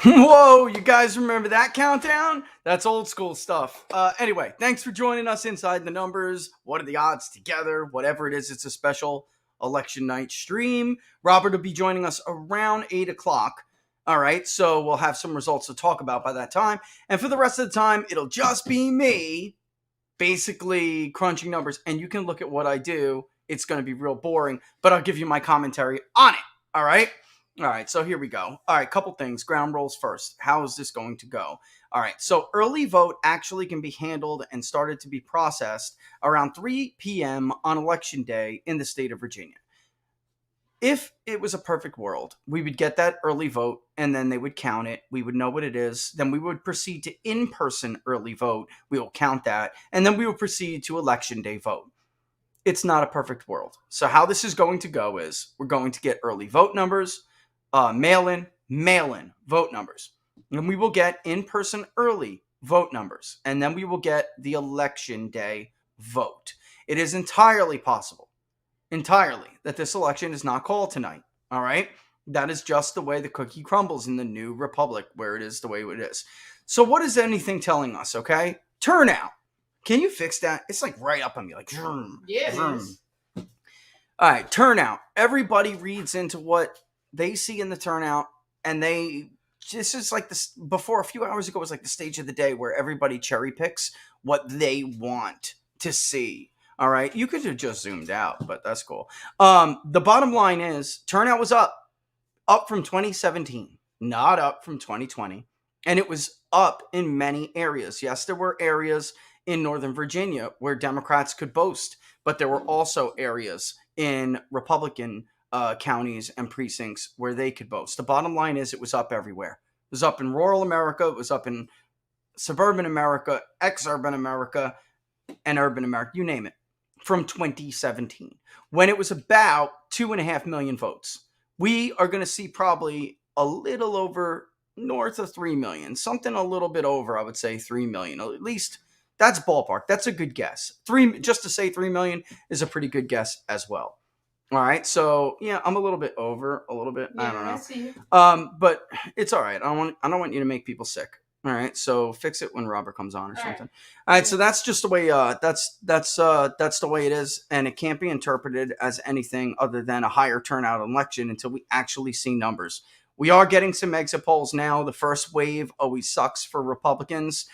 Whoa, you guys remember that countdown? That's old school stuff. Anyway, thanks for joining us inside the numbers. What are the odds together? Whatever it is, it's a special election night stream. Robert will be joining us around 8 o'clock. All right, so we'll have some results to talk about by that time. And for the rest of the time, it'll just be me basically crunching numbers. And you can look at what I do. It's going to be real boring, but I'll give you my commentary on it. All right. All right, so here we go. All right, couple things. Ground rules first. How is this going to go? All right, so early vote actually can be handled and started to be processed around 3 p.m. on Election Day in the state of Virginia. If it was a perfect world, we would get that early vote and then they would count it. We would know what it is. Then we would proceed to in-person early vote. We will count that. And then we will proceed to Election Day vote. It's not a perfect world. So how this is going to go is we're going to get early vote numbers, mail-in vote numbers. And we will get in-person early vote numbers. And then we will get the Election Day vote. It is entirely possible, that this election is not called tonight. All right? That is just the way the cookie crumbles in the new republic, where it is the way it is. So what is anything telling us, okay? Turnout. Can you fix that? It's like right up on me, like vroom, yeah. Vroom. All right, turnout. Everybody reads into what they see in the turnout, and this is like this. Before, a few hours ago, was like the stage of the day where everybody cherry picks what they want to see. All right, you could have just zoomed out, but that's cool. The bottom line is turnout was up from 2017, not up from 2020, and it was up in many areas. Yes, there were areas in Northern Virginia where Democrats could boast, but there were also areas in Republican counties and precincts where they could boast. The bottom line is it was up everywhere. It was up in rural America. It was up in suburban America, ex-urban America, and urban America, you name it, from 2017, when it was about 2.5 million votes. We are going to see probably a little over north of 3 million, something a little bit over, I would say 3 million, at least. That's ballpark. That's a good guess. Just to say 3 million is a pretty good guess as well. All right, so yeah, I'm a little bit over, a little bit. Yeah, I don't know. I see. But it's all right. I don't want you to make people sick. All right, so fix it when Robert comes on or something. All right, so that's just the way. That's the way it is, and it can't be interpreted as anything other than a higher turnout election until we actually see numbers. We are getting some exit polls now. The first wave always sucks for Republicans,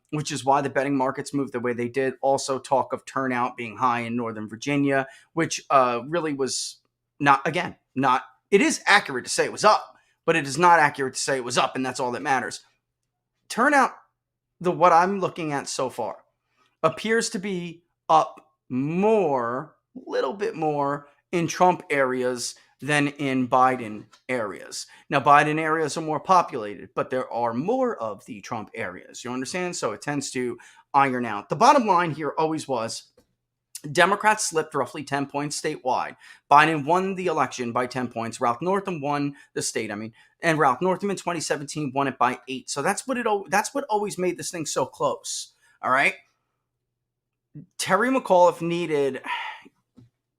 which is why the betting markets moved the way they did. Also, talk of turnout being high in Northern Virginia, which really was not. It is accurate to say it was up, but it is not accurate to say it was up, and that's all that matters. Turnout, what I'm looking at so far, appears to be up little bit more in Trump areas than in Biden areas. Now, Biden areas are more populated, but there are more of the Trump areas. You understand? So it tends to iron out. The bottom line here always was Democrats slipped roughly 10 points statewide. Biden won the election by 10 points. Ralph Northam won the state, and Ralph Northam in 2017 won it by 8. So that's what always made this thing so close. All right? Terry McAuliffe needed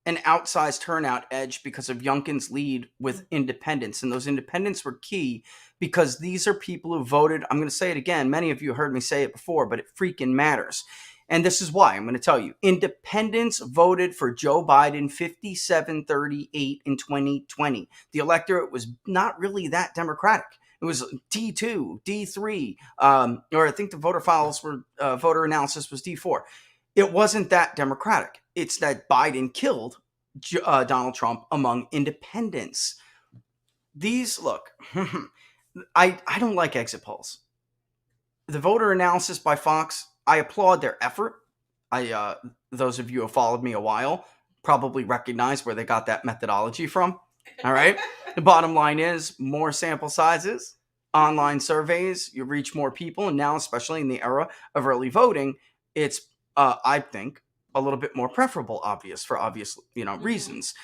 an outsized turnout edge because of Youngkin's lead with independents. And those independents were key because these are people who voted. I'm going to say it again. Many of you heard me say it before, but it freaking matters. And this is why I'm going to tell you. Independents voted for Joe Biden 57-38 in 2020. The electorate was not really that Democratic. It was D2, D3, or I think the voter analysis was D4. It wasn't that Democratic. It's that Biden killed Donald Trump among independents. Look, I don't like exit polls. The voter analysis by Fox, I applaud their effort. Those of you who have followed me a while probably recognize where they got that methodology from. All right. The bottom line is more sample sizes, online surveys, you reach more people. And now, especially in the era of early voting, it's, I think, a little bit more preferable, for obvious reasons.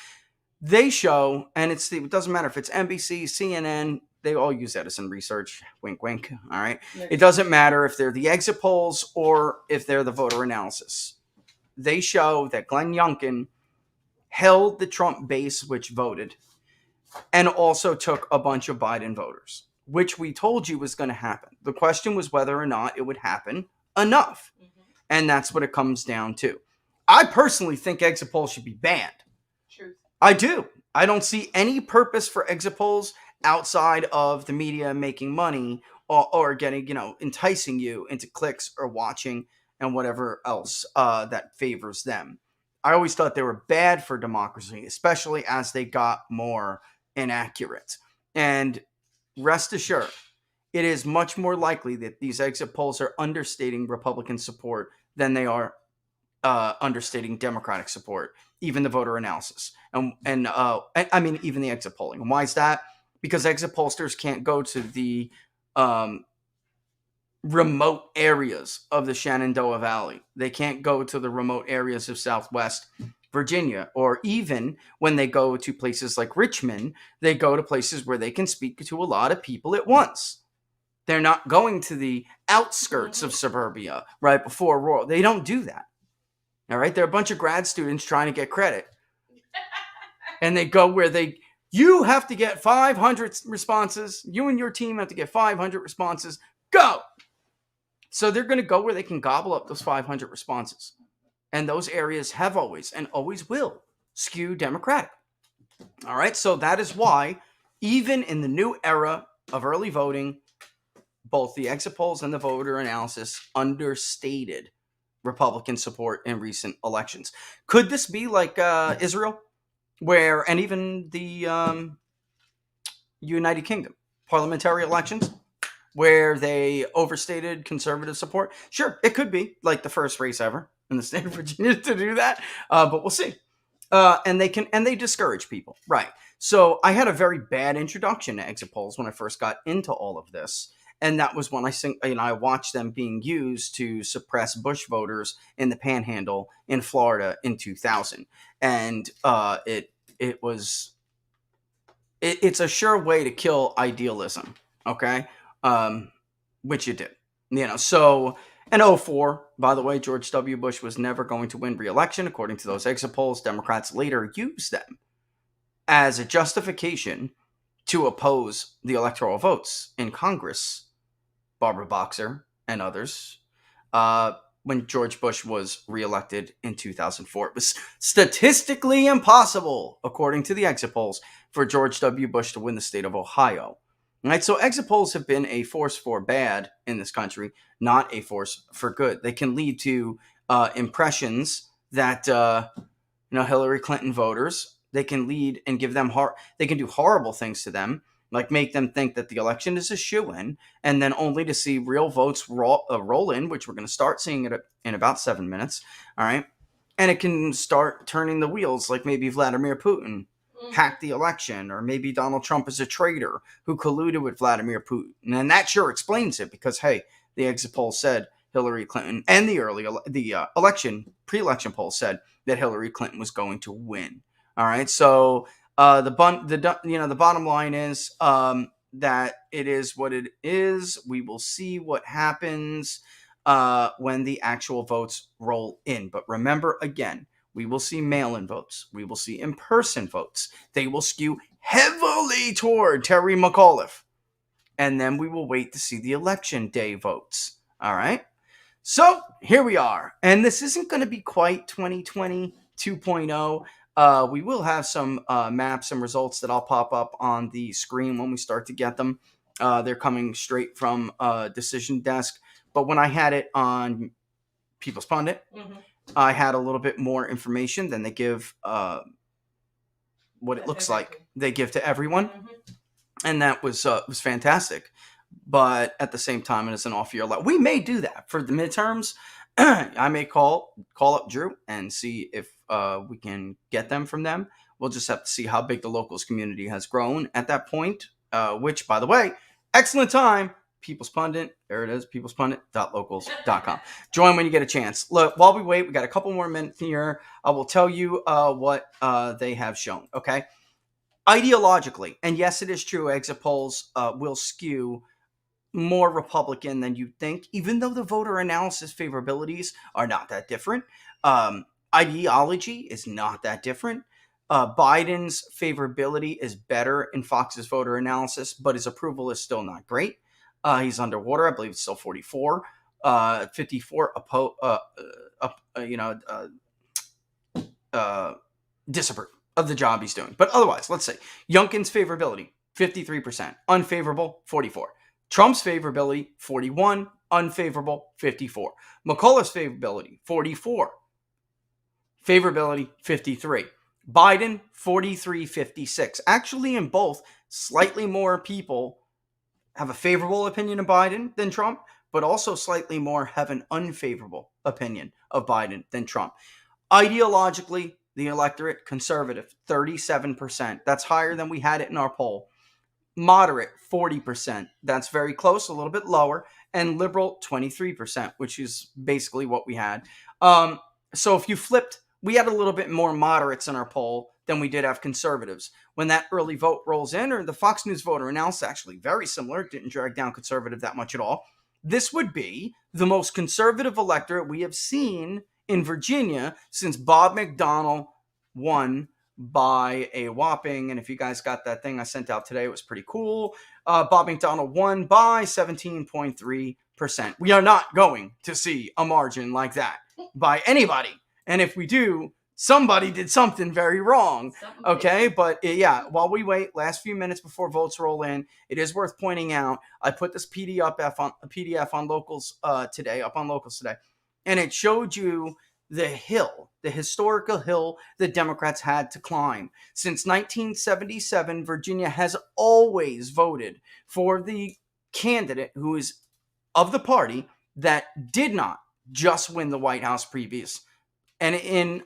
They show, and it doesn't matter if it's NBC, CNN, they all use Edison research. Wink, wink. All right. It doesn't matter if they're the exit polls or if they're the voter analysis. They show that Glenn Youngkin held the Trump base, which voted, and also took a bunch of Biden voters. which we told you was going to happen. The question was whether or not it would happen enough. And that's what it comes down to. I personally think exit polls should be banned. Truth. I do. I don't see any purpose for exit polls outside of the media making money or getting, enticing you into clicks or watching and whatever else that favors them. I always thought they were bad for democracy, especially as they got more inaccurate. And rest assured, it is much more likely that these exit polls are understating Republican support than they are understating Democratic support, even the voter analysis. And I mean, even the exit polling. And why is that? Because exit pollsters can't go to the remote areas of the Shenandoah Valley. They can't go to the remote areas of Southwest Virginia, or even when they go to places like Richmond, they go to places where they can speak to a lot of people at once. They're not going to the outskirts of suburbia right before rural. They don't do that. All right. They're a bunch of grad students trying to get credit. And they go where you have to get 500 responses. You and your team have to get 500 responses. Go. So they're going to go where they can gobble up those 500 responses. And those areas have always and always will skew Democratic. All right. So that is why, even in the new era of early voting, both the exit polls and the voter analysis understated Republican support in recent elections. Could this be like Israel, and even the United Kingdom parliamentary elections, where they overstated conservative support? Sure, it could be like the first race ever in the state of Virginia to do that, but we'll see. And they discourage people, right? So I had a very bad introduction to exit polls when I first got into all of this. And that was when I watched them being used to suppress Bush voters in the Panhandle in Florida in 2000. And it's a sure way to kill idealism, okay? Which it did. So in 2004, by the way, George W. Bush was never going to win re-election, according to those exit polls. Democrats later used them as a justification to oppose the electoral votes in Congress. Barbara Boxer and others, when George Bush was reelected in 2004. It was statistically impossible, according to the exit polls, for George W. Bush to win the state of Ohio. Right? So exit polls have been a force for bad in this country, not a force for good. They can lead to impressions that Hillary Clinton voters. They can lead and give them they can do horrible things to them, like make them think that the election is a shoo-in, and then only to see real votes roll in, which we're going to start seeing it in about 7 minutes. All right. And it can start turning the wheels, like maybe Vladimir Putin hacked the election, or maybe Donald Trump is a traitor who colluded with Vladimir Putin. And that sure explains it, because, hey, the exit poll said Hillary Clinton, and the pre-election poll said that Hillary Clinton was going to win. All right. So the bottom line is that it is what it is. We will see what happens when the actual votes roll in. But remember, again, we will see mail-in votes. We will see in-person votes. They will skew heavily toward Terry McAuliffe. And then we will wait to see the election day votes. All right? So here we are. And this isn't going to be quite 2020 2.0. We will have some maps and results that I'll pop up on the screen when we start to get them. They're coming straight from Decision Desk. But when I had it on People's Pundit, I had a little bit more information than they give what it looks like they give to everyone. And that was fantastic. But at the same time, it is an off year lot. We may do that for the midterms. I may call up Drew and see if we can get them from them. We'll just have to see how big the locals community has grown at that point, which, by the way, excellent time. People's Pundit. There it is. peoplespundit.locals.com. Join when you get a chance. Look, while we wait, we got a couple more minutes here. I will tell you what they have shown. Okay. Ideologically, and yes, it is true, exit polls will skew more Republican than you'd think, even though the voter analysis favorabilities are not that different. Ideology is not that different. Biden's favorability is better in Fox's voter analysis, but his approval is still not great. He's underwater. I believe it's still 44. 54 disapprove of the job he's doing. But otherwise, let's say Youngkin's favorability, 53%. Unfavorable, 44. Trump's favorability, 41. Unfavorable, 54. McAuliffe's favorability, 44. Favorability, 53. Biden, 43-56. Actually, in both, slightly more people have a favorable opinion of Biden than Trump, but also slightly more have an unfavorable opinion of Biden than Trump. Ideologically, the electorate, conservative, 37%. That's higher than we had it in our poll. Moderate, 40%. That's very close, a little bit lower. And liberal, 23%, which is basically what we had. So if you flipped, we had a little bit more moderates in our poll than we did have conservatives. When that early vote rolls in, or the Fox News voter analysis, actually very similar, didn't drag down conservative that much at all. This would be the most conservative electorate we have seen in Virginia since Bob McDonnell won by a whopping, and if you guys got that thing I sent out today, it was pretty cool. Bob McDonnell won by 17.3%. We are not going to see a margin like that by anybody. And if we do, somebody did something very wrong. Okay, but yeah, while we wait, last few minutes before votes roll in, it is worth pointing out, I put this PDF on Locals today, up on Locals today, and it showed you the hill, the historical hill the Democrats had to climb. Since 1977, Virginia has always voted for the candidate who is of the party that did not just win the White House previous. And in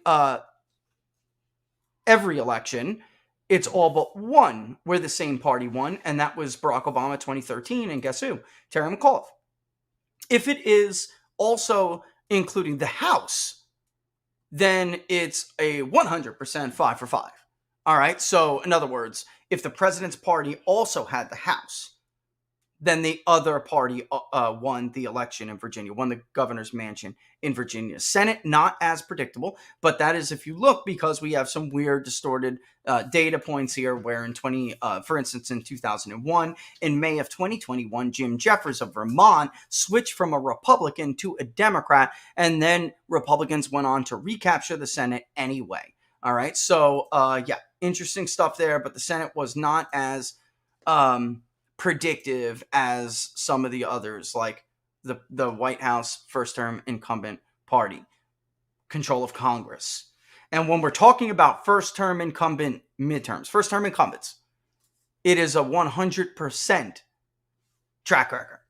every election, it's all but one where the same party won, and that was Barack Obama 2013, and guess who? Terry McAuliffe. If it is also including the House, then it's a 100% 5 for 5. All right, so in other words, if the president's party also had the House, then the other party won the election in Virginia, won the governor's mansion in Virginia. Senate, not as predictable, but that is if you look, because we have some weird distorted data points here where for instance, in 2001, in May of 2021, Jim Jeffers of Vermont switched from a Republican to a Democrat, and then Republicans went on to recapture the Senate anyway. All right, so yeah, interesting stuff there, but the Senate was not as predictive as some of the others, like the White House first term incumbent party, control of Congress. And when we're talking about first term incumbent midterms, first term incumbents, it is a 100% track record.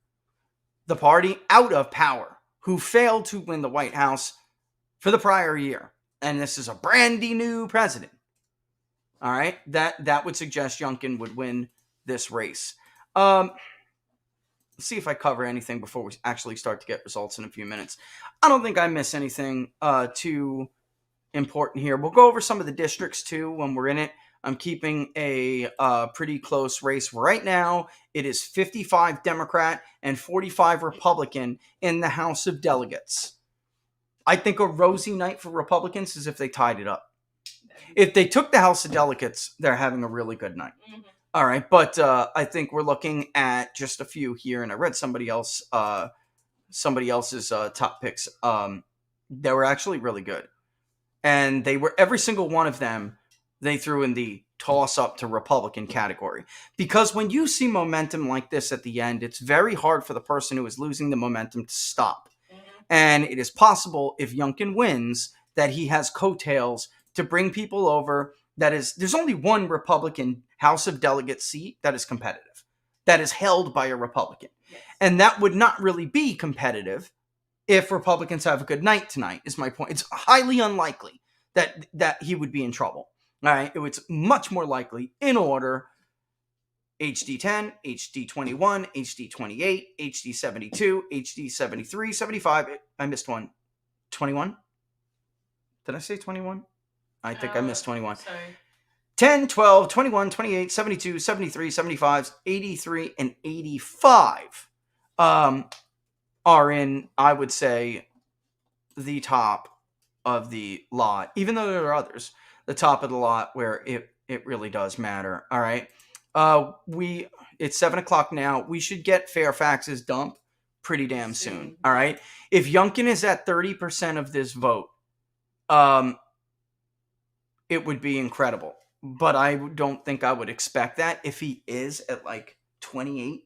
The party out of power who failed to win the White House for the prior year, and this is a brandy new president. All right, that would suggest Youngkin would win this race. Let's see if I cover anything before we actually start to get results in a few minutes. I don't think I miss anything too important here. We'll go over some of the districts too when we're in it. I'm keeping a pretty close race right now. It is 55 Democrat and 45 Republican in the House of Delegates. I think a rosy night for Republicans is if they tied it up. If they took the House of Delegates, they're having a really good night. Mm-hmm. All right, but I think we're looking at just a few here, and I read somebody else's top picks. They were actually really good, and they were every single one of them. They threw in the toss up to Republican category, because when you see momentum like this at the end, it's very hard for the person who is losing the momentum to stop. Mm-hmm. And it is possible if Youngkin wins that he has coattails to bring people over. There's only one Republican House of Delegates seat that is competitive, that is held by a Republican. Yes. And that would not really be competitive if Republicans have a good night tonight, is my point. It's highly unlikely that he would be in trouble. All right, it's much more likely in order: HD 10, HD 21, HD 28, HD 72, HD 73, 75. I missed one. 21? Did I say 21? I think I missed 21. Sorry. 10, 12, 21, 28, 72, 73, 75, 83, and 85 are in, I would say, the top of the lot, even though there are others. the top of the lot where it really does matter. All right. It's 7 o'clock now. We should get Fairfax's dump pretty damn soon. All right. If Youngkin is at 30% of this vote, it would be incredible. But I don't think I would expect that. If he is at like 28,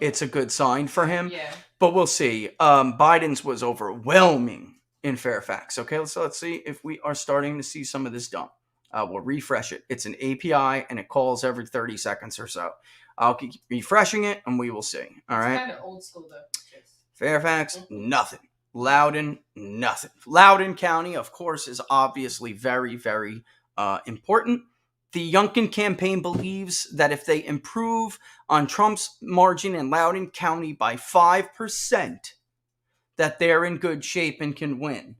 it's a good sign for him. Yeah. But we'll see. Biden's was overwhelming in Fairfax. Okay, so let's see if we are starting to see some of this dump. We'll refresh it. It's an API, and it calls every 30 seconds or so. I'll keep refreshing it, and we will see. All right. It's kind of old school, though. Fairfax, nothing. Loudoun, nothing. Loudoun County, of course, is obviously very, very important. The Youngkin campaign believes that if they improve on Trump's margin in Loudoun County by 5%, that they're in good shape and can win.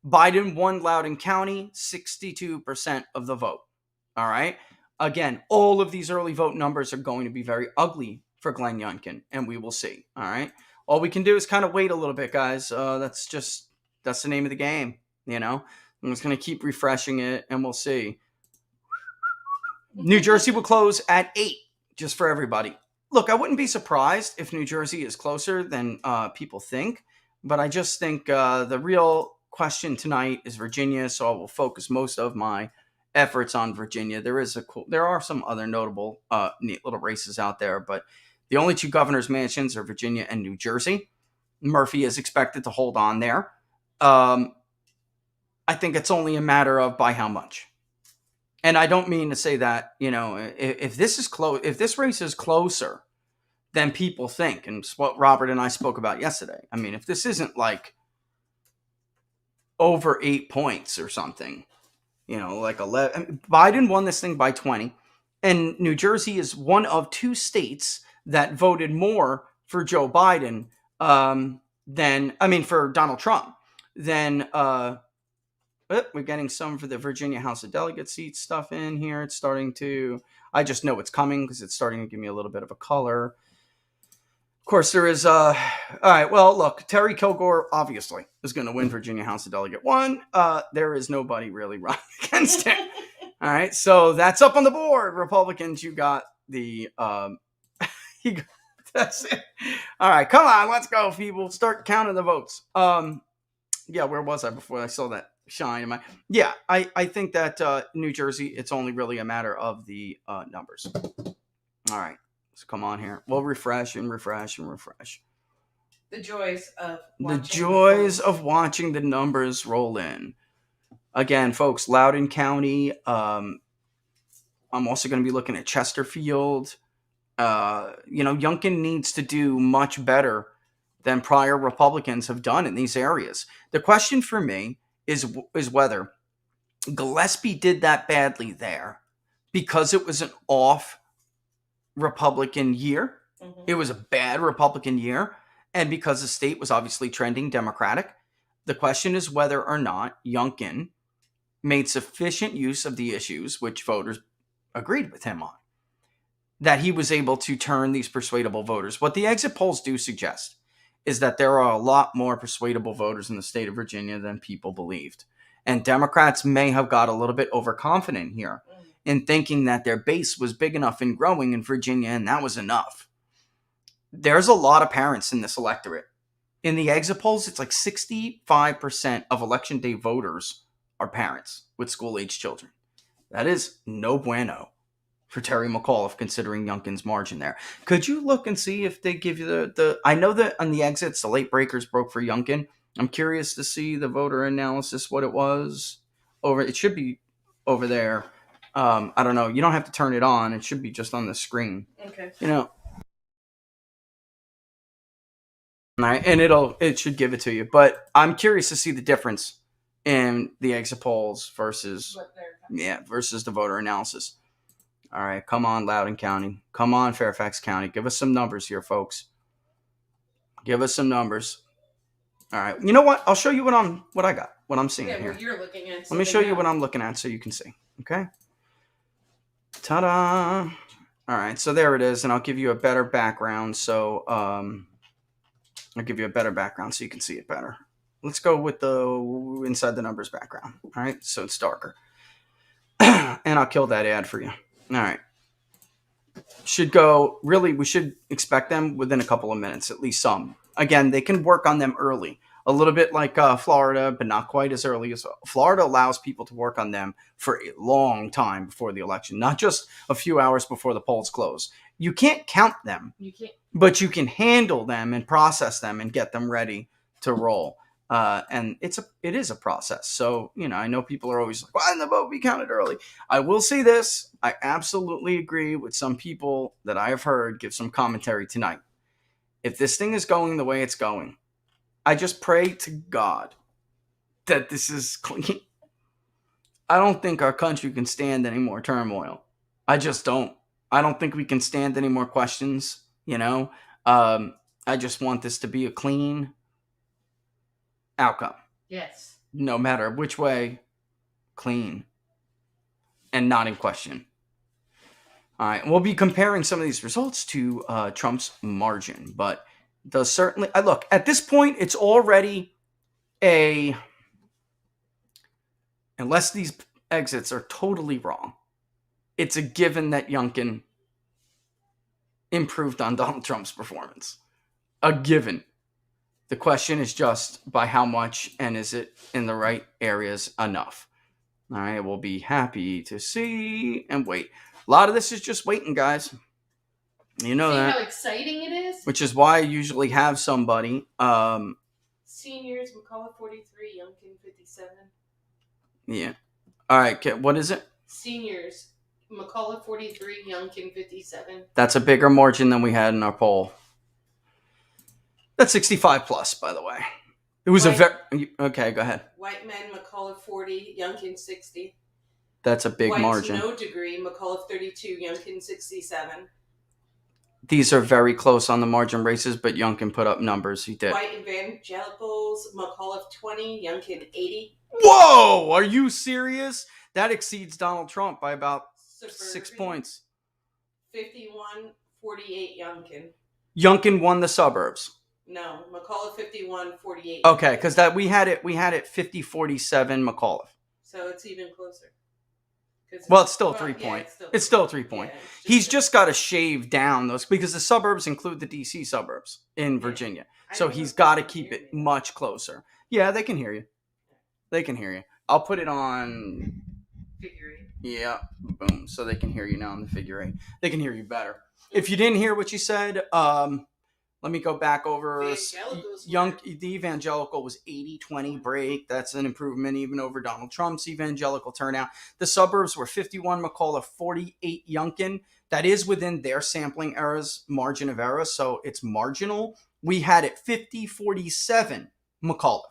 Biden won Loudoun County, 62% of the vote. All right. Again, all of these early vote numbers are going to be very ugly for Glenn Youngkin, and we will see. All right. All we can do is kind of wait a little bit, guys. That's the name of the game. I'm just going to keep refreshing it, and we'll see. New Jersey will close at 8, just for everybody. Look, I wouldn't be surprised if New Jersey is closer than people think, but I just think the real question tonight is Virginia, so I will focus most of my efforts on Virginia. There are some other notable, neat little races out there, but the only 2 governor's mansions are Virginia and New Jersey. Murphy is expected to hold on there. I think it's only a matter of by how much. And I don't mean to say that, if this race is closer than people think, and it's what Robert and I spoke about yesterday. I mean, if this isn't like over 8 points or something, like 11, Biden won this thing by 20, and New Jersey is one of 2 states that voted more for Joe Biden for Donald Trump than we're getting some for the Virginia House of Delegate seat stuff in here. It's starting to, I just know it's coming because it's starting to give me a little bit of a color. Of course, there is, all right, well, look, Terry Kilgore obviously is going to win Virginia House of Delegate 1. There is nobody really running against him. All right, so that's up on the board. Republicans, you got the, that's it. All right, come on, let's go, people. Start counting the votes. Yeah, where was I before I saw that shine in my? Yeah, I think that New Jersey, it's only really a matter of the numbers. All right, so come on here. We'll refresh and refresh and refresh. The joys of watching the numbers roll in. Again, folks, Loudoun County. I'm also going to be looking at Chesterfield. Youngkin needs to do much better than prior Republicans have done in these areas. The question for me is whether Gillespie did that badly there because it was an off Republican year. Mm-hmm. It was a bad Republican year, and because the state was obviously trending Democratic. The question is whether or not Youngkin made sufficient use of the issues which voters agreed with him on, that he was able to turn these persuadable voters. What the exit polls do suggest is that there are a lot more persuadable voters in the state of Virginia than people believed. And Democrats may have got a little bit overconfident here in thinking that their base was big enough and growing in Virginia, and that was enough. There's a lot of parents in this electorate. In the exit polls, it's like 65% of Election Day voters are parents with school-age children. That is no bueno for Terry Mcauliffe, considering Youngkin's margin there. Could you look and see if they give you the I know that on the exits, the late breakers broke for Youngkin. I'm curious to see the voter analysis, what it was. It should be over there. I don't know. You don't have to turn it on. It should be just on the screen. Okay. All right, and it should give it to you. But I'm curious to see the difference in the exit polls versus the voter analysis. All right, come on, Loudoun County. Come on, Fairfax County. Give us some numbers here, folks. Give us some numbers. All right. You know what? I'll show you what I got, what I'm seeing here. What you're looking at. Let me show you what I'm looking at so you can see. Okay. Ta-da! All right, so there it is, and I'll give you a better background. So I'll give you a better background so you can see it better. let's go with the inside the numbers background. All right, so it's darker. And I'll kill that ad for you. All right. We should expect them within a couple of minutes, at least some. Again, they can work on them early. A little bit like Florida, but not quite as early as Florida allows people to work on them for a long time before the election, not just a few hours before the polls close. You can't count them, but you can handle them and process them and get them ready to roll. And it is a process. So, I know people are always like, why didn't the vote be counted early? I will say this. I absolutely agree with some people that I have heard give some commentary tonight. If this thing is going the way it's going, I just pray to God that this is clean. I don't think our country can stand any more turmoil. I just don't. I don't think we can stand any more questions, I just want this to be a clean outcome. Yes. No matter which way, clean and not in question. All right. We'll be comparing some of these results to Trump's margin, but does certainly. Look, at this point, it's already unless these exits are totally wrong, it's a given that Youngkin improved on Donald Trump's performance. A given. The question is just by how much, and is it in the right areas enough? All right, we'll be happy to see and wait. A lot of this is just waiting, guys. You know that. See how exciting it is? Which is why I usually have somebody. Seniors, Mcauliffe 43, Youngkin 57. Yeah. All right, what is it? Seniors, Mcauliffe 43, Youngkin 57. That's a bigger margin than we had in our poll. That's 65 plus, by the way. It was okay, go ahead. White men, Mcauliffe 40, Youngkin 60. That's a big margin. No degree, Mcauliffe 32, Youngkin 67. These are very close on the margin races, but Youngkin put up numbers. He did. White evangelicals, Mcauliffe 20, Youngkin 80. Whoa! Are you serious? That exceeds Donald Trump by about 6 points. 51, 48, Youngkin. Youngkin won the suburbs. No, Mcauliffe 51, 48. Okay, because we had it 50-47 Mcauliffe. So it's even closer. Well, it's still 3 point. It's still 3 point. Yeah, He's just got to shave down those because the suburbs include the DC suburbs in Virginia. So he's got to keep it much closer. Yeah, they can hear you. They can hear you. I'll put it on figure 8. Yeah, boom. So they can hear you now on the figure 8. They can hear you better. If you didn't hear what you said, let me go back over. The evangelical was 80-20 break. That's an improvement even over Donald Trump's evangelical turnout. The suburbs were 51 Mcauliffe, 48 Youngkin. That is within their sampling errors, margin of error, so it's marginal. We had it 50-47 Mcauliffe.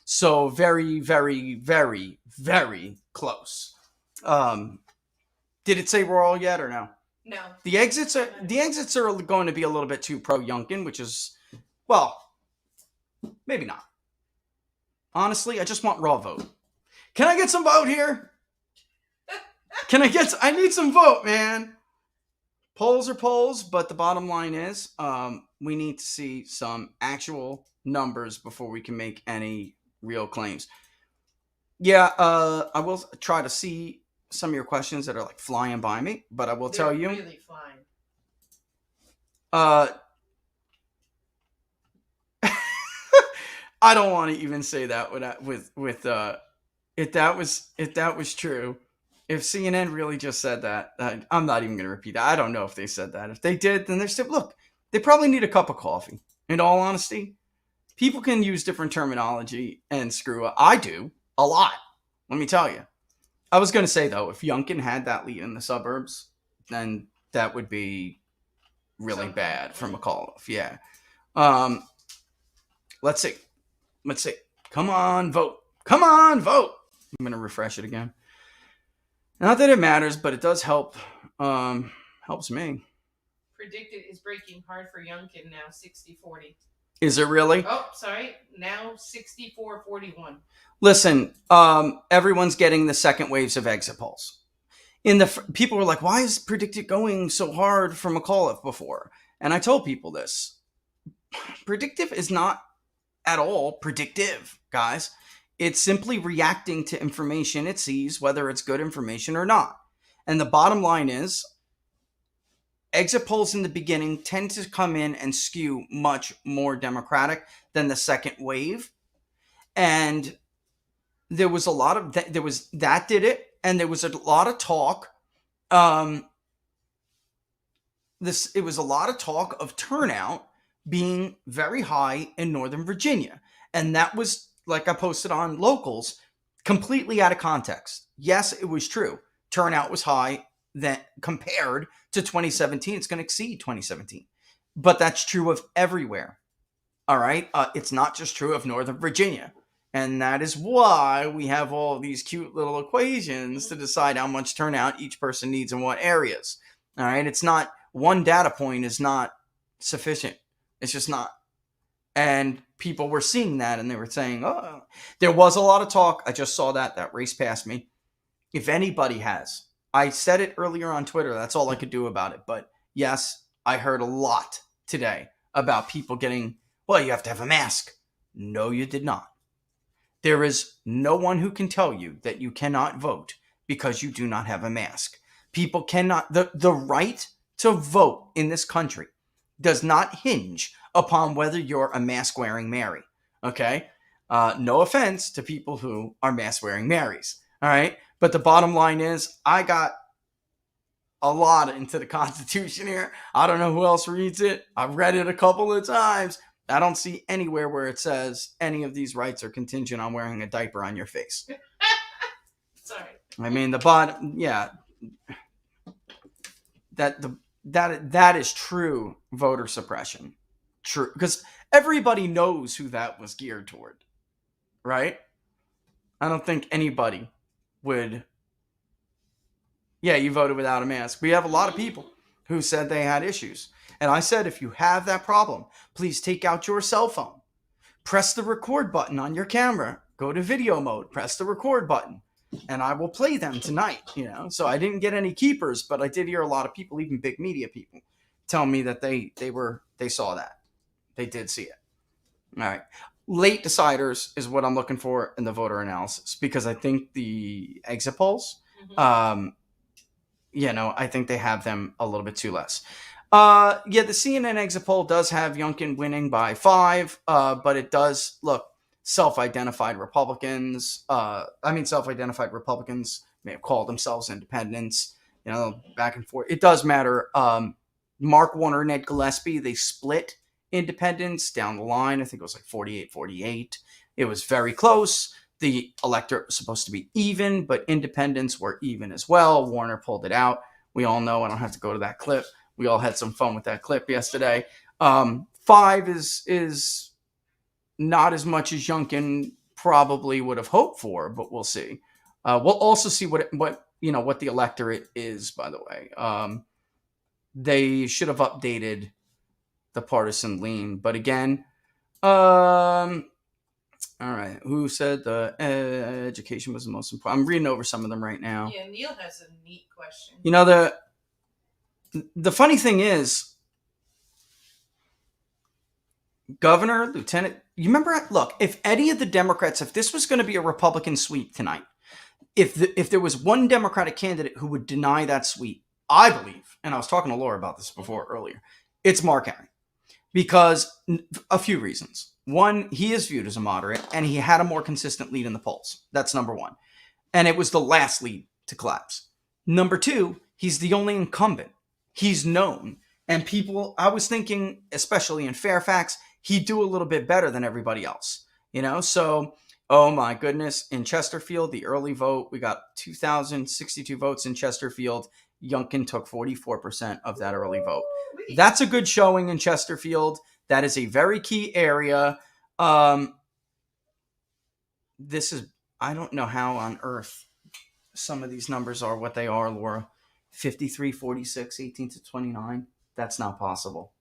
So very, very, very, very close. Did it say we're all yet or no? No. The exits are going to be a little bit too pro Youngkin, which is, well, maybe not. Honestly, I just want raw vote. Can I get some vote here? I need some vote, man. Polls are polls, but the bottom line is we need to see some actual numbers before we can make any real claims. Yeah, I will try to see some of your questions that are like flying by me, but I will tell you. They're really flying. I don't want to even say that with if that was true. If CNN really just said that, I'm not even going to repeat that. I don't know if they said that. If they did, then they're still, look, they probably need a cup of coffee. In all honesty, people can use different terminology and screw up. I do a lot. Let me tell you. I was going to say, though, if Youngkin had that lead in the suburbs, then that would be really bad for Mcauliffe. Yeah. Let's see. Come on, vote. I'm going to refresh it again. Not that it matters, but it does help. Helps me. Predicted is breaking hard for Youngkin now, 60-40. Is it really? Oh, sorry. Now 64-41. Listen, everyone's getting the second waves of exit polls. People were like, why is predicted going so hard for Mcauliffe before? And I told people this. Predictive is not at all predictive. guys. It's simply reacting to information it sees, whether it's good information or not. And the bottom line is, exit polls in the beginning tend to come in and skew much more Democratic than the second wave. And there was a lot of that did it, and there was a lot of talk. It was a lot of talk of turnout being very high in Northern Virginia, and that was, like I posted on Locals, completely out of context. Yes, it was true. Turnout was high that compared to 2017. It's going to exceed 2017, but that's true of everywhere. All right, it's not just true of Northern Virginia. And that is why we have all these cute little equations to decide how much turnout each person needs in what areas. All right, it's not, one data point is not sufficient. It's just not. And people were seeing that, and they were saying, oh, there was a lot of talk. I just saw that race past me. If anybody has, I said it earlier on Twitter, that's all I could do about it. But yes, I heard a lot today about people getting, well, you have to have a mask. No, you did not. There is no one who can tell you that you cannot vote because you do not have a mask. People cannot, the right to vote in this country does not hinge upon whether you're a mask-wearing Mary, okay? No offense to people who are mask-wearing Marys, all right? But the bottom line is, I got a lot into the Constitution here. I don't know who else reads it. I've read it a couple of times. I don't see anywhere where it says any of these rights are contingent on wearing a diaper on your face. Sorry. I mean, the bottom, yeah. That is true voter suppression. True. Because everybody knows who that was geared toward. Right? I don't think anybody would. Yeah, you voted without a mask. We have a lot of people who said they had issues. And I said, if you have that problem, please take out your cell phone. Press the record button on your camera. Go to video mode. Press the record button. And I will play them tonight, So I didn't get any keepers, but I did hear a lot of people, even big media people, tell me that they saw that. They did see it. All right. Late deciders is what I'm looking for in the voter analysis, because I think the exit polls, I think they have them a little bit too less. The CNN exit poll does have Youngkin winning by 5, but it does look self-identified Republicans may have called themselves independents, back and forth. It does matter. Mark Warner and Ed Gillespie, they split independents down the line. I think it was like 48-48. It was very close. The electorate was supposed to be even, but independents were even as well. Warner pulled it out. We all know. I don't have to go to that clip. We all had some fun with that clip yesterday. 5 is not as much as Youngkin probably would have hoped for, but we'll see. We'll also see what the electorate is, by the way. They should have updated the partisan lean, but again, all right. Who said the education was the most important? I'm reading over some of them right now. Yeah, Neil has a neat question. The funny thing is, governor, lieutenant, you remember, look, if any of the Democrats, if this was going to be a Republican sweep tonight, if there was one Democratic candidate who would deny that sweep, I believe, and I was talking to Laura about this before earlier, it's Mark Henry. Because a few reasons. One, he is viewed as a moderate, and he had a more consistent lead in the polls. That's number one. And it was the last lead to collapse. Number two, he's the only incumbent. He's known. And people, I was thinking, especially in Fairfax, he'd do a little bit better than everybody else. So, oh my goodness, in Chesterfield, the early vote, we got 2,062 votes in Chesterfield. Youngkin took 44% of that early vote. That's a good showing in Chesterfield. That is a very key area. This is, I don't know how on earth some of these numbers are what they are, Laura. 53, 46, 18 to 29. That's not possible.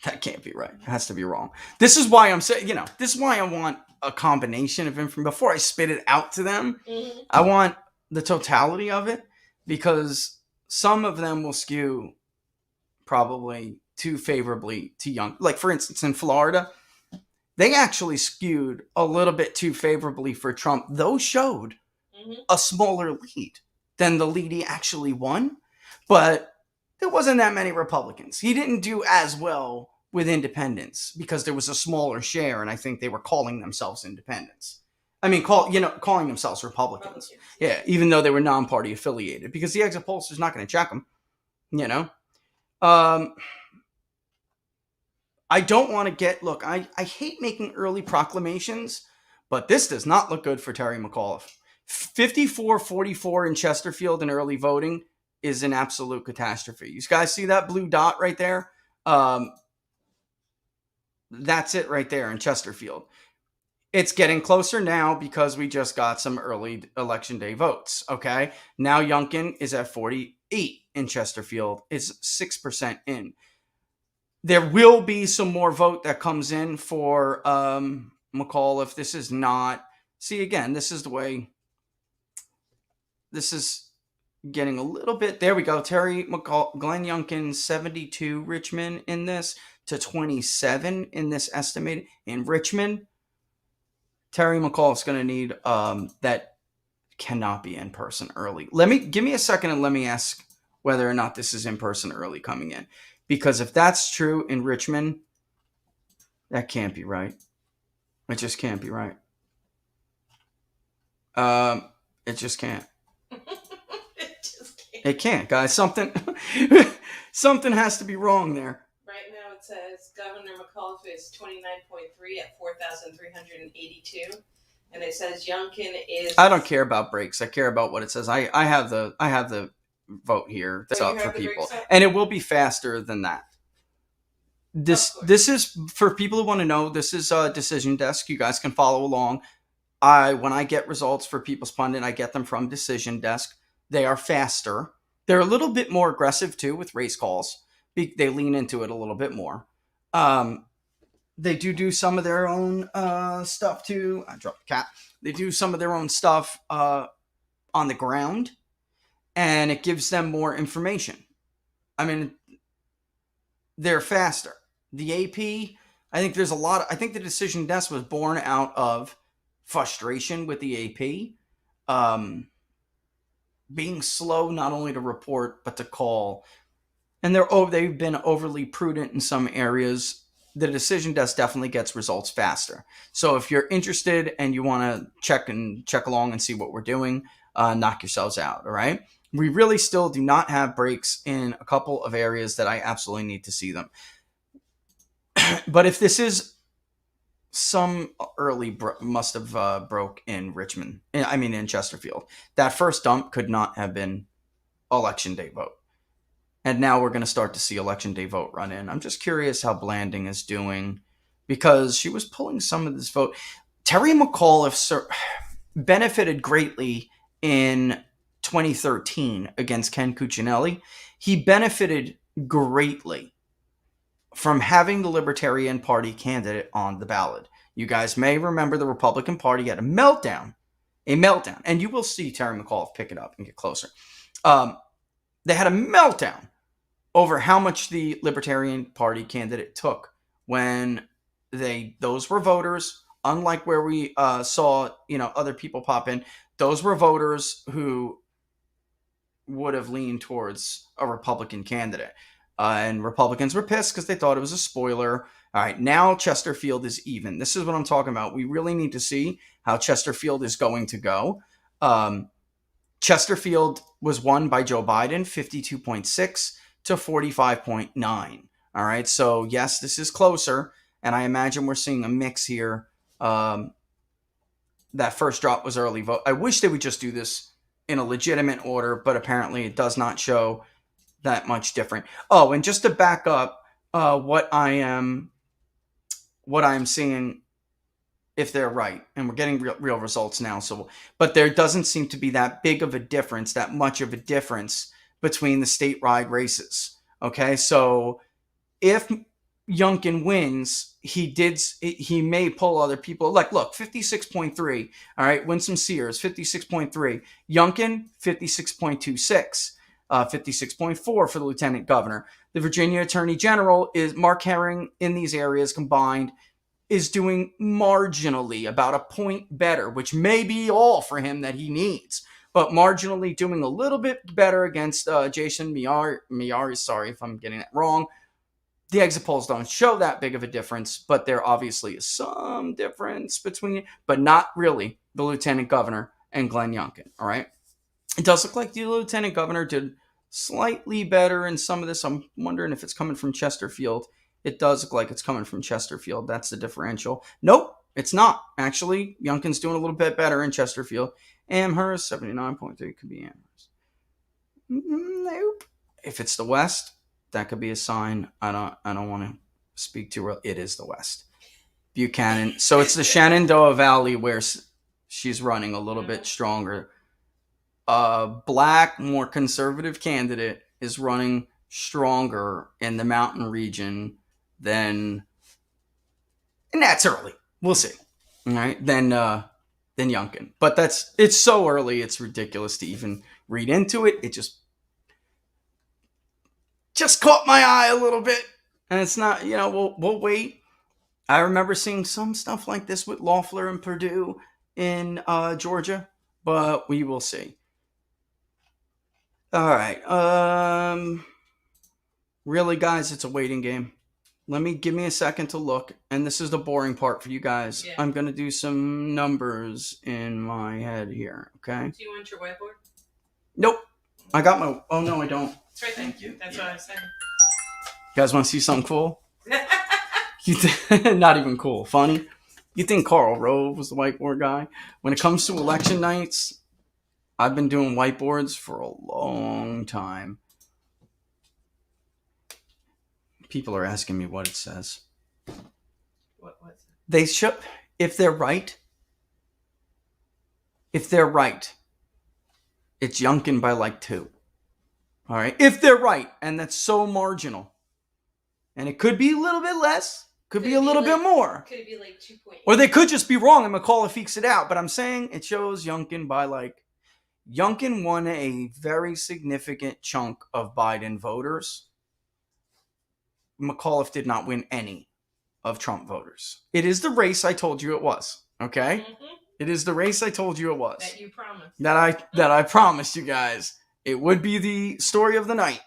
That can't be right. It has to be wrong. This is why I'm saying, this is why I want a combination of information. Before I spit it out to them, I want the totality of it, because some of them will skew probably too favorably to Young. Like, for instance, in Florida, they actually skewed a little bit too favorably for Trump. Those showed a smaller lead than the lead he actually won, but there wasn't that many Republicans. He didn't do as well with independents because there was a smaller share, and I think they were calling themselves independents. I mean, calling themselves Republicans. Yeah, even though they were non-party affiliated, because the exit pollster's not going to check them. I don't want to look, I hate making early proclamations, but this does not look good for Terry McAuliffe. 54-44 in Chesterfield in early voting is an absolute catastrophe. You guys see that blue dot right there? That's it right there in Chesterfield. It's getting closer now because we just got some early election day votes, okay? Now Youngkin is at 48 in Chesterfield. It's 6% in. There will be some more vote that comes in for McAuliffe. This is not... See, again, this is the way... This is getting a little bit... There we go. Glenn Youngkin, 72 Richmond in this to 27 in this estimated. In Richmond, Terry McAuliffe's going to need that cannot be in person early. Give me a second and let me ask whether or not this is in person early coming in. Because if that's true in Richmond, that can't be right. It just can't be right. It just can't. It can't, guys. Something has to be wrong there. Right now it says Governor McAuliffe is 29.3 at 4,382. And it says Youngkin is... I don't care about breaks. I care about what it says. I have the vote here that's up for people. And it will be faster than that. This is, for people who want to know, this is a decision desk. You guys can follow along. When I get results for People's Pundit, I get them from Decision Desk. They are faster. They're a little bit more aggressive, too, with race calls. They lean into it a little bit more. They do some of their own stuff, too. I dropped the cat. They do some of their own stuff on the ground, and it gives them more information. I mean, they're faster. The AP, I think there's a lot I think the Decision Desk was born out of frustration with the AP. Being slow not only to report but to call, and they've been overly prudent in some areas. The Decision Desk definitely gets results faster. So if you're interested and you want to check along and see what we're doing, knock yourselves out. All right. We really still do not have breaks in a couple of areas that I absolutely need to see them. But if this is some early must have broke in Richmond. In Chesterfield. That first dump could not have been election day vote. And now we're going to start to see election day vote run in. I'm just curious how Blanding is doing because she was pulling some of this vote. Terry McAuliffe benefited greatly in 2013 against Ken Cuccinelli. He benefited greatly from having the Libertarian Party candidate on the ballot. You guys may remember the Republican Party had a meltdown, and you will see Terry McAuliffe pick it up and get closer. They had a meltdown over how much the Libertarian Party candidate took when those were voters, unlike where we saw other people pop in. Those were voters who would have leaned towards a Republican candidate. And Republicans were pissed because they thought it was a spoiler. All right, now Chesterfield is even. This is what I'm talking about. We really need to see how Chesterfield is going to go. Chesterfield was won by Joe Biden, 52.6 to 45.9. All right, so yes, this is closer. And I imagine we're seeing a mix here. That first drop was early vote. I wish they would just do this in a legitimate order, but apparently it does not show that much different. Oh, and just to back up what I am seeing, if they're right, and we're getting real results now. But there doesn't seem to be that big of a difference, that much of a difference between the statewide races. Okay, so if Youngkin wins, he may pull other people. Like, look, 56.3. All right, Winsome Sears, 56.3. Youngkin, 56.26. 56.4 for the lieutenant governor. The Virginia Attorney General is Mark Herring in these areas combined is doing marginally, about a point better, which may be all for him that he needs, but marginally doing a little bit better against Jason Miyares. Sorry if I'm getting that wrong. The exit polls don't show that big of a difference, but there obviously is some difference between, but not really, the lieutenant governor and Glenn Youngkin. All right. It does look like the lieutenant governor did slightly better in some of this. I'm wondering if it's coming from Chesterfield. It does look like it's coming from Chesterfield. That's the differential. Nope, it's not. Actually, Youngkin's doing a little bit better in Chesterfield. Amherst, 79.3 could be Amherst. Nope. If it's the West, that could be a sign. I don't want to speak too early. It is the West. Buchanan. So it's the Shenandoah Valley where she's running a little bit stronger. A black, more conservative candidate is running stronger in the mountain region than, and that's early. We'll see. All right, than Youngkin. But it's so early. It's ridiculous to even read into it. It just caught my eye a little bit, and it's not. We'll wait. I remember seeing some stuff like this with Loeffler and Purdue in Georgia, but we will see. All right. Really, guys, it's a waiting game. Give me a second to look, and this is the boring part for you guys. Yeah. I'm gonna do some numbers in my head here. Okay. Do you want your whiteboard? Nope. I got my. Oh no, I don't. It's right there. Thank you. That's what I was saying. You guys want to see something cool? Not even cool. Funny. You think Karl Rove was the whiteboard guy? When it comes to election nights, I've been doing whiteboards for a long time. People are asking me what it says. What's it? They should, if they're right, it's Youngkin by like 2. All right. If they're right, and that's so marginal. And it could be a little bit less, could be a little bit more. Could it be like 2.8? Or they could just be wrong and Mcauliffe ekes it out. But I'm saying it shows Youngkin by like, Youngkin won a very significant chunk of Biden voters. Mcauliffe did not win any of Trump voters. It is the race I told you it was. Okay? Mm-hmm. It is the race I told you it was. That you promised. That I promised you guys. It would be the story of the night.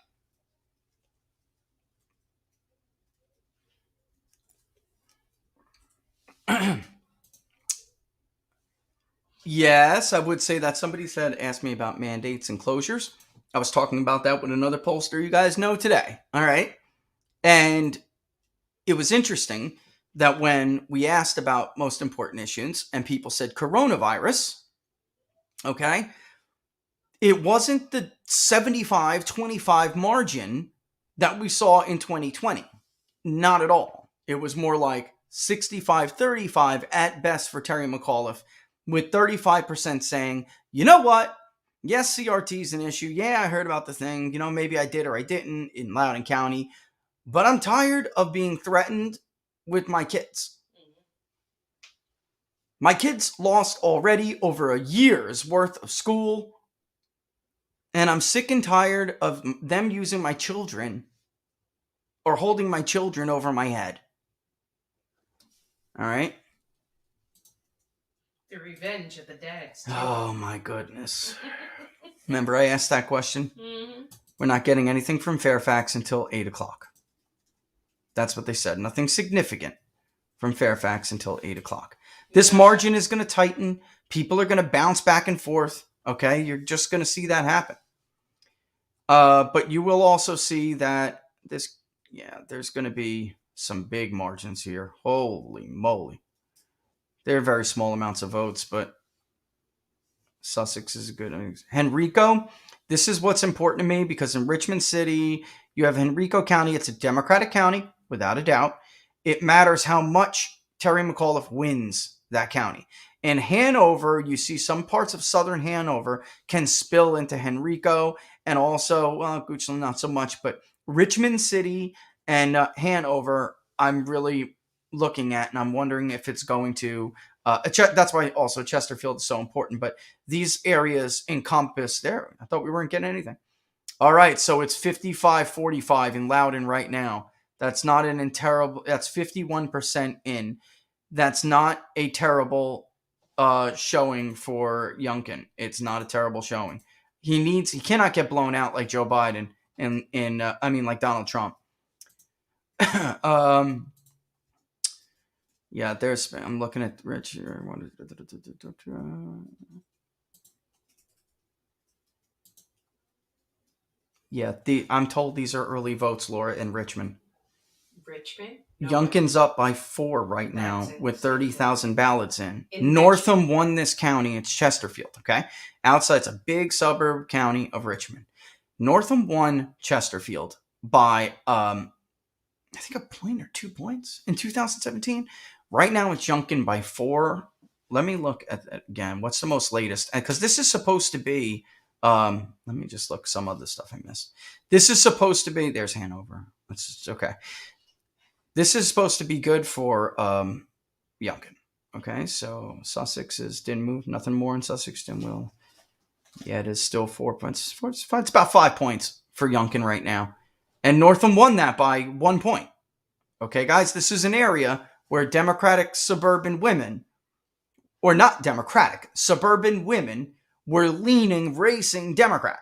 Yes, I would say that. Somebody asked me about mandates and closures. I was talking about that with another pollster you guys know today. All right. And it was interesting that when we asked about most important issues and people said coronavirus, okay, it wasn't the 75-25 margin that we saw in 2020. Not at all. It was more like 65-35 at best for Terry McAuliffe, with 35% saying, you know what? Yes, CRT is an issue. Yeah, I heard about the thing. Maybe I did or I didn't in Loudoun County. But I'm tired of being threatened with my kids. My kids lost already over a year's worth of school. And I'm sick and tired of them using my children or holding my children over my head. All right? The revenge of the dads. Oh, my goodness. Remember I asked that question? Mm-hmm. We're not getting anything from Fairfax until 8 o'clock. That's what they said. Nothing significant from Fairfax until 8 o'clock. This margin is going to tighten. People are going to bounce back and forth. Okay? You're just going to see that happen. But you will also see that there's going to be some big margins here. Holy moly. They're very small amounts of votes, but Sussex is a good. Henrico, this is what's important to me because in Richmond City, you have Henrico County. It's a Democratic county, without a doubt. It matters how much Terry McAuliffe wins that county. In Hanover, you see some parts of southern Hanover can spill into Henrico, and also, Goochland not so much, but Richmond City and Hanover, I'm really looking at, and I'm wondering if it's going to, that's why also Chesterfield is so important, but these areas encompass there. I thought we weren't getting anything. All right, so it's 55-45 in Loudoun right now. That's not that's 51% in. that's not a terrible showing for Youngkin. It's not a terrible showing. He cannot get blown out like Joe Biden like Donald Trump. Yeah, I'm looking at Rich here. Yeah, I'm told these are early votes, Laura, in Richmond. Richmond? Youngkin's up by 4 right now with 30,000 ballots in. Northam won this county. It's Chesterfield, okay? Outside's a big suburb county of Richmond. Northam won Chesterfield by, I think, a point or 2 points in 2017. Right now, it's Youngkin by 4. Let me look at that again. What's the most latest? Because this is supposed to be, let me just look some of the stuff I missed. This is supposed to be, there's Hanover. It's okay. This is supposed to be good for Youngkin. Okay, so Sussex didn't move. Nothing more in Sussex than will. Yeah, it is still 4 points. It's about 5 points for Youngkin right now. And Northam won that by 1 point. Okay, guys, this is an area where Democratic suburban women, or not Democratic, suburban women were racing Democrat.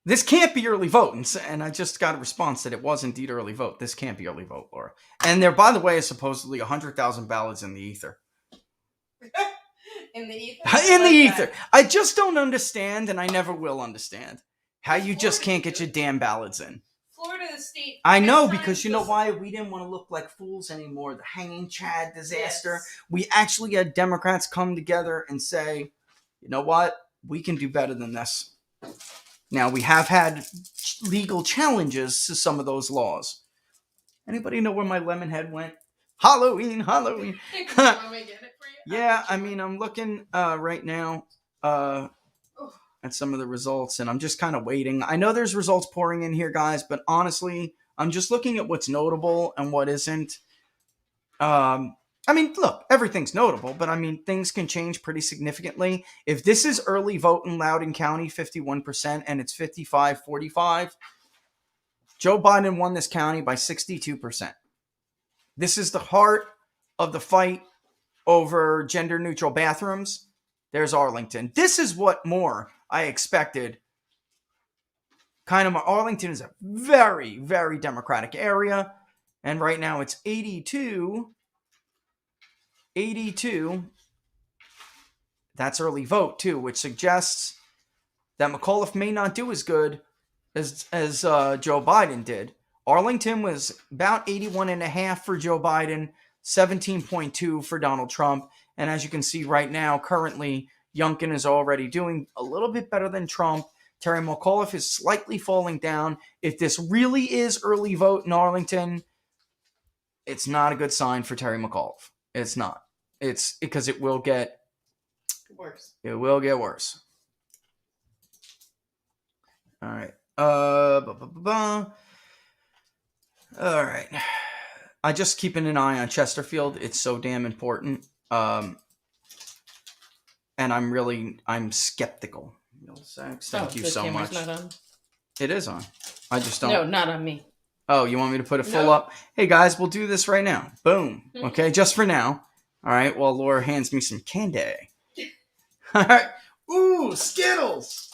This can't be early vote. And I just got a response that it was indeed early vote. This can't be early vote, Laura. And there, by the way, is supposedly 100,000 ballots in the ether. In the ether? In the ether. I just don't understand, and I never will understand, how you just can't get your damn ballots in. Florida state. I know, because you know why? We didn't want to look like fools anymore. The hanging Chad disaster. Yes. We actually had Democrats come together and say, you know what? We can do better than this. Now, we have had legal challenges to some of those laws. Anybody know where my lemon head went? Halloween. You want me to get it for you? Yeah, I mean, I'm looking right now at some of the results, and I'm just kind of waiting. I know there's results pouring in here, guys, but honestly, I'm just looking at what's notable and what isn't. I mean, look, everything's notable, but I mean, things can change pretty significantly. If this is early vote in Loudoun County, 51%, and it's 55-45, Joe Biden won this county by 62%. This is the heart of the fight over gender-neutral bathrooms. There's Arlington. This is what more I expected. Arlington is a very, very Democratic area, and right now it's 82. That's early vote too, which suggests that Mcauliffe may not do as good as Joe Biden did. Arlington was about 81.5 for Joe Biden, 17.2 for Donald Trump, and as you can see right now, currently Youngkin is already doing a little bit better than Trump. Terry Mcauliffe is slightly falling down. If this really is early vote in Arlington, it's not a good sign for Terry Mcauliffe. It's not. It's because it will get worse. It will get worse. All right. All right. I just keeping an eye on Chesterfield. It's so damn important. And I'm skeptical. Thank you so much. Not on. It is on. I just don't. No, not on me. Oh, you want me to put it full up? Hey guys, we'll do this right now. Boom. Okay, just for now. All right. Well, Laura hands me some candy. All right. Ooh, Skittles.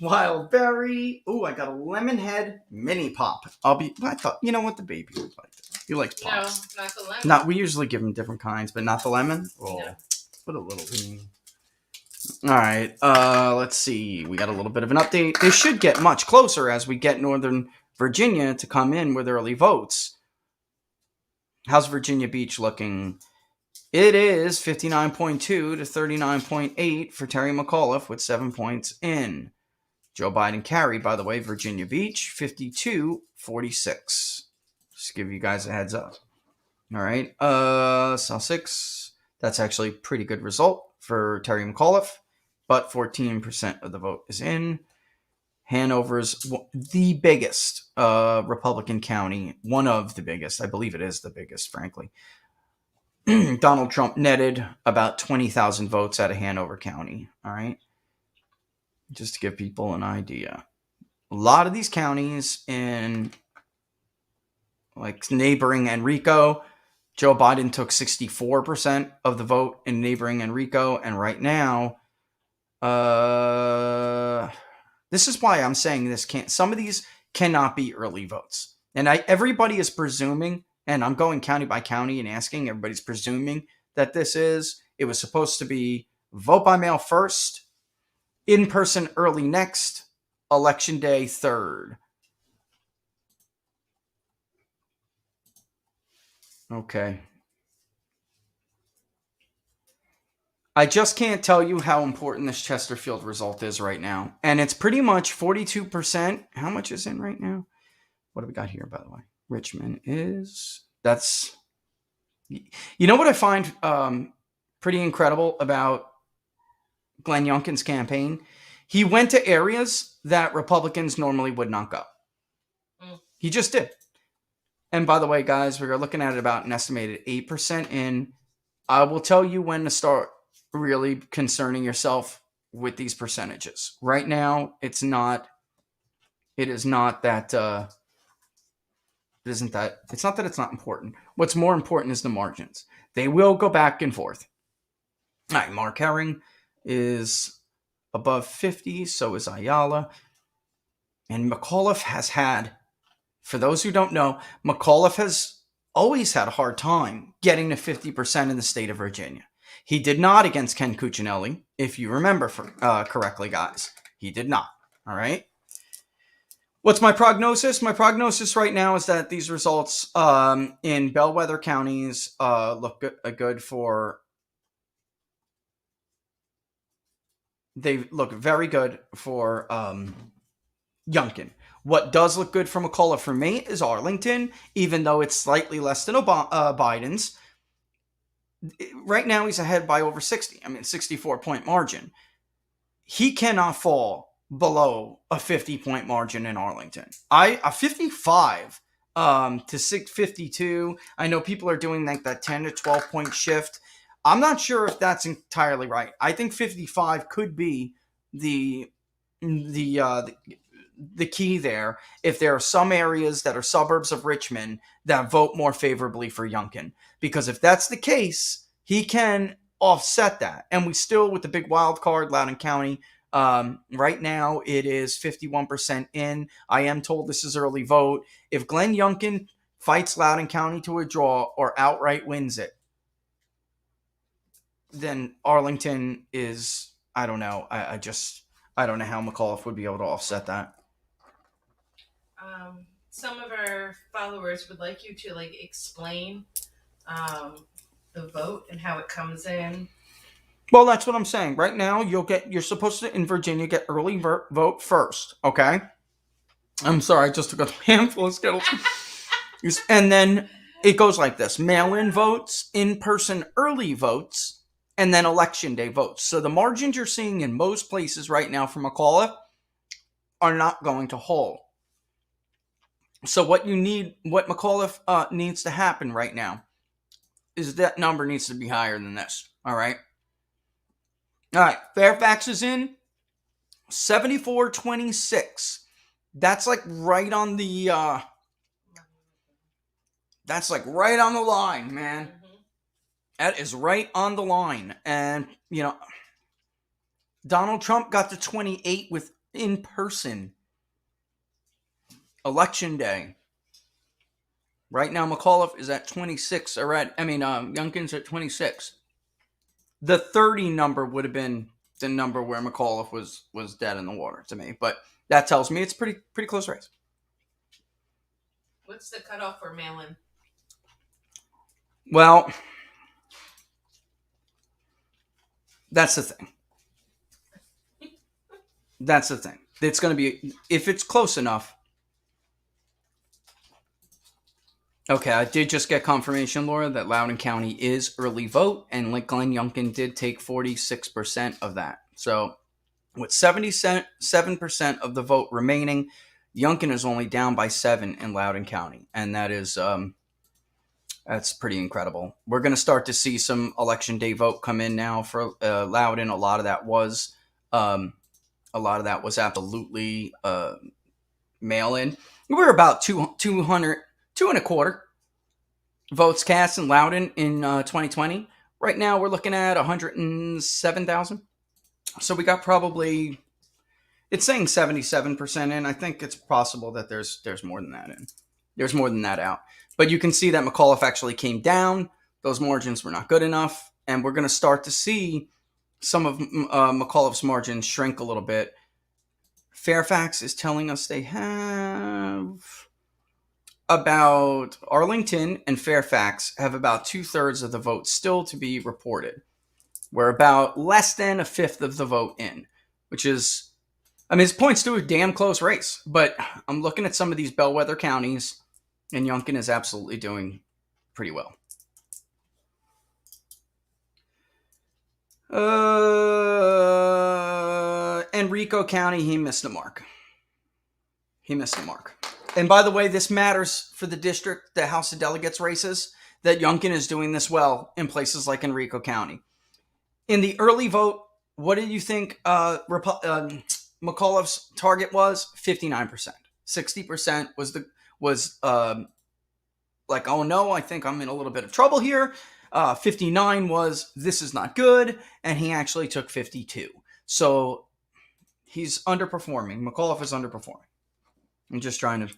Wild berry. Ooh, I got a lemon head mini pop. I thought, you know what, the baby would like that. He likes pops. No, not the lemon. We usually give him different kinds, but not the lemon. Oh, no. What a little. All right. Let's see. We got a little bit of an update. They should get much closer as we get Northern Virginia to come in with early votes. How's Virginia Beach looking? It is 59.2 to 39.8 for Terry Mcauliffe with 7 points in. Joe Biden carried, by the way, Virginia Beach, 52-46. Just give you guys a heads up. All right. Sussex, that's actually a pretty good result for Terry Mcauliffe, but 14% of the vote is in. Hanover's the biggest Republican county, one of the biggest. I believe it is the biggest, frankly. Donald Trump netted about 20,000 votes out of Hanover County. All right. Just to give people an idea. A lot of these counties in like neighboring Enrico, Joe Biden took 64% of the vote in neighboring Enrico, and right now, this is why I'm saying this can't. Some of these cannot be early votes, and everybody is presuming, and I'm going county by county and asking. Everybody's presuming that it was supposed to be vote by mail first, in person early next, election day third. Okay. I just can't tell you how important this Chesterfield result is right now. And it's pretty much 42%. How much is in right now? What do we got here, by the way? Richmond is... That's... You know what I find pretty incredible about Glenn Youngkin's campaign? He went to areas that Republicans normally would not go. He just did. And by the way, guys, we're looking at about an estimated 8% in. I will tell you when to start really concerning yourself with these percentages. Right now, it is not that it's not that it's not important. What's more important is the margins. They will go back and forth. All right, Mark Herring is above 50, so is Ayala. And Mcauliffe has had, for those who don't know, Mcauliffe has always had a hard time getting to 50% in the state of Virginia. He did not against Ken Cuccinelli, if you remember correctly, guys. He did not. All right. What's my prognosis? My prognosis right now is that these results in bellwether counties look good for. They look very good for Youngkin. What does look good for Mcauliffe for me is Arlington, even though it's slightly less than Biden's. Right now, he's ahead by over 60. 64-point margin. He cannot fall below a 50-point margin in Arlington. A 55 to 652. I know people are doing like that 10 to 12-point shift. I'm not sure if that's entirely right. I think 55 could be the key there if there are some areas that are suburbs of Richmond that vote more favorably for Youngkin. Because if that's the case, he can offset that. And we still, with the big wild card, Loudoun County, right now it is 51% in. I am told this is early vote. If Glenn Youngkin fights Loudoun County to a draw or outright wins it, then Arlington is, I don't know. I don't know how Mcauliffe would be able to offset that. Some of our followers would like you to explain the vote and how it comes in. Well, that's what I'm saying. Right now, you're supposed to, in Virginia, get early vote first, okay? I'm sorry, I just took a handful of Skittles. And then it goes like this. Mail-in votes, in-person early votes, and then election day votes. So the margins you're seeing in most places right now for Mcauliffe are not going to hold. So what Mcauliffe needs to happen right now is that number needs to be higher than this. All right. Fairfax is in 74-26. That's right on the right on the line, man. Mm-hmm. That is right on the line. And Donald Trump got to 28 with in-person election day. Right now, Mcauliffe is at 26 already. Youngkin's at 26. The 30 number would have been the number where Mcauliffe was dead in the water to me. But that tells me it's pretty close race. What's the cutoff for mail-in? Well, that's the thing. It's going to be, if it's close enough. Okay, I did just get confirmation, Laura, that Loudoun County is early vote, and Glenn Youngkin did take 46% of that. So, with 77% of the vote remaining, Youngkin is only down by 7 in Loudoun County, and that is that's pretty incredible. We're going to start to see some election day vote come in now for Loudoun. A lot of that was absolutely mail-in. We're about 200. 2 1/4. votes cast in Loudoun in 2020. Right now, we're looking at 107,000. So we got probably, it's saying 77% in. I think it's possible that there's more than that in. There's more than that out. But you can see that Mcauliffe actually came down. Those margins were not good enough. And we're going to start to see some of Mcauliffe's margins shrink a little bit. Fairfax is telling us they have about, Arlington and Fairfax have about 2/3 of the vote still to be reported. We're about less than a fifth of the vote in, which is, I mean, it points to a damn close race. But I'm looking at some of these bellwether counties, and Youngkin is absolutely doing pretty well. Enrico County, he missed the mark. And by the way, this matters for the district, the House of Delegates races, that Youngkin is doing this well in places like Enrico County. In the early vote, what did you think Mcaulife's target was? 59%. 60% was like, oh no, I think I'm in a little bit of trouble here. 59 was, this is not good, and he actually took 52. So he's underperforming. Mcauliffe is underperforming. I'm just trying to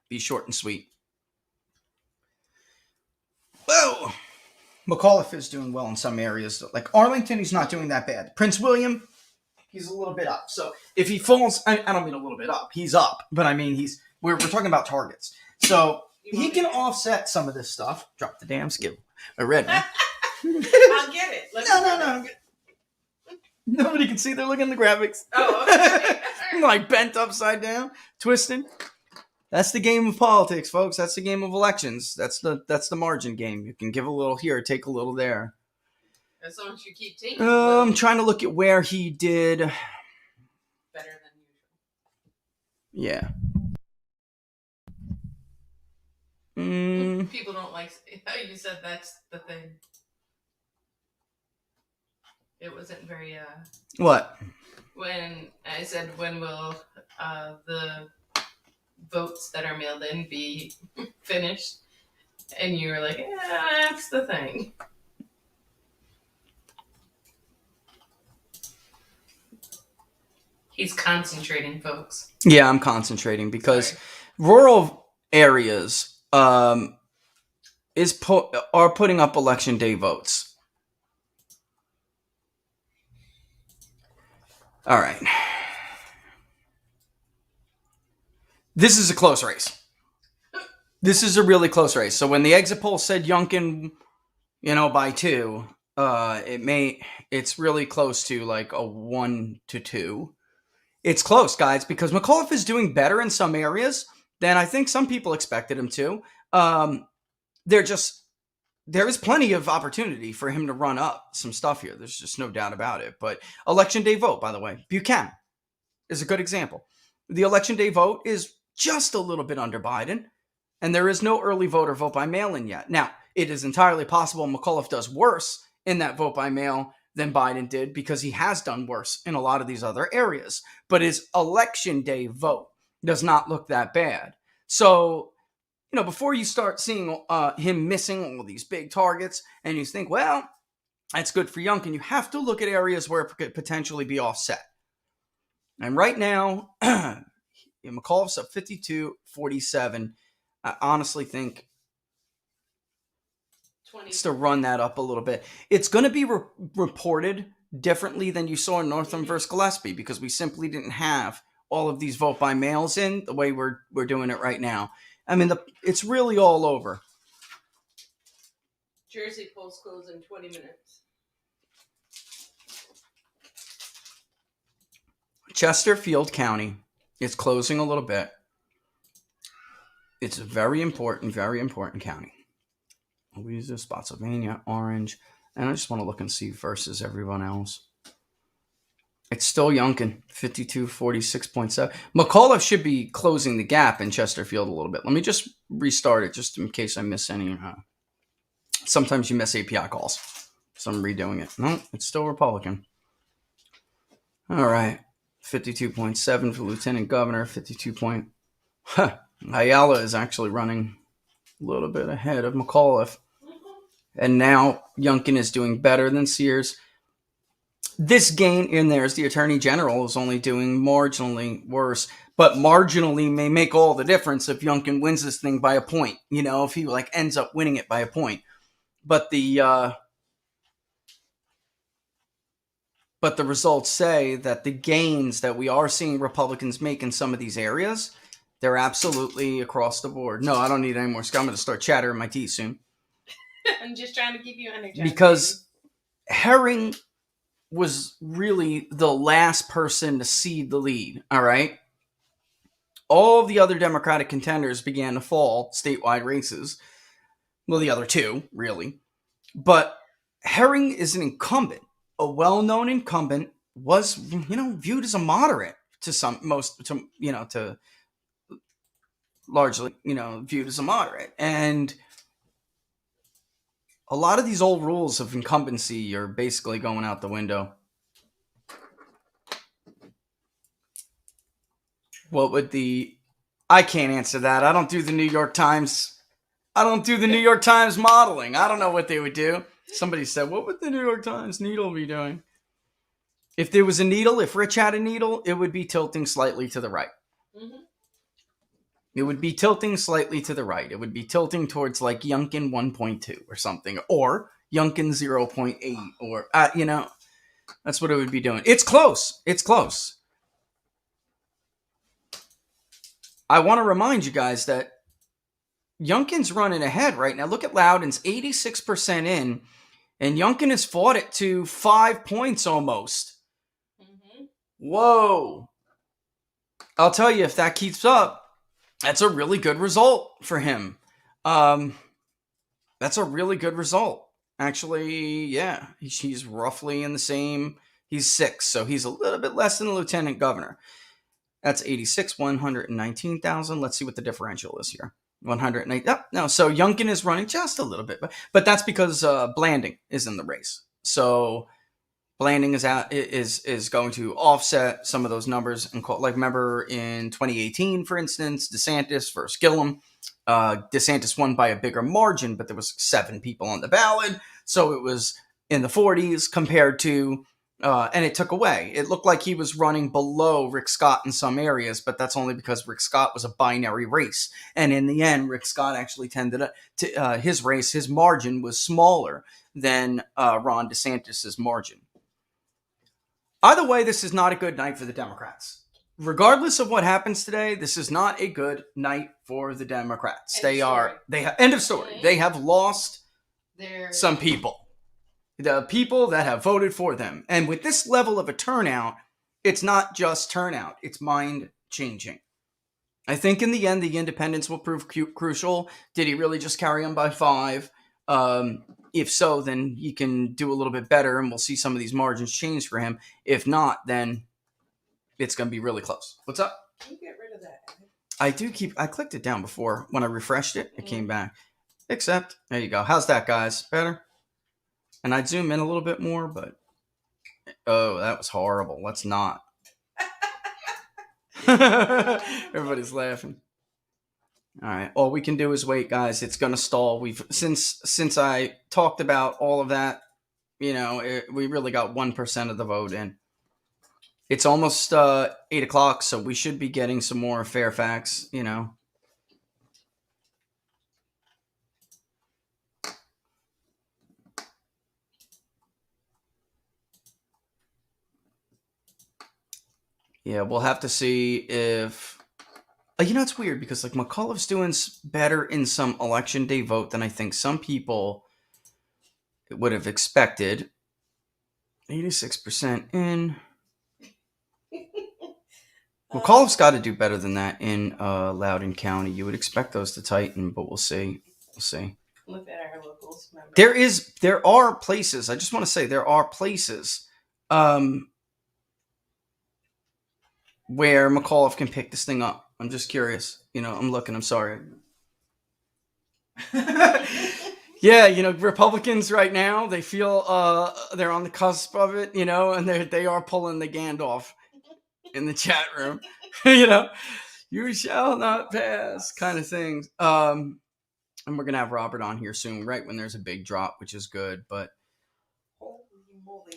be short and sweet. Whoa! Mcauliffe is doing well in some areas. Like Arlington, he's not doing that bad. Prince William, he's a little bit up. So if he falls, I don't mean a little bit up. He's up. But I mean, we're talking about targets. So he can offset some of this stuff. Drop the damn skill. I read it. I'll get it. No. Nobody can see. They're looking at the graphics. Oh, okay. Like bent upside down, twisting. That's the game of politics, folks. That's the game of elections. That's the margin game. You can give a little here, take a little there. As long as you keep taking. I'm trying to look at where he did Better than usual. Yeah. People don't like how you said that's the thing. It wasn't very What? When I said when will the votes that are mailed in be finished, and you were like, yeah, that's the thing. He's concentrating, folks. Yeah, I'm concentrating because rural areas are putting up election day votes. All right. This is a close race. This is a really close race. So when the exit poll said Youngkin, by 2, it's really close to like a 1-2. It's close, guys, because Mcauliffe is doing better in some areas than I think some people expected him to. There is plenty of opportunity for him to run up some stuff here. There's just no doubt about it. But election day vote, by the way, Buchanan is a good example. The election day vote is just a little bit under Biden, and there is no early vote or vote by mail-in yet. Now, it is entirely possible Mcauliffe does worse in that vote by mail than Biden did, because he has done worse in a lot of these other areas. But his election day vote does not look that bad. So, before you start seeing him missing all these big targets, and you think, well, that's good for Youngkin, you have to look at areas where it could potentially be offset. And right now, Mcauliffe's up 52-47. I honestly think 20. It's to run that up a little bit. It's going to be reported differently than you saw in Northam versus Gillespie, because we simply didn't have all of these vote by mails in the way we're doing it right now. I mean, it's really all over. Jersey polls close in 20 minutes. Chesterfield County is closing a little bit. It's a very important county. Louisa, Spotsylvania, Orange. And I just want to look and see versus everyone else. It's still Youngkin, 52-46.7. Mcauliffe should be closing the gap in Chesterfield a little bit. Let me just restart it just in case I miss any. Sometimes you miss API calls. So I'm redoing it. No, it's still Republican. All right. 52.7 for Lieutenant Governor. 52 point. Ayala is actually running a little bit ahead of Mcauliffe. And now Youngkin is doing better than Sears. This gain in there is the Attorney General is only doing marginally worse, but marginally may make all the difference if Youngkin wins this thing by a point. If he ends up winning it by a point. But the results say that the gains that we are seeing Republicans make in some of these areas, they're absolutely across the board. No, I don't need any more. I'm going to start chattering my teeth soon. I'm just trying to keep you energized. Because Herring was really the last person to cede the lead, all right? All of the other Democratic contenders began to fall statewide races. Well, the other two, really. But Herring is an incumbent. A well-known incumbent was, viewed as a moderate to largely, viewed as a moderate. And a lot of these old rules of incumbency are basically going out the window. I can't answer that. I don't do the New York Times. I don't do the New York Times modeling. I don't know what they would do. Somebody said, what would the New York Times needle be doing? If there was a needle, if Rich had a needle, it would be tilting slightly to the right. Mm-hmm. It would be tilting slightly to the right. It would be tilting towards Youngkin 1.2 or something, or Youngkin 0.8, or, that's what it would be doing. It's close. It's close. I want to remind you guys that Youngkin's running ahead right now. Look at Loudon's 86% in, and Youngkin has fought it to 5 points almost. Mm-hmm. Whoa. I'll tell you, if that keeps up, that's a really good result for him. That's a really good result. Actually, yeah. He's roughly in the same. He's 6, so he's a little bit less than the lieutenant governor. That's 86, 119,000. Let's see what the differential is here. 108. No, so Youngkin is running just a little bit. But that's because Blanding is in the race. So Blanding is going to offset some of those numbers. And remember in 2018, for instance, DeSantis versus Gillum. DeSantis won by a bigger margin, but there was 7 people on the ballot. So it was in the 40s compared to, and it took away. It looked like he was running below Rick Scott in some areas, but that's only because Rick Scott was a binary race. And in the end, Rick Scott actually tended to, his race, his margin was smaller than Ron DeSantis's margin. Either way, this is not a good night for the Democrats. Regardless of what happens today, this is not a good night for the Democrats. End of story. They have lost some people. The people that have voted for them. And with this level of a turnout, it's not just turnout. It's mind-changing. I think in the end, the independents will prove crucial. Did he really just carry them by 5? If so, then he can do a little bit better, and we'll see some of these margins change for him. If not, then it's going to be really close. What's up? Can you get rid of that? I clicked it down before. When I refreshed it, it came back. Except, there you go. How's that, guys? Better? And I'd zoom in a little bit more, but oh, that was horrible. Let's not. Everybody's laughing. All right. All we can do is wait, guys. It's going to stall. Since I talked about all of that, we really got 1% of the vote in. It's almost 8 o'clock, so we should be getting some more Fairfax, Yeah, we'll have to see if... it's weird because McAuliffe's doing better in some election day vote than I think some people would have expected. 86% in. McAuliffe's got to do better than that in Loudoun County. You would expect those to tighten, but we'll see. We'll see. Look at our locals. Remember. There are places. I just want to say there are places where McAuliffe can pick this thing up. I'm just curious. I'm looking. I'm sorry. Yeah, Republicans right now, they feel they're on the cusp of it, and they are pulling the Gandalf in the chat room. You shall not pass kind of things. And we're going to have Robert on here soon, right when there's a big drop, which is good. But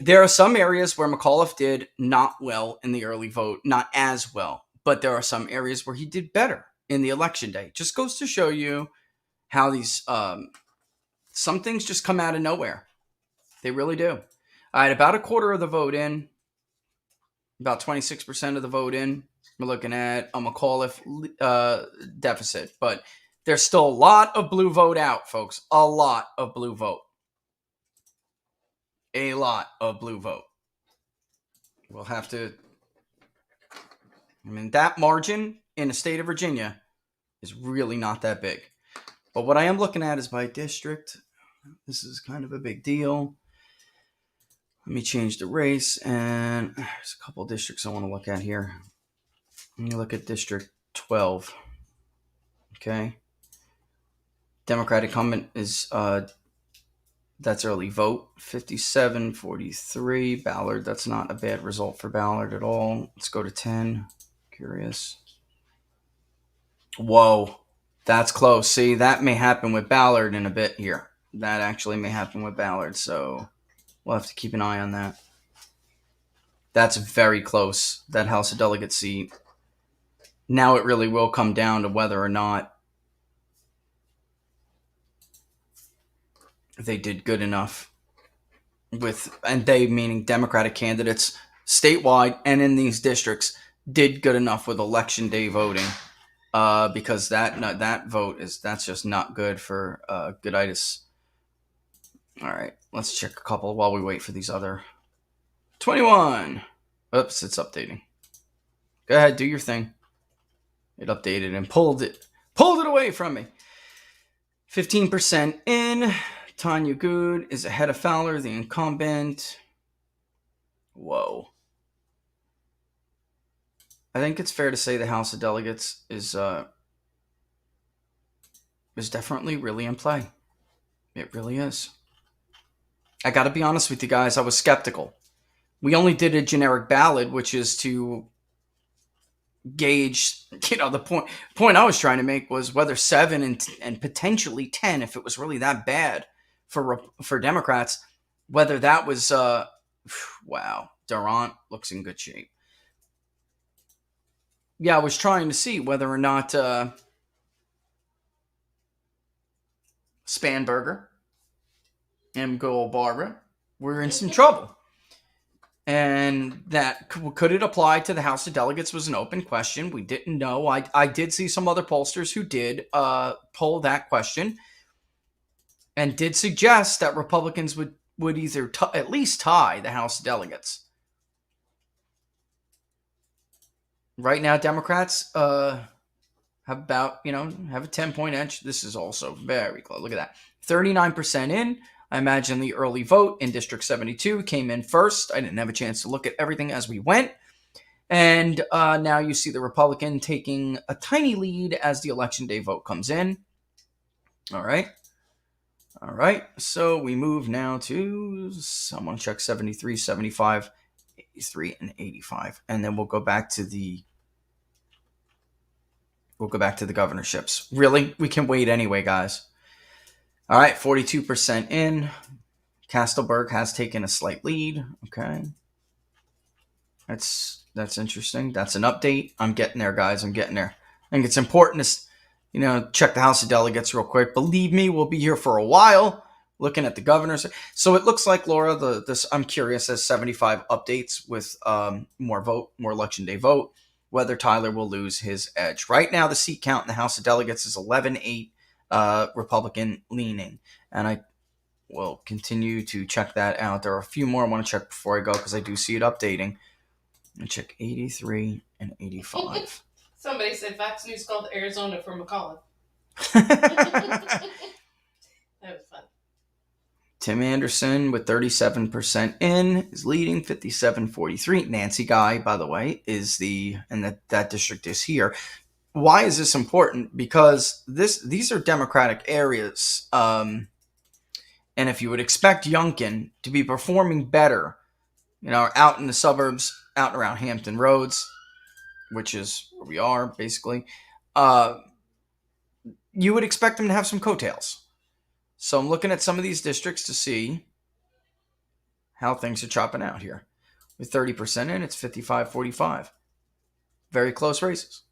there are some areas where Mcauliffe did not well in the early vote, not as well. But there are some areas where he did better in the election day. Just goes to show you how these, some things just come out of nowhere. They really do. All right, about a quarter of the vote in, about 26% of the vote in, we're looking at a Mcauliffe deficit. But there's still a lot of blue vote out, folks. A lot of blue vote. A lot of blue vote. We'll have to... I mean, that margin in the state of Virginia is really not that big. But what I am looking at is by district. This is kind of a big deal. Let me change the race. And there's a couple of districts I want to look at here. Let me look at District 12. Okay. Democratic incumbent is, that's early vote. 57-43. Ballard, that's not a bad result for Ballard at all. Let's go to 10. Curious. Whoa. That's close. See, that may happen with Ballard in a bit here. That actually may happen with Ballard, so we'll have to keep an eye on that. That's very close, that House of Delegates seat. Now it really will come down to whether or not they did good enough with, and they meaning Democratic candidates statewide and in these districts, did good enough with election day voting. Because that vote that's just not good for Gooditis. All right, let's check a couple while we wait for these other 21. Oops, it's updating. Go ahead, do your thing. It updated and pulled it away from me. 15% in. Tanya Good is ahead of Fowler, the incumbent. Whoa. I think it's fair to say the House of Delegates is definitely really in play. It really is. I got to be honest with you guys, I was skeptical. We only did a generic ballot, which is to gauge, the point I was trying to make was whether 7 and potentially 10, if it was really that bad for Democrats, whether that was, wow, Durant looks in good shape. Yeah, I was trying to see whether or not Spanberger and good old Barbara were in some trouble. And that could it apply to the House of Delegates was an open question. We didn't know. I did see some other pollsters who did poll that question and did suggest that Republicans would either at least tie the House of Delegates. Right now, Democrats have about, have a 10-point edge. This is also very close. Look at that. 39% in. I imagine the early vote in District 72 came in first. I didn't have a chance to look at everything as we went. And now you see the Republican taking a tiny lead as the election day vote comes in. All right. So we move now to, I want to check 73, 75, 83, and 85. And then we'll go back to the governorships. Really? We can wait anyway, guys. All right, 42% in. Kastelberg has taken a slight lead. Okay. That's interesting. That's an update. I'm getting there, guys. I'm getting there. I think it's important to, check the House of Delegates real quick. Believe me, we'll be here for a while looking at the governors. So it looks like, Laura, I'm curious, as 75 updates with more election day vote, whether Tyler will lose his edge. Right now, the seat count in the House of Delegates is 11-8. Republican leaning, and I will continue to check that out. There are a few more I want to check before I go because I do see it updating. I'm check 83 and 85. Somebody said Fox News called Arizona for Mcauliffe. That was fun. Tim Anderson with 37% in is leading, 57-43. Nancy Guy, by the way, is that district is here. Why is this important? Because these are Democratic areas, and if you would expect Youngkin to be performing better, out in the suburbs, out and around Hampton Roads, which is where we are basically, you would expect them to have some coattails. So I'm looking at some of these districts to see how things are chopping out here. With 30% in, it's 55-45. Very close races.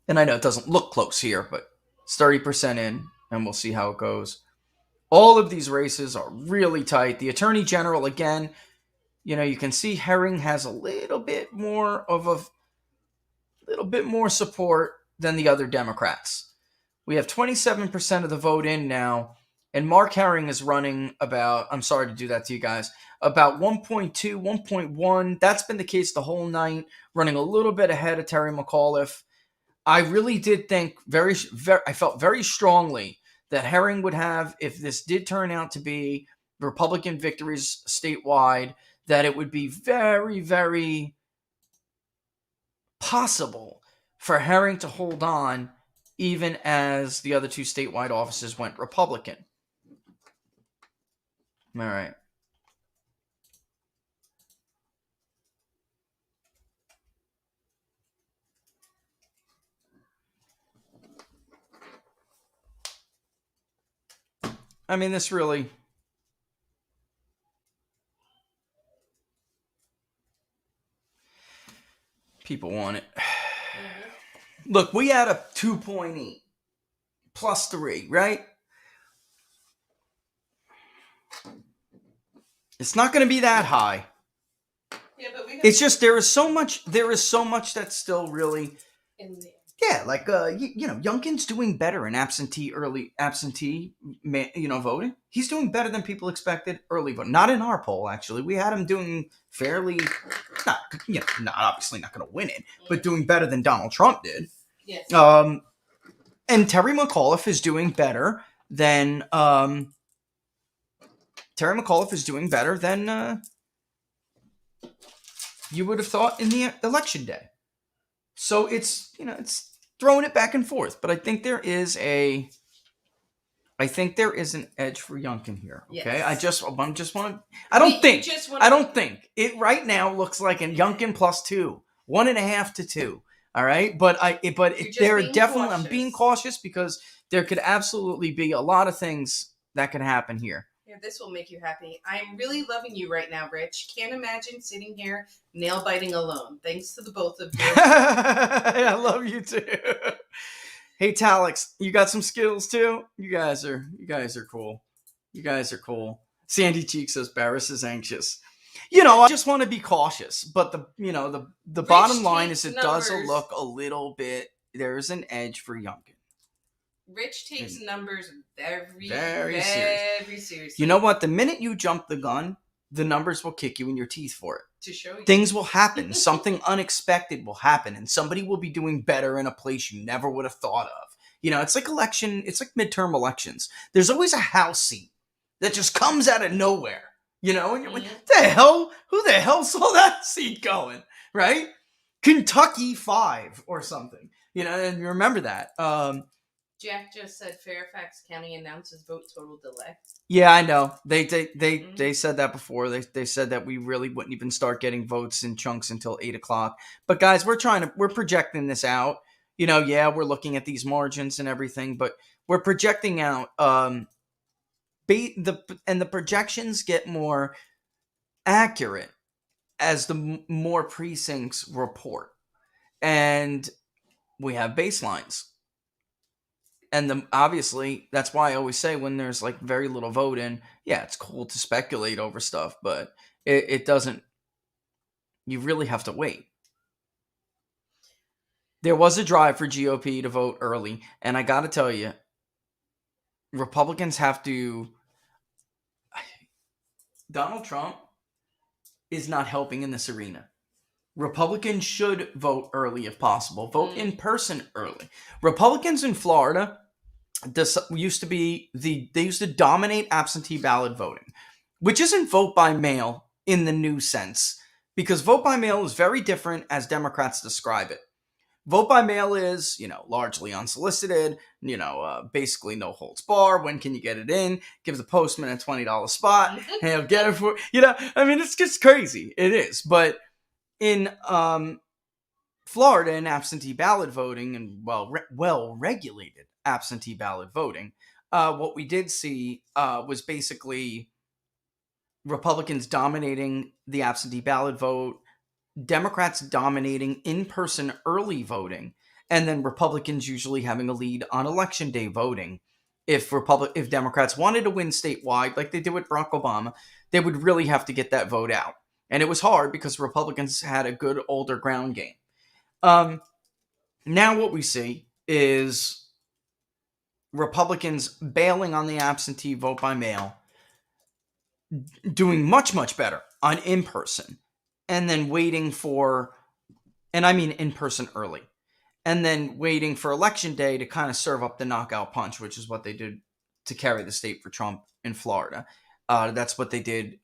And I know it doesn't look close here, but it's 30% in, and we'll see how it goes. All of these races are really tight. The Attorney General, again, you can see Herring has a little bit more support than the other Democrats. We have 27% of the vote in now, and Mark Herring is running about, I'm sorry to do that to you guys, about 1.2, 1.1. That's been the case the whole night, running a little bit ahead of Terry McAuliffe. I really did think I felt very strongly that Herring would have, if this did turn out to be Republican victories statewide, that it would be very, very possible for Herring to hold on even as the other two statewide offices went Republican. All right. I mean, this really... People want it. Look, we had a 2.8 plus 3, right? It's not going to be that high. Yeah, but it's just there is so much that's still really in there. Yeah, like Youngkin's doing better in absentee voting. He's doing better than people expected early voting. Not in our poll, actually. We had him doing fairly, not obviously not going to win it, but doing better than Donald Trump did. Yes. And Terry McAuliffe is doing better than you would have thought in the election day. So it's throwing it back and forth, but I think there is an edge for Youngkin here. Okay, yes. I don't think it right now looks like a Youngkin plus 2, 1.5 to 2. All right, I'm being cautious because there could absolutely be a lot of things that could happen here. Yeah, this will make you happy. I'm really loving you right now, Rich. Can't imagine sitting here nail biting alone. Thanks to the both of you. I love you too. Hey, Talix, you got some skills too? You guys are cool. You guys are cool. Sandy Cheek says Baris is anxious. I just want to be cautious, but the bottom line is it does look a little bit. There's an edge for Youngkin. Rich takes numbers very seriously. You know what? The minute you jump the gun, the numbers will kick you in your teeth for it. To show you. Things will happen. Something unexpected will happen, and somebody will be doing better in a place you never would have thought of. It's like midterm elections. There's always a House seat that just comes out of nowhere. And you're like, who the hell saw that seat going? Right? Kentucky 5 or something. And you remember that. Jack just said Fairfax County announces vote total delay. Yeah, I know. They said that before. They said that we really wouldn't even start getting votes in chunks until 8:00. But guys, we're projecting this out. We're looking at these margins and everything, but we're projecting out. The projections get more accurate as the more precincts report, and we have baselines. And obviously, that's why I always say when there's like very little vote in, yeah, it's cool to speculate over stuff, but it doesn't, you really have to wait. There was a drive for GOP to vote early, and I got to tell you, Republicans have to, Donald Trump is not helping in this arena. Republicans should vote early if possible. Vote in person early. Republicans in Florida used to dominate absentee ballot voting, which isn't vote by mail in the new sense, because vote by mail is very different as Democrats describe it. Vote by mail is, largely unsolicited, basically no holds bar. When can you get it in? Give the postman a $20 spot and he'll get it for, it's just crazy. It is. But in Florida in absentee ballot voting and well regulated absentee ballot voting, what we did see was basically Republicans dominating the absentee ballot vote, Democrats dominating in-person early voting, and then Republicans usually having a lead on election day voting. If Democrats wanted to win statewide, like they did with Barack Obama, they would really have to get that vote out. And it was hard because Republicans had a good older ground game. Now what we see is Republicans bailing on the absentee vote by mail, doing much, much better on in-person, and then waiting for, and I mean in-person early, and then waiting for election day to kind of serve up the knockout punch, which is what they did to carry the state for Trump in Florida. That's what they did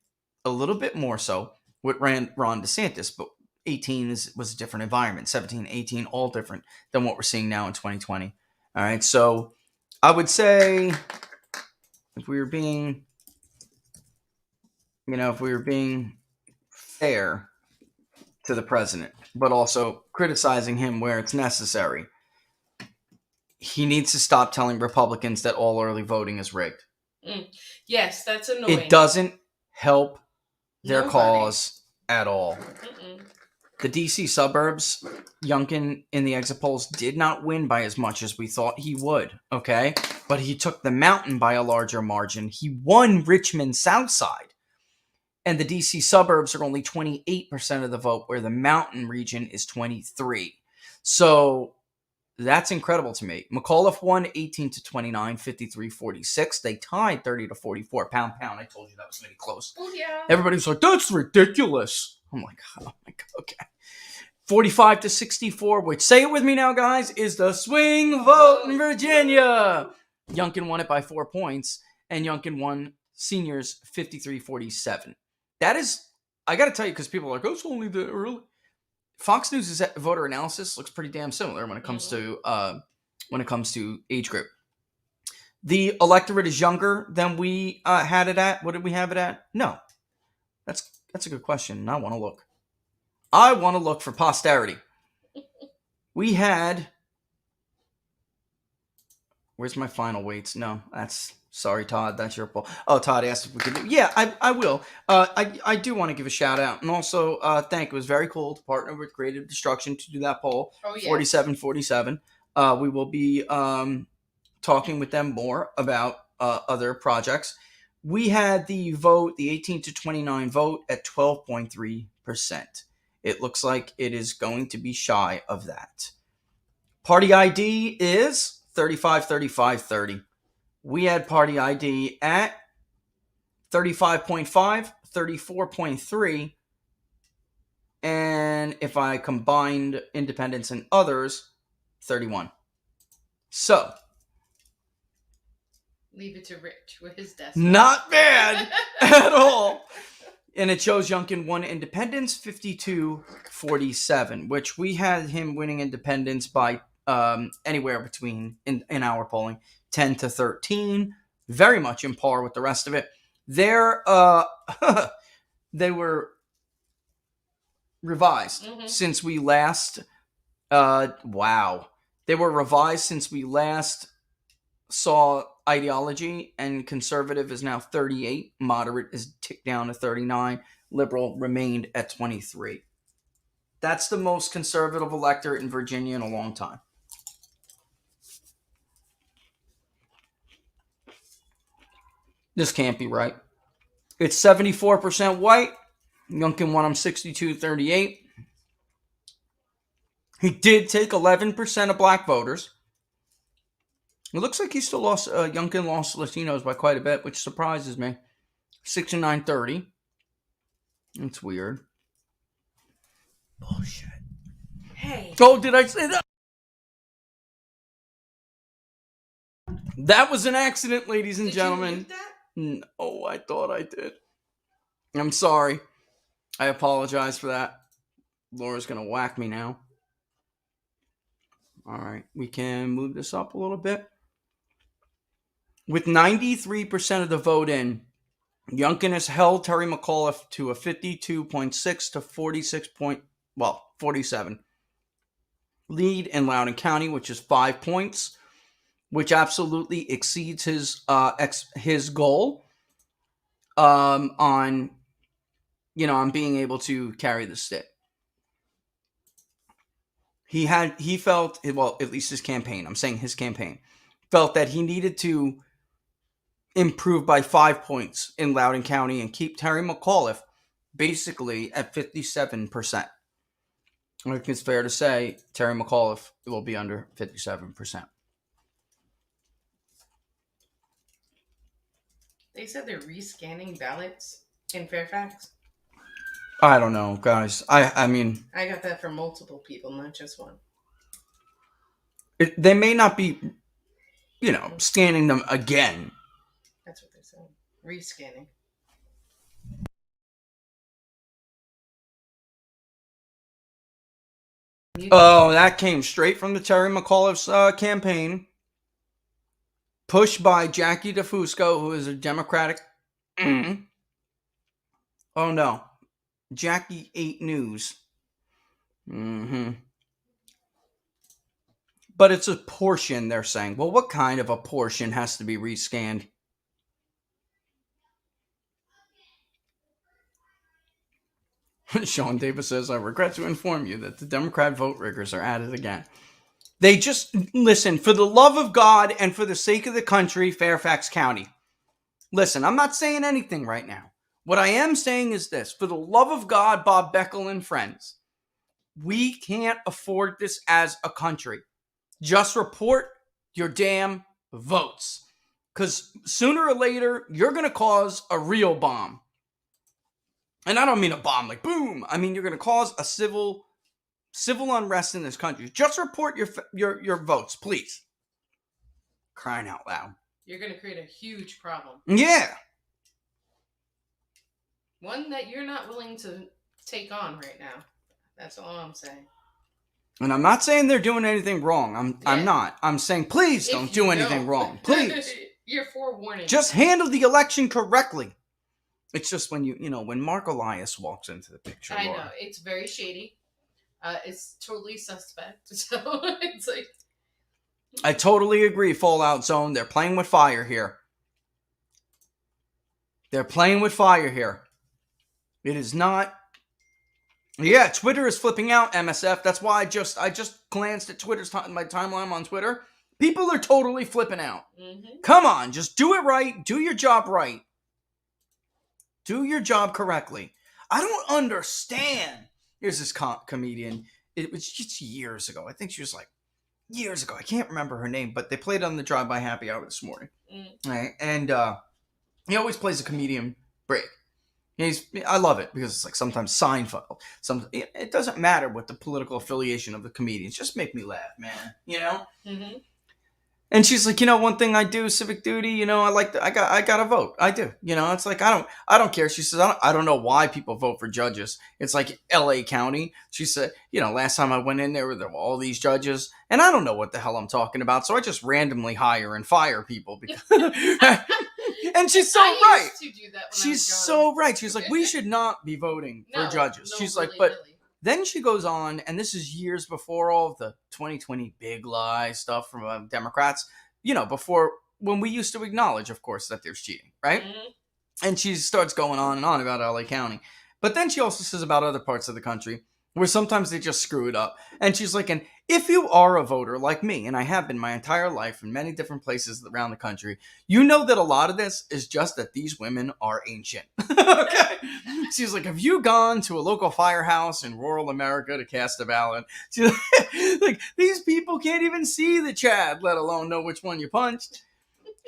a little bit more so with Ron DeSantis, but 18 was a different environment. 17, 18, all different than what we're seeing now in 2020. All right, so I would say if we were being fair to the president, but also criticizing him where it's necessary, he needs to stop telling Republicans that all early voting is rigged. Yes, that's annoying. It doesn't help their cause at all. The D.C. suburbs, Youngkin in the exit polls did not win by as much as we thought he would, okay? But he took the mountain by a larger margin. He won Richmond Southside. And the D.C. suburbs are only 28% of the vote, where the mountain region is 23%. So that's incredible to me. McAuliffe won 18-29, 53-46. They tied 30-44. Pound. I told you that was going to be close. Oh, yeah. Everybody's like, that's ridiculous. I'm like, oh my God, okay. 45-64, which, say it with me now, guys, is the swing vote in Virginia. Youngkin won it by 4 points, and Youngkin won seniors 53-47. That is, I got to tell you, because people are like, oh, it's only the early. Fox News' voter analysis looks pretty damn similar when it comes to age group. The electorate is younger than we had it at. What did we have it at? No. That's a good question, and I want to look. I want to look for posterity. We had... Where's my final weights? No, sorry, Todd, that's your poll. Oh, Todd asked if we could do... Yeah, I will. I do want to give a shout out, and also thank. It was very cool to partner with Creative Destruction to do that poll. Oh, yeah. 47-47. We will be talking with them more about other projects. We had the 18-29 vote at 12.3%. It looks like it is going to be shy of that. Party ID is 35-35-30. We had party ID at 35.5, 34.3, and if I combined independents and others, 31. So, leave it to Rich with his desk. Not bad at all. And it shows Youngkin won independents 52-47, which we had him winning independents by anywhere between, in our polling, 10-13, very much in par with the rest of it. They were revised since we last. Wow, they were revised since we last saw ideology, and conservative is now 38, moderate is ticked down to 39, liberal remained at 23. That's the most conservative electorate in Virginia in a long time. This can't be right. It's 74% white. Youngkin won him 62-38. He did take 11% of black voters. It looks like he still lost, Youngkin lost Latinos by quite a bit, which surprises me. 69-30. That's weird. Bullshit. Hey. Oh, did I say that? That was an accident, ladies and gentlemen. Did you that? No, I thought I did. I'm sorry. I apologize for that. Laura's going to whack me now. All right. We can move this up a little bit. With 93% of the vote in, Youngkin has held Terry McAuliffe to a 52.6 to 47. lead in Loudoun County, which is 5 points, which absolutely exceeds his goal on on being able to carry the state. He felt, well, at least his campaign, I'm saying his campaign, felt that he needed to improve by 5 points in Loudoun County and keep Terry Mcauliffe basically at 57%. I think it's fair to say Terry Mcauliffe will be under 57%. They said they're rescanning ballots in Fairfax. I don't know, guys. I mean, I got that from multiple people, not just one. They may not be, scanning them again. That's what they're saying. Rescanning. Oh, that came straight from the Terry McAuliffe's campaign. Pushed by Jackie DeFusco, who is a Democratic. Oh, no. Jackie 8 News. But it's a portion, they're saying. Well, what kind of a portion has to be rescanned? Sean Davis says, I regret to inform you that the Democrat vote riggers are at it again. They just, listen, for the love of God and for the sake of the country, Fairfax County. Listen, I'm not saying anything right now. What I am saying is this. For the love of God, Bob Beckel and friends, we can't afford this as a country. Just report your damn votes. Because sooner or later, you're going to cause a real bomb. And I don't mean a bomb like boom. I mean, you're going to cause a civil unrest in this country. Just report your votes, please. Crying out loud. You're going to create a huge problem. Yeah. One that you're not willing to take on right now. That's all I'm saying. And I'm not saying they're doing anything wrong. I'm not. I'm saying please don't do anything wrong. Please. You're forewarning. Just handle the election correctly. It's just when when Mark Elias walks into the picture. I know. It's very shady. It's totally suspect. So it's like. I totally agree, Fallout Zone. They're playing with fire here. They're playing with fire here. It is not. Yeah, Twitter is flipping out, MSF. That's why I just glanced at my timeline on Twitter. People are totally flipping out. Mm-hmm. Come on, just do it right. Do your job right. Do your job correctly. I don't understand. Here's this comedian. It was just years ago. I think she was like years ago. I can't remember her name, but they played on the Drive By Happy Hour this morning. Right? And he always plays a comedian break. I love it because it's like sometimes Seinfeld. It doesn't matter what the political affiliation of the comedians. Just make me laugh, man. Mm-hmm. And she's like, one thing I do, civic duty, I got to vote. I do. It's like, I don't care. She says, I don't know why people vote for judges. It's like LA County. She said, last time I went in there were all these judges and I don't know what the hell I'm talking about. So I just randomly hire and fire people because and she's so right. She's so right. She's like, we should not be voting for judges. She's like, but then she goes on, and this is years before all of the 2020 big lie stuff from Democrats, before when we used to acknowledge, of course, that there's cheating, right? Mm-hmm. And she starts going on and on about LA County. But then she also says about other parts of the country where sometimes they just screw it up. And she's like, and if you are a voter like me, and I have been my entire life in many different places around the country, you know that a lot of this is just that these women are ancient. Okay? She's like, have you gone to a local firehouse in rural America to cast a ballot? She's like, these people can't even see the Chad, let alone know which one you punched.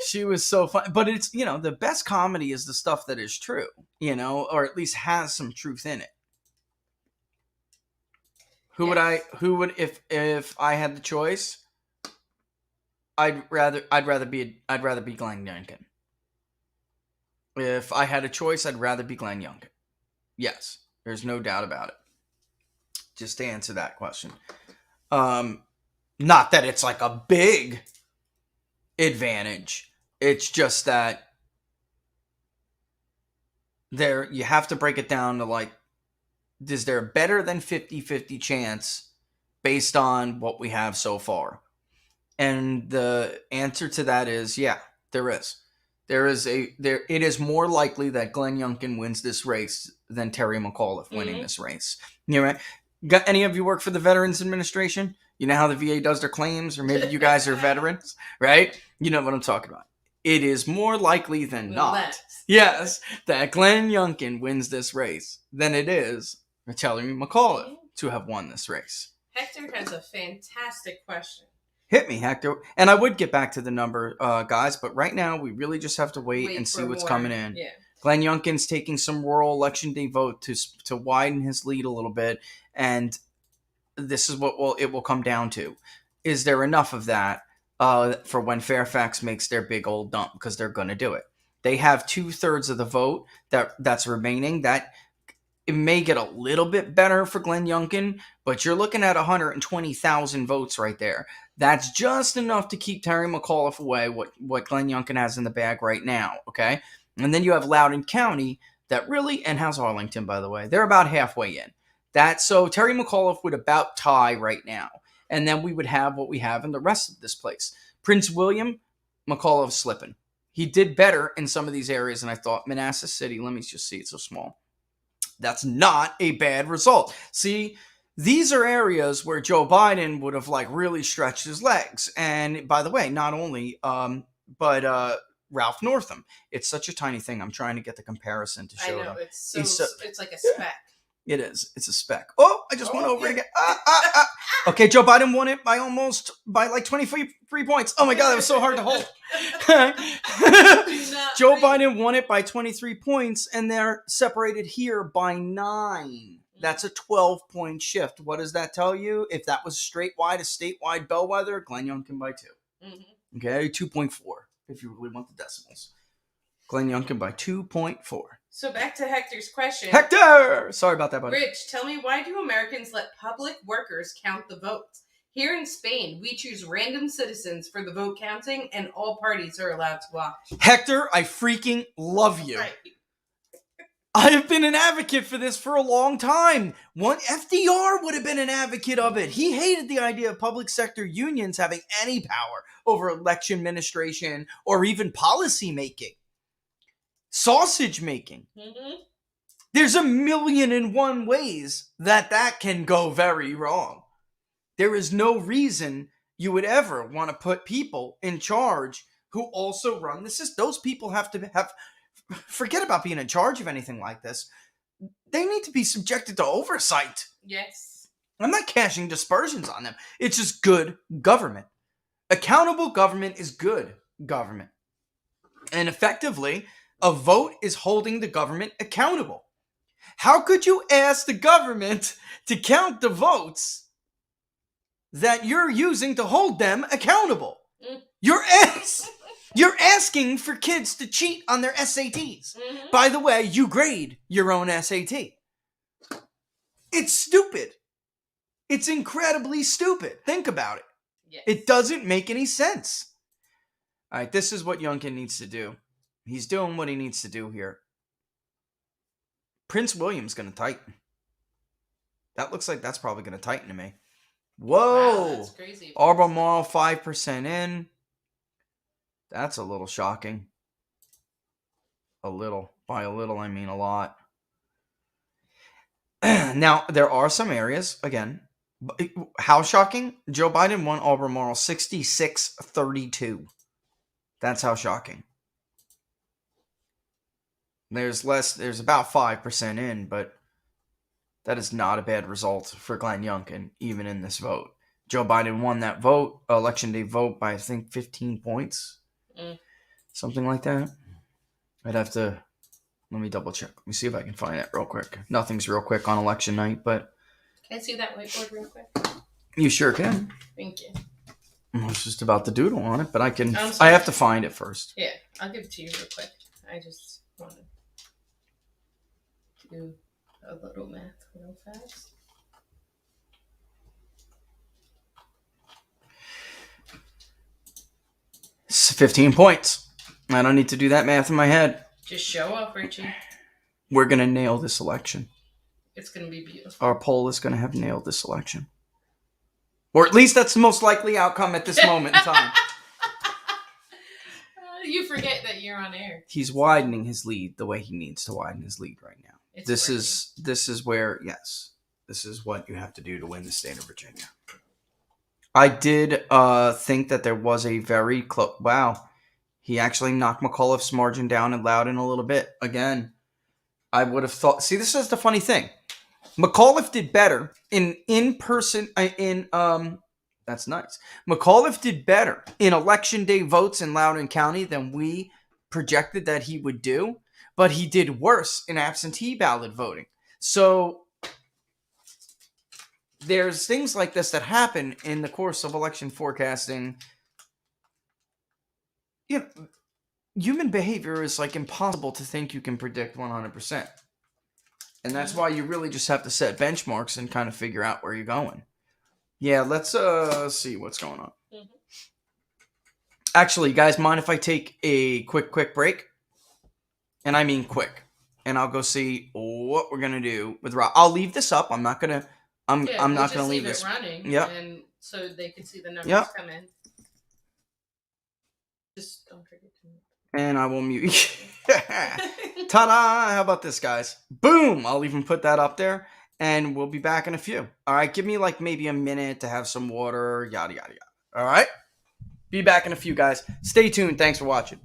She was so fun. But it's, the best comedy is the stuff that is true, or at least has some truth in it. Who would if I had the choice? I'd rather be Glenn Youngkin. If I had a choice, I'd rather be Glenn Youngkin. Yes, there's no doubt about it. Just to answer that question. Not that it's like a big advantage. It's just that you have to break it down to like, is there a better than 50-50 chance based on what we have so far? And the answer to that is, yeah, there is. It is more likely that Glenn Youngkin wins this race than Terry McAuliffe winning this race. You know, right? Got any of you work for the Veterans Administration? You know how the VA does their claims, or maybe you guys are veterans, right? You know what I'm talking about. It is more likely than not, yes, that Glenn Youngkin wins this race than it is for Terry McAuliffe to have won this race. Hector has a fantastic question. Hit me, Hector. And I would get back to the number, guys, but right now we really just have to wait and see what's coming in. Yeah. Glenn Youngkin's taking some rural election day vote to widen his lead a little bit, and this is what it will come down to. Is there enough of that for when Fairfax makes their big old dump? Because they're going to do it. They have 2/3 of the vote that's remaining. That it may get a little bit better for Glenn Youngkin, but you're looking at 120,000 votes right there. That's just enough to keep Terry McAuliffe away, what Glenn Youngkin has in the bag right now, okay? And then you have Loudoun County that really, and how's Arlington, by the way? They're about halfway in. So Terry McAuliffe would about tie right now. And then we would have what we have in the rest of this place. Prince William, McAuliffe's slipping. He did better in some of these areas, and I thought Manassas City, let me just see, it's so small. That's not a bad result. See, these are areas where Joe Biden would have really stretched his legs. And by the way, not only, but Ralph Northam. It's such a tiny thing. I'm trying to get the comparison to show them. It's like a speck. It is. It's a speck. Oh, I just went over it again. Okay, Joe Biden won it by 23 points. Oh my God, that was so hard to hold. Joe Biden won it by 23 points, and they're separated here by 9. That's a 12-point shift. What does that tell you? If that was a statewide bellwether, Glenn Youngkin by 2. Mm-hmm. Okay, 2.4 if you really want the decimals. Glenn Youngkin by 2.4. So back to Hector's question. Hector! Sorry about that, buddy. Rich, tell me, why do Americans let public workers count the votes? Here in Spain, we choose random citizens for the vote counting, and all parties are allowed to watch. Hector, I freaking love you. Right. I have been an advocate for this for a long time. FDR would have been an advocate of it. He hated the idea of public sector unions having any power over election administration or even policy making. Sausage making. Mm-hmm. There's 1,000,001 ways that can go very wrong. There is no reason you would ever want to put people in charge who also run the system. Those people have to have, forget about being in charge of anything like this. They need to be subjected to oversight. Yes. I'm not cashing dispersions on them. It's just good government. Accountable government is good government. And effectively, a vote is holding the government accountable. How could you ask the government to count the votes that you're using to hold them accountable? You're asking for kids to cheat on their SATs. Mm-hmm. By the way, you grade your own SAT. It's stupid. It's incredibly stupid. Think about it. Yes. It doesn't make any sense. All right, this is what Youngkin needs to do. He's doing what he needs to do here. Prince William's going to tighten. That looks like that's probably going to tighten to me. Whoa. Wow, that's crazy. Albemarle 5% in. That's a little shocking. A little. By a little, I mean a lot. Now, there are some areas, again. How shocking? Joe Biden won Albemarle 66-32. That's how shocking. There's about 5% in, but that is not a bad result for Glenn Youngkin, even in this vote. Joe Biden won that election day vote, by I think 15 points. Something like that. I'd have to, let me double check. Let me see if I can find it real quick. Nothing's real quick on election night, but. Can I see that whiteboard real quick? You sure can. Thank you. I was just about to doodle on it, but I have to find it first. Yeah, I'll give it to you real quick. I just want to do a little math real fast. It's 15 points. I don't need to do that math in my head. Just show up, Richie. We're going to nail this election. It's going to be beautiful. Our poll is going to have nailed this election. Or at least that's the most likely outcome at this moment in time. You forget that you're on air. He's widening his lead the way he needs to widen his lead right now. This working. is where, yes, this is what you have to do to win the state of Virginia. I did think that there was a very close... Wow. He actually knocked Mcauliffe margin down and Loudon a little bit. Again, I would have thought... See, this is the funny thing. Mcauliffe did better in person... That's nice. Mcauliffe did better in election day votes in Loudoun County than we projected that he would do, but he did worse in absentee ballot voting. So there's things like this that happen in the course of election forecasting. You know, human behavior is like impossible to think you can predict 100%. And that's why you really just have to set benchmarks and kind of figure out where you're going. Yeah, let's see what's going on. Mm-hmm. Actually, guys, mind if I take a quick break? And I mean quick. And I'll go see what we're gonna do with Rob. I'll leave this up. I'm not gonna. I'm not gonna leave this running. Yeah. And so they can see the numbers come in. Just don't forget to mute. And I will mute. Ta-da! How about this, guys? Boom! I'll even put that up there. And we'll be back in a few. All right, give me like maybe a minute to have some water, yada, yada, yada. All right? Be back in a few, guys. Stay tuned. Thanks for watching.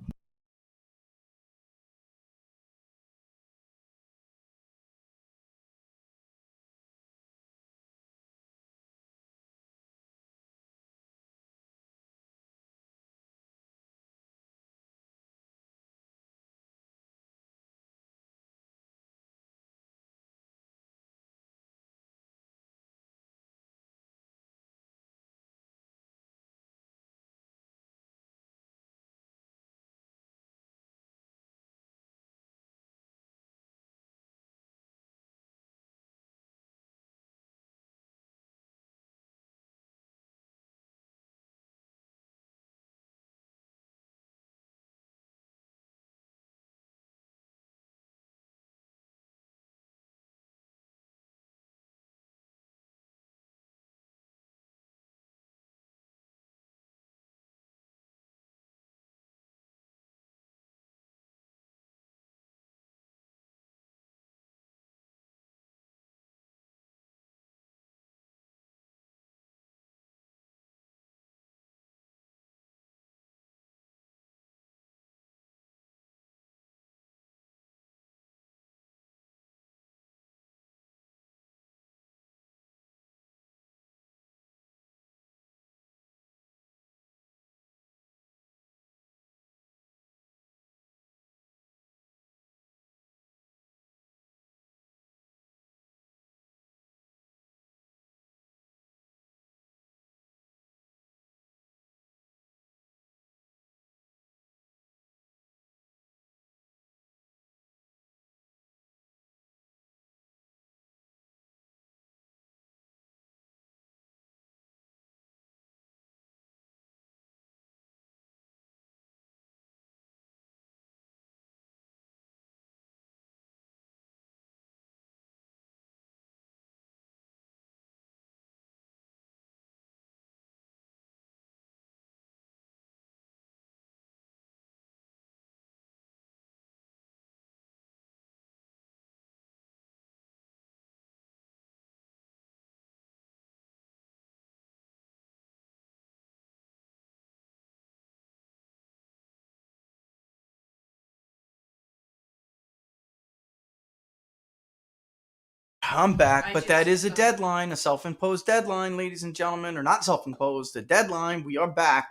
I'm back, but that is a deadline, a self-imposed deadline, ladies and gentlemen, or not self-imposed, a deadline. We are back.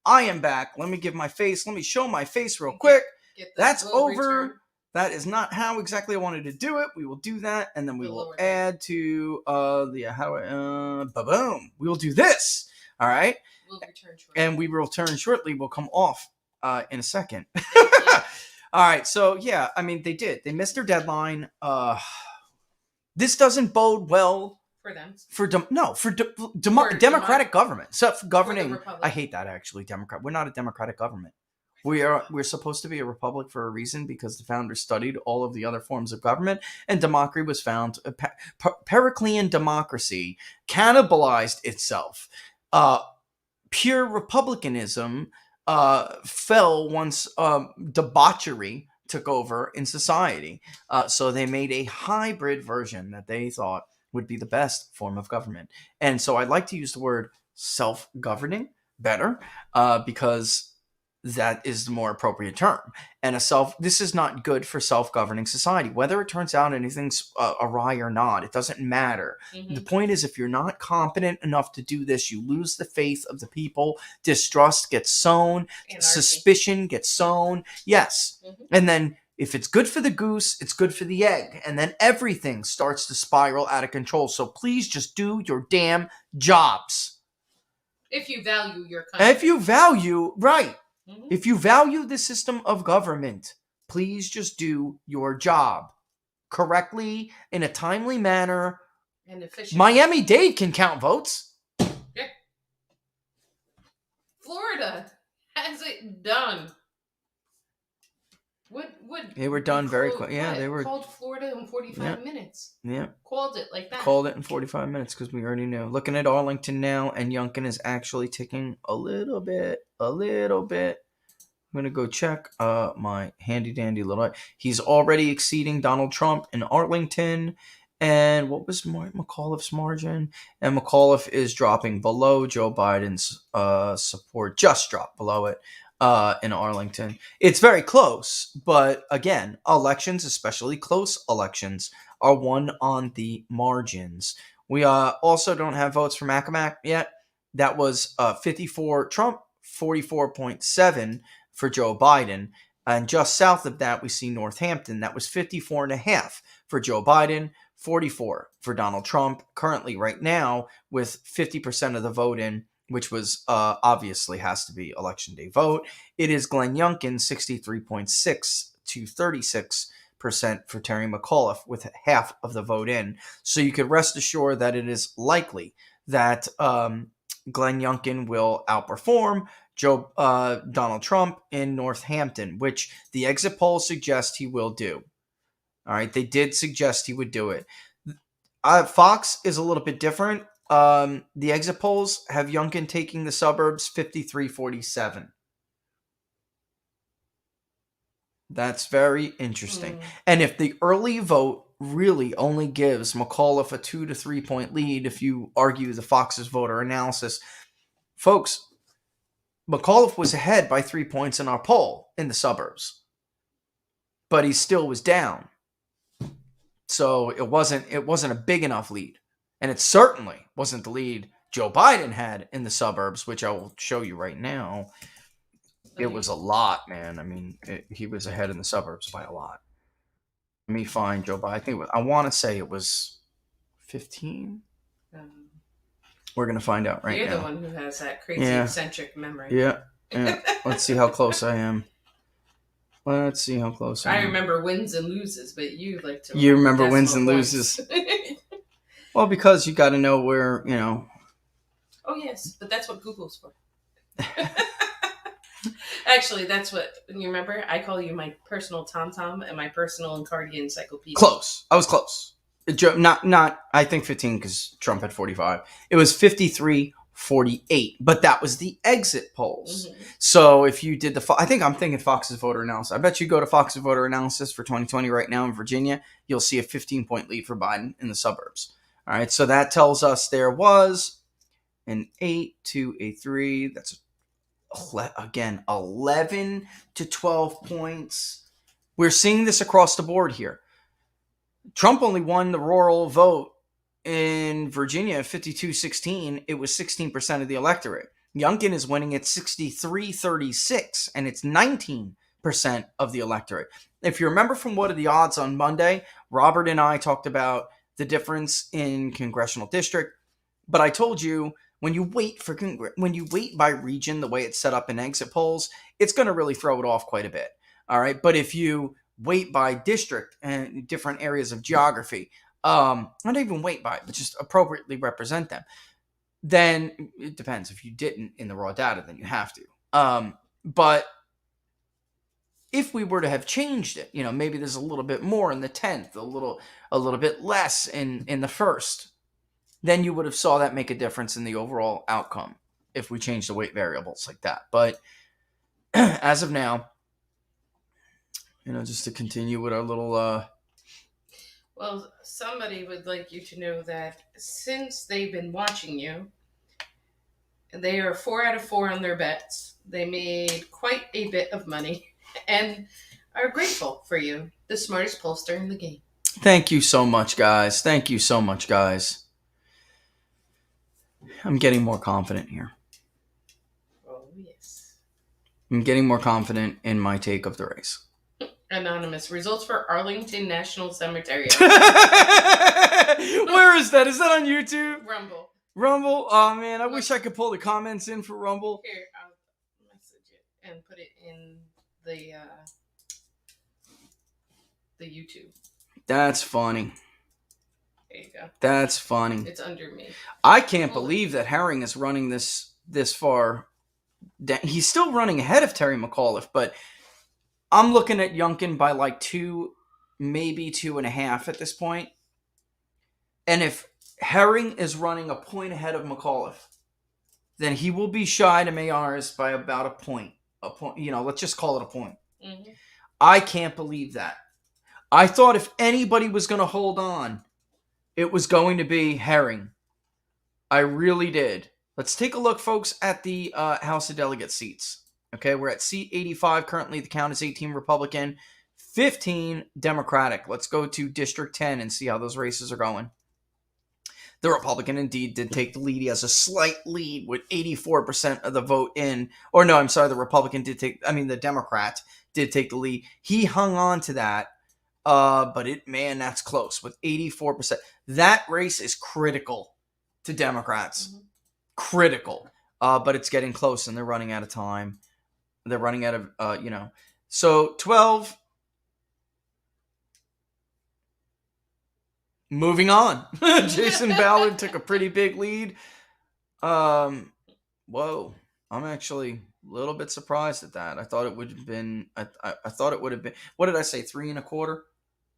I am back. Let me give my face. Let me show my face real quick. That's over. Return. That is not how exactly I wanted to do it. We will do that, and then we will add to boom. We will do this. All right. We'll return shortly. And we will return shortly. We'll come off in a second. All right. So yeah, I mean, they did. They missed their deadline. This doesn't bode well for them. For democratic government. So for governing, I hate that actually. Democrat. We're not a democratic government. We're supposed to be a republic for a reason because the founders studied all of the other forms of government, and democracy was found. Periclean democracy cannibalized itself. Pure republicanism fell once debauchery took over in society. So they made a hybrid version that they thought would be the best form of government. And so I'd like to use the word self-governing better because that is the more appropriate term. And this is not good for self-governing society. Whether it turns out anything's awry or not, it doesn't matter. Mm-hmm. The point is, if you're not competent enough to do this, you lose the faith of the people. Distrust gets sown. Anarchy. Suspicion gets sown. Yes. Mm-hmm. And then if it's good for the goose, it's good for the egg. And then everything starts to spiral out of control. So please just do your damn jobs. If you value your country. If you value, right. Mm-hmm. If you value the system of government, please just do your job correctly in a timely manner. And efficient. Miami-Dade can count votes. Yeah. Florida has it done. They were done very quick. Yeah, they were called Florida in 45 minutes. Yeah. Called it like that. Called it in 45 minutes because we already knew. Looking at Arlington now, and Youngkin is actually ticking a little bit. I'm gonna go check my handy dandy little. He's already exceeding Donald Trump in Arlington. And what was McAuliffe's margin? And McAuliffe is dropping below Joe Biden's support. Just dropped below it in Arlington. It's very close, but again, elections, especially close elections, are won on the margins. We also don't have votes for Mcauliffe yet. That was 54 Trump, 44.7 for Joe Biden. And just south of that, we see Northampton. That was 54.5 for Joe Biden, 44 for Donald Trump. Currently, right now, with 50% of the vote in, which was obviously has to be election day vote, it is Glenn Youngkin, 63.6 to 36% for Terry McAuliffe, with half of the vote in. So you could rest assured that it is likely that Glenn Youngkin will outperform Donald Trump in Northampton, which the exit polls suggest he will do. All right, they did suggest he would do it. Fox is a little bit different. The exit polls have Youngkin taking the suburbs 53-47. That's very interesting. And if the early vote really only gives McAuliffe a 2 to 3 point lead, if you argue the Fox's voter analysis, folks, McAuliffe was ahead by 3 points in our poll in the suburbs, but he still was down. So it wasn't a big enough lead. And it certainly wasn't the lead Joe Biden had in the suburbs, which I will show you right now. It was a lot, man. I mean, he was ahead in the suburbs by a lot. Let me find Joe Biden. I want to say it was 15. We're going to find out right now. You're the one who has that crazy eccentric memory. Yeah. Let's see how close I am. Let's see how close I am. I remember wins and loses, but you like to... You remember wins and loses. Well, because you got to know where, Oh, yes, but that's what Google's for. Actually, that's what... You remember? I call you my personal TomTom and my personal Encardia encyclopedia. Close. I was close. Not. I think 15 because Trump had 45. It was 53-48, but that was the exit polls. Mm-hmm. So if you did I'm thinking Fox's voter analysis. I bet you go to Fox's voter analysis for 2020 right now in Virginia, you'll see a 15-point lead for Biden in the suburbs. All right, so that tells us there was an 8 to a 3. That's again 11 to 12 points. We're seeing this across the board here. Trump only won the rural vote in Virginia 52-16. It was 16% of the electorate. Youngkin is winning at 63-36, and it's 19% of the electorate. If you remember from What Are the Odds on Monday, Robert and I talked about the difference in congressional district, but I told you when you wait by region the way it's set up in exit polls, it's going to really throw it off quite a bit. All right, but if you wait by district and different areas of geography, not even wait by it, but just appropriately represent them, then it depends. If you didn't in the raw data, then you have to. But if we were to have changed it, maybe there's a little bit more in the 10th, a little bit less in the 1st, then you would have saw that make a difference in the overall outcome if we changed the weight variables like that. But as of now, just to continue with our little Well, somebody would like you to know that since they've been watching you, they are 4 out of 4 on their bets. They made quite a bit of money and are grateful for you, the smartest pollster in the game. Thank you so much, guys. Thank you so much, guys. I'm getting more confident here. Oh, yes. I'm getting more confident in my take of the race. Anonymous. Results for Arlington National Cemetery. Where is that? Is that on YouTube? Rumble. Oh, man. I wish I could pull the comments in for Rumble. Here, I'll message it and put it in the YouTube. That's funny. There you go. That's funny. It's under me. I can't believe that Herring is running this far. He's still running ahead of Terry McAuliffe, but I'm looking at Youngkin by like 2, maybe 2.5 at this point. And if Herring is running a point ahead of McAuliffe, then he will be shy to Mayars by about a point. Let's just call it a point. Mm-hmm. I can't believe that. I thought if anybody was going to hold on, it was going to be Herring. I really did. Let's take a look, folks, at the House of Delegates seats. Okay, we're at seat 85 currently. The count is 18 Republican, 15 Democratic. Let's go to District 10 and see how those races are going. The Republican indeed did take the lead. He has a slight lead with 84% of the vote in. Or no, I'm sorry, the Democrat did take the lead. He hung on to that. But that's close with 84%. That race is critical to Democrats. Mm-hmm. Critical. But it's getting close and they're running out of time. They're running out of, So 12. Moving on. Jason Ballard took a pretty big lead. Whoa. I'm actually a little bit surprised at that. I thought it would have been, I thought it would have been, what did I say? 3.25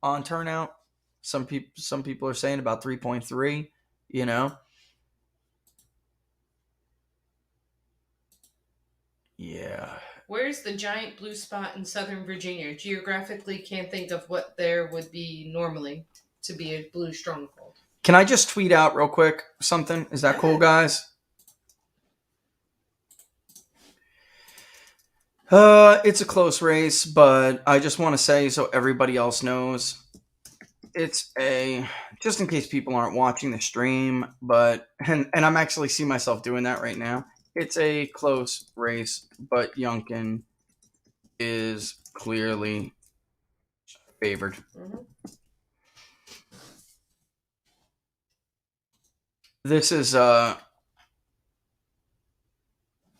on turnout. Some people are saying about 3.3, Yeah. Where's the giant blue spot in Southern Virginia? Geographically, can't think of what there would be normally to be a blue stronghold. Can I just tweet out real quick something? Is that cool, guys? It's a close race, but I just want to say so everybody else knows. It's just in case people aren't watching the stream, and I'm actually seeing myself doing that right now. It's a close race, but Youngkin is clearly favored. Mm-hmm. This is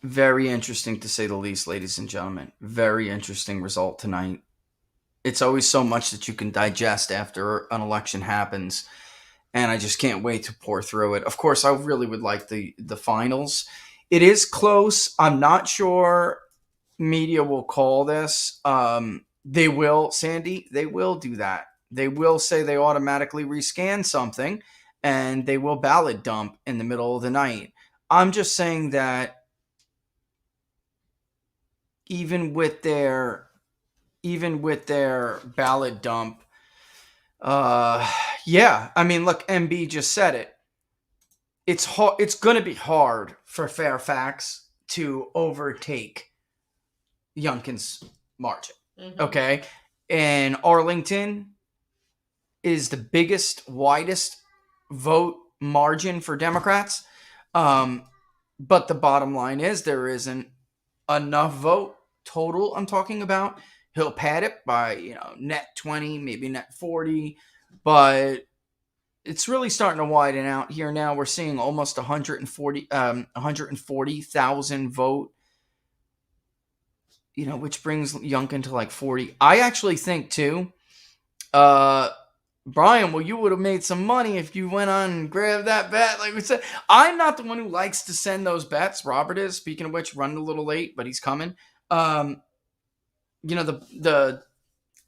very interesting to say the least, ladies and gentlemen. Very interesting result tonight. It's always so much that you can digest after an election happens, and I just can't wait to pour through it. Of course, I really would like the finals. It is close. I'm not sure media will call this. They will, Sandy, they will do that. They will say they automatically rescan something, and they will ballot dump in the middle of the night. I'm just saying that even with their ballot dump, look, MB just said it. It's hard. It's going to be hard for Fairfax to overtake Youngkin's margin. Mm-hmm. Okay, and Arlington is the biggest, widest vote margin for Democrats. But the bottom line is there isn't enough vote total. I'm talking about. He'll pad it by net 20, maybe net 40, but it's really starting to widen out here now. We're seeing almost 140,000 vote, which brings Youngkin to like 40. I actually think too, Brian, you would have made some money if you went on and grabbed that bet. Like we said, I'm not the one who likes to send those bets. Robert is, speaking of which, running a little late, but he's coming. the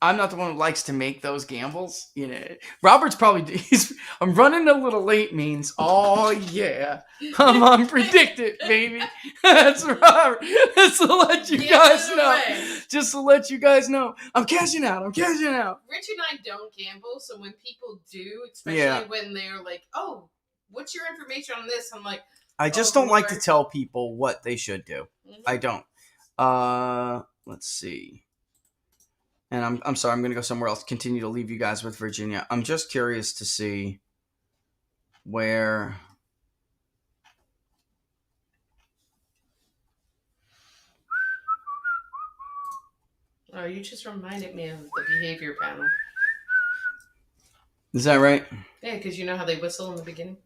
I'm not the one who likes to make those gambles. Robert's probably I'm running a little late means, oh yeah, I'm unpredicted, baby. That's Robert. Just to let you guys know. Just to let you guys know. I'm cashing out. Rich and I don't gamble, so when people do, especially when they're like, oh, what's your information on this? I'm like, I just don't like to tell people what they should do. Mm-hmm. I don't. Let's see. And I'm sorry, I'm going to go somewhere else. Continue to leave you guys with Virginia. I'm just curious to see where. Oh, you just reminded me of the behavior panel. Is that right? Yeah, because you know how they whistle in the beginning?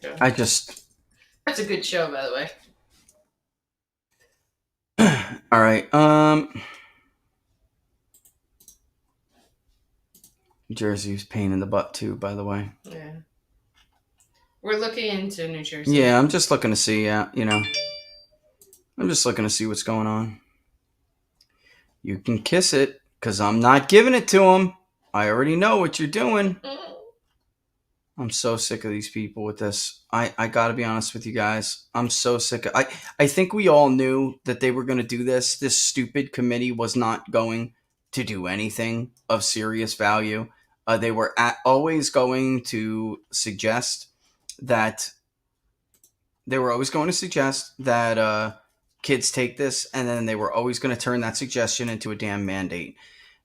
That's a good show, by the way. All right. Jersey's pain in the butt too, by the way. Yeah. We're looking into New Jersey. Yeah, I'm just looking to see, I'm just looking to see what's going on. You can kiss it, because I'm not giving it to him. I already know what you're doing. I'm so sick of these people with this. I got to be honest with you guys. I'm so sick of I think we all knew that they were going to do this. This stupid committee was not going to do anything of serious value. They were always going to suggest that kids take this, and then they were always going to turn that suggestion into a damn mandate.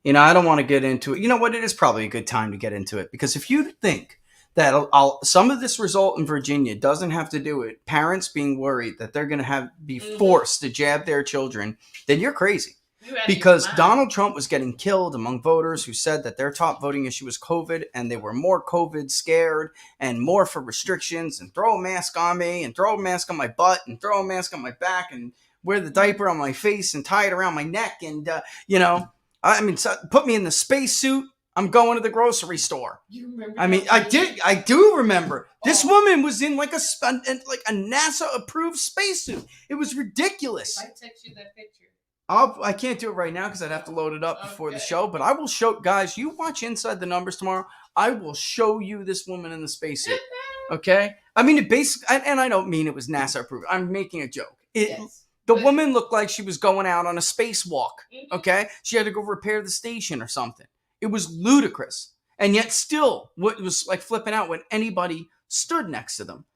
I don't want to get into it. You know what? It is probably a good time to get into it, because if you think that some of this result in Virginia doesn't have to do with parents being worried that they're going to be forced to jab their children, then you're crazy. Because Donald Trump was getting killed among voters who said that their top voting issue was COVID, and they were more COVID scared and more for restrictions and throw a mask on me and throw a mask on my butt and throw a mask on my back and wear the diaper on my face and tie it around my neck. And, put me in the spacesuit. I'm going to the grocery store. You remember? I do remember. This woman was in like a NASA approved spacesuit. It was ridiculous. If I text you that picture. I can't do it right now because I'd have to load it up before the show, but I will show guys. You watch Inside the Numbers tomorrow. I will show you this woman in the spacesuit. Okay, it basically, and I don't mean it was NASA approved. I'm making a joke. The woman looked like she was going out on a spacewalk. Okay, she had to go repair the station or something. It was ludicrous, and yet still, what was like flipping out when anybody stood next to them.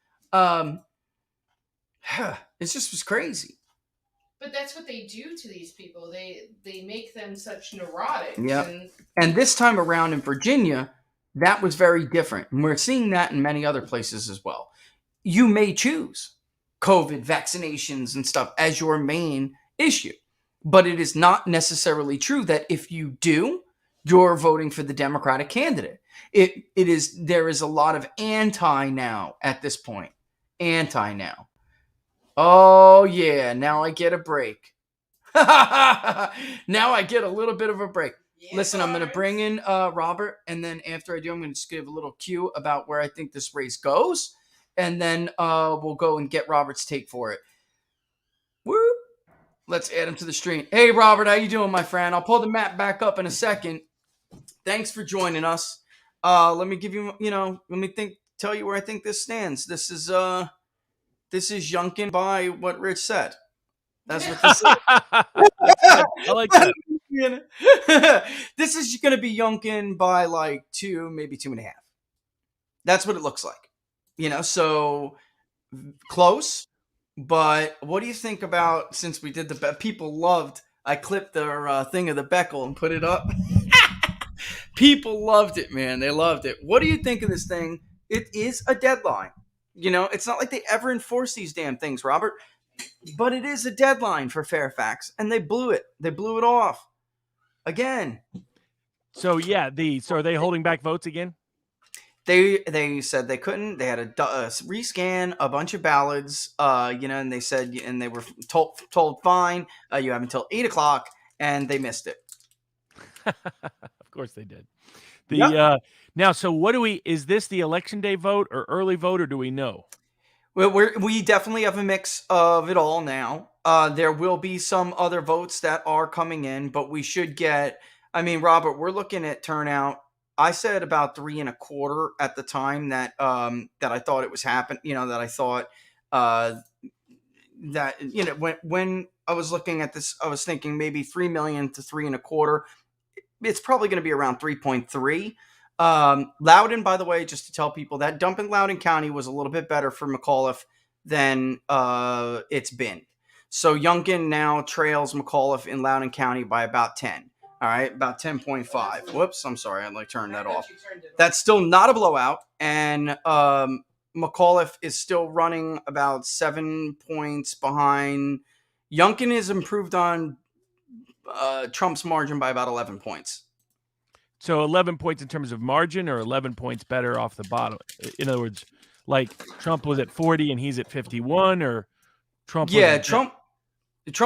It just was crazy. But that's what they do to these people. They make them such neurotics. Yeah. And this time around in Virginia, that was very different. And we're seeing that in many other places as well. You may choose COVID vaccinations and stuff as your main issue. But it is not necessarily true that if you do, you're voting for the Democratic candidate. There is a lot of anti now at this point. Anti now. Oh, yeah. Now I get a break. Now I get a little bit of a break. Yeah, listen, I'm going to bring in Robert. And then after I do, I'm going to just give a little cue about where I think this race goes. And then we'll go and get Robert's take for it. Woo! Let's add him to the stream. Hey, Robert, how you doing, my friend? I'll pull the map back up in a second. Thanks for joining us. Let me give you, tell you where I think this stands. This is Yunkin by what Rich said. That's what this is. I like that. This is going to be Yunkin by like 2, maybe 2.5. That's what it looks like. So close. But what do you think about, since we did people loved, I clipped their thing of the Beckel and put it up. People loved it, man. They loved it. What do you think of this thing? It is a deadline. It's not like they ever enforce these damn things, Robert. But it is a deadline for Fairfax, and they blew it. They blew it off again. So yeah, so are they holding back votes again? They said they couldn't. They had to rescan a bunch of ballots, and they said, and they were told fine. You have until 8:00, and they missed it. Of course they did. Now, so is this the election day vote or early vote, or do we know? Well, we definitely have a mix of it all now. There will be some other votes that are coming in, but we should get. I mean, Robert, we're looking at turnout. I said about 3.25 at the time that I thought it was happening. That I thought that when I was looking at this, I was thinking maybe 3 million to 3.25. It's probably going to be around 3.3. Loudoun, by the way, just to tell people, that dump in Loudoun County was a little bit better for Mcauliffe than it's been. So Youngkin now trails Mcauliffe in Loudoun County by about 10. All right, about 10.5. Whoops, I'm sorry, I'd turned that off. That's still not a blowout, and Mcauliffe is still running about 7 points behind. Youngkin is improved on Trump's margin by about 11 points. So 11 points in terms of margin, or 11 points better off the bottom? In other words, like Trump was at 40 and he's at 51, or Trump? Yeah, Trump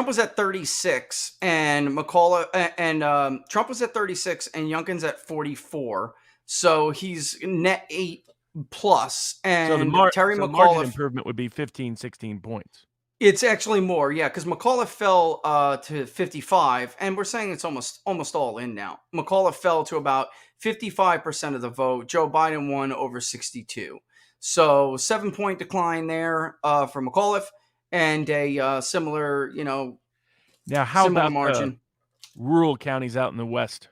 was at 36, and Mcauliffe and Trump was at 36, and Youngkin's at 44. So he's net 8 plus. And so Terry so McAuliffe, margin improvement would be 15, 16 points. It's actually more, yeah, because McAuliffe fell to 55, and we're saying it's almost all in now. McAuliffe fell to about 55% of the vote. Joe Biden won over 62. So 7-point decline there for McAuliffe, and a similar, Now, how similar about margin. Rural counties out in the West?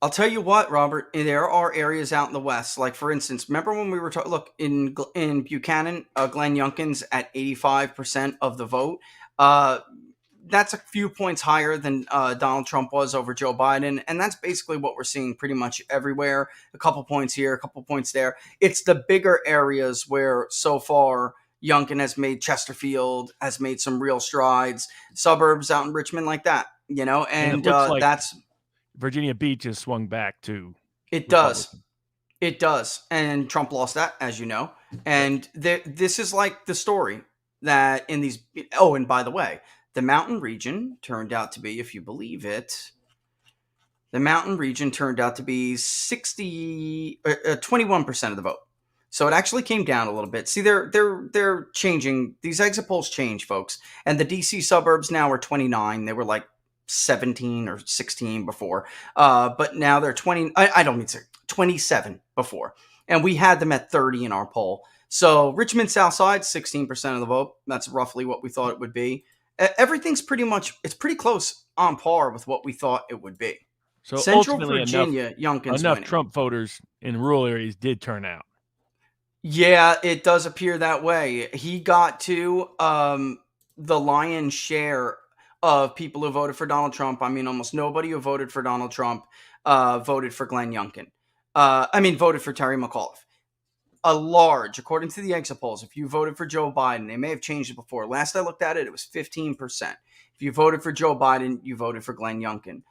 I'll tell you what, Robert, there are areas out in the West, like, for instance, remember when we were talking, look, in Buchanan, Glenn Youngkin's at 85% of the vote. That's a few points higher than Donald Trump was over Joe Biden, and that's basically what we're seeing pretty much everywhere. A couple points here, a couple points there. It's the bigger areas where, so far, Youngkin has made. Chesterfield has made some real strides. Suburbs out in Richmond like that, and it looks like that's... Virginia Beach has swung back to It does. It does. And Trump lost that, as you know. And this is like the story that in these... Oh, and by the way, the mountain region turned out to be, if you believe it, the mountain region turned out to be 21% of the vote. So it actually came down a little bit. See, they're changing. These exit polls change, folks. And the DC suburbs now are 29. They were like 17 or 16 before, but now they're 20. I don't mean to say 27 before, and we had them at 30 in our poll. So Richmond South Side, 16% of the vote. That's roughly what we thought it would be. Everything's it's pretty close on par with what we thought it would be. So Central ultimately, Virginia, Youngkin's enough winning. Trump voters in rural areas did turn out. Yeah, it does appear that way. He got to the lion's share of people who voted for Donald Trump. I mean, almost nobody who voted for Donald Trump voted for Glenn Youngkin. Voted for Terry McAuliffe. According to the exit polls, if you voted for Joe Biden, they may have changed it before. Last I looked at it, it was 15%. If you voted for Joe Biden, you voted for Glenn Youngkin.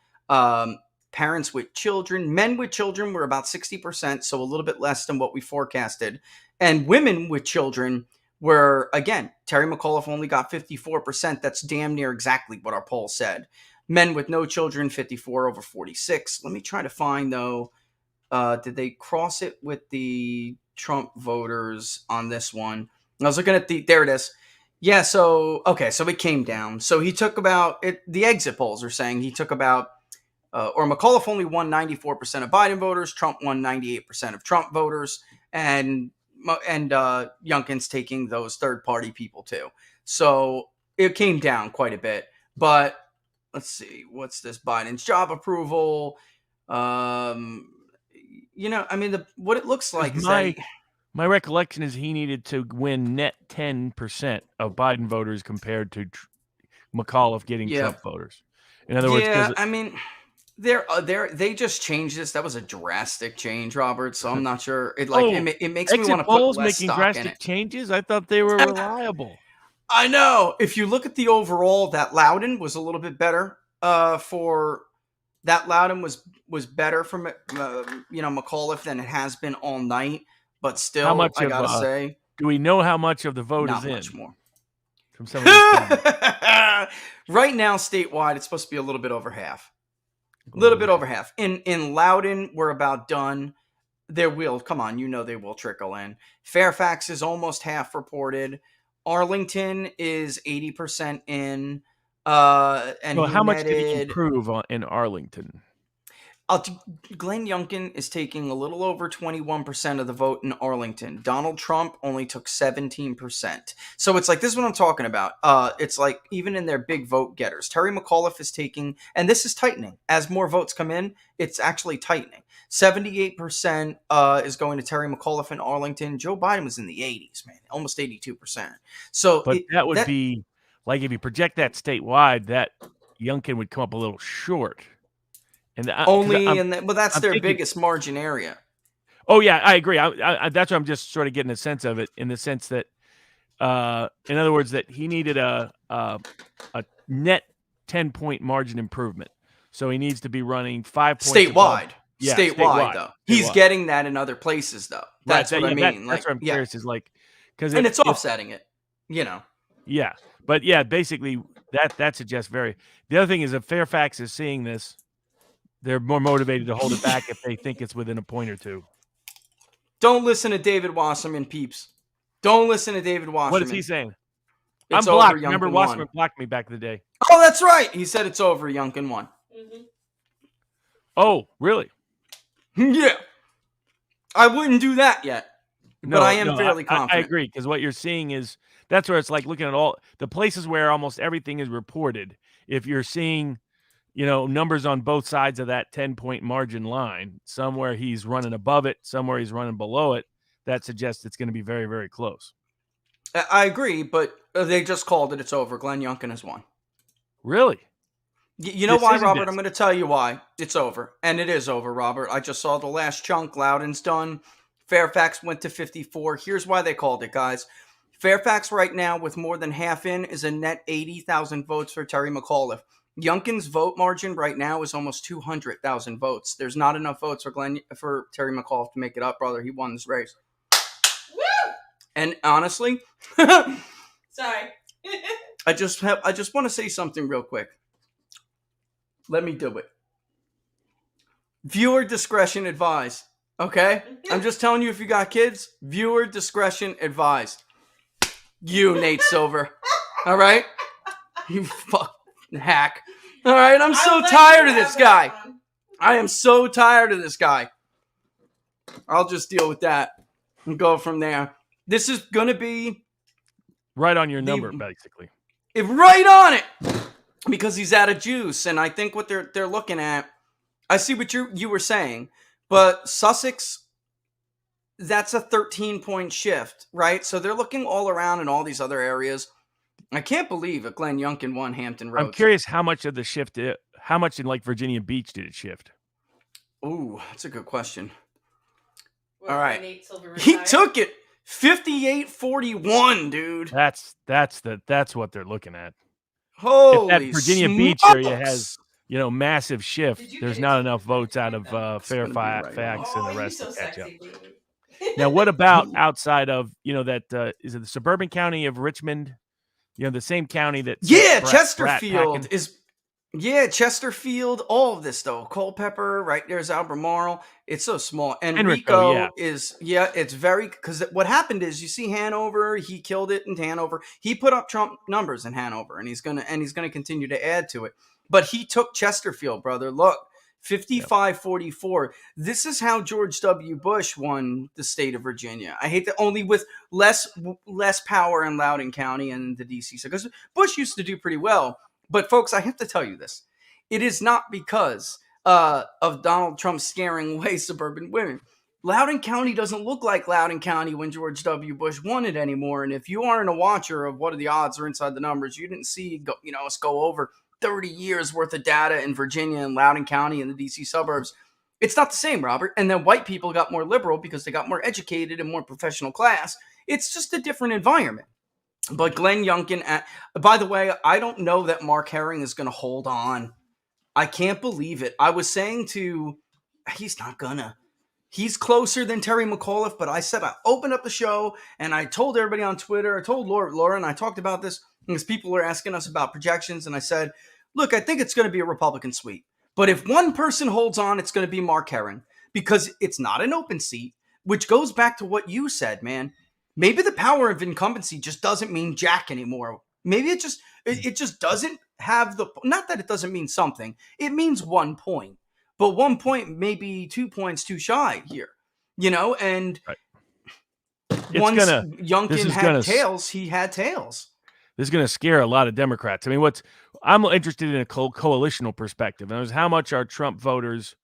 Parents with children, men with children were about 60%, so a little bit less than what we forecasted. And women with children where, again, Terry McAuliffe only got 54%. That's damn near exactly what our poll said. Men with no children, 54 over 46. Let me try to find, though, did they cross it with the Trump voters on this one? I was looking at there it is. Yeah, so it came down. So he took about, the exit polls are saying he took about, or McAuliffe only won 94% of Biden voters, Trump won 98% of Trump voters, and Youngkin's taking those third-party people too. So it came down quite a bit. But let's see, what's this Biden's job approval? What it looks like is my recollection is he needed to win net 10% of Biden voters compared to McAuliffe getting Trump voters. In other words, they just changed this. That was a drastic change, Robert. So I'm not sure. It makes me want to put less making stock drastic in it. changes. I thought they were reliable. I know. If you look at the overall, that Loudoun was a little bit better. Loudoun was better for McAuliffe than it has been all night. But still, how much I gotta say, do we know how much of the vote is in? Not much more. From some of these right now, statewide, it's supposed to be a little bit over half. A little bit over half. In Loudoun, we're about done. They will trickle in. Fairfax is almost half reported. Arlington is 80% in. And Well, he how much did he netted. improve in Arlington? Glenn Youngkin is taking a little over 21% of the vote in Arlington. Donald Trump only took 17%. So it's like, this is what I'm talking about. It's like, even in their big vote getters, Terry McAuliffe is taking, and this is tightening. As more votes come in, it's actually tightening. 78% is going to Terry McAuliffe in Arlington. Joe Biden was in the 80s, man, almost 82%. So But that would be like, if you project that statewide, that Youngkin would come up a little short. And well, that's I'm their thinking, biggest margin area. Oh yeah, I agree. That's what I'm just sort of getting a sense of it, in the sense that, in other words, that he needed a net 10-point margin improvement. So he needs to be running 5 points Statewide. Yeah, statewide, though. He's getting that in other places, though. That's what I mean. That's what I'm curious is, like, because and it's offsetting it, Yeah, but yeah, basically that suggests very. The other thing is, if Fairfax is seeing this, they're more motivated to hold it back if they think it's within a point or two. Don't listen to David Wasserman, peeps. Don't listen to David Wasserman. What is he saying? It's I'm blocked. over, Remember, Youngkin Wasserman won. blocked me back in the day. Oh, that's right. He said it's over. Youngkin won. Mm-hmm. Oh, really? Yeah. I wouldn't do that yet. But I am fairly confident. I agree, because what you're seeing is, that's where it's like looking at all the places where almost everything is reported. If you're seeing, numbers on both sides of that 10-point margin line, somewhere he's running above it, somewhere he's running below it, that suggests it's going to be very, very close. I agree, but they just called it. It's over. Glenn Youngkin has won. Really? You know why, Robert? I'm going to tell you why. It's over. And it is over, Robert. I just saw the last chunk. Loudon's done. Fairfax went to 54. Here's why they called it, guys. Fairfax right now, with more than half in, is a net 80,000 votes for Terry McAuliffe. Youngkin's vote margin right now is almost 200,000 votes. There's not enough votes for Terry McAuliffe to make it up, brother. He won this race. Woo! And honestly, Sorry. I just want to say something real quick. Let me do it. Viewer discretion advised. Okay? I'm just telling you, if you got kids, viewer discretion advised. You, Nate Silver. All right? You fucking hack. All right? I'm so tired of this guy. I am so tired of this guy. I'll just deal with that and go from there. This is going to be right on your number, basically. Right on it. Because he's out of juice. And I think what they're looking at, I see what you were saying, but Sussex, that's a 13-point shift, right? So they're looking all around in all these other areas. I can't believe that Glenn Youngkin won Hampton Roads. I'm curious how much of the shift, how much in like Virginia Beach did it shift? Ooh, that's a good question. Well, all right. He took it 58-41, dude. That's what they're looking at. Holy if that Virginia smokes. Beach area has, massive shift, there's not enough votes out of Fairfax and the rest to catch up. Now, what about outside of, that, is it the suburban county of Richmond? The same county that... Chesterfield is... Yeah, Chesterfield, all of this, though. Culpeper, right there's Albemarle. It's so small. And Enrico is... Yeah, it's very... Because what happened is, you see Hanover, he killed it in Hanover. He put up Trump numbers in Hanover, and he's gonna continue to add to it. But he took Chesterfield, brother. Look, 55-44. This is how George W. Bush won the state of Virginia. I hate that, only with less power in Loudoun County and the D.C. So, because Bush used to do pretty well. But folks, I have to tell you this. It is not because of Donald Trump scaring away suburban women. Loudoun County doesn't look like Loudoun County when George W. Bush won it anymore. And if you aren't a watcher of what are the odds or inside the numbers, you didn't see us go over 30 years worth of data in Virginia and Loudoun County and the D.C. suburbs. It's not the same, Robert. And then white people got more liberal because they got more educated and more professional class. It's just a different environment. But Glenn Youngkin, by the way, I don't know that Mark Herring is going to hold on. I can't believe it. I was saying he's not gonna. He's closer than Terry McAuliffe, but I said I opened up the show and I told everybody on Twitter, I told Laura, and I talked about this because people were asking us about projections, and I said, look, I think it's going to be a Republican sweep. But if one person holds on, it's going to be Mark Herring because it's not an open seat, which goes back to what you said, man. maybe the power of incumbency just doesn't mean jack anymore. Maybe it just doesn't have the, not that it doesn't mean something. It means 1 point, but 1 point may be 2 points too shy here, and Right. once this Youngkin is had gonna tails, he had tails. This is going to scare a lot of Democrats. I mean, I'm interested in a coalitional perspective. And how much are Trump voters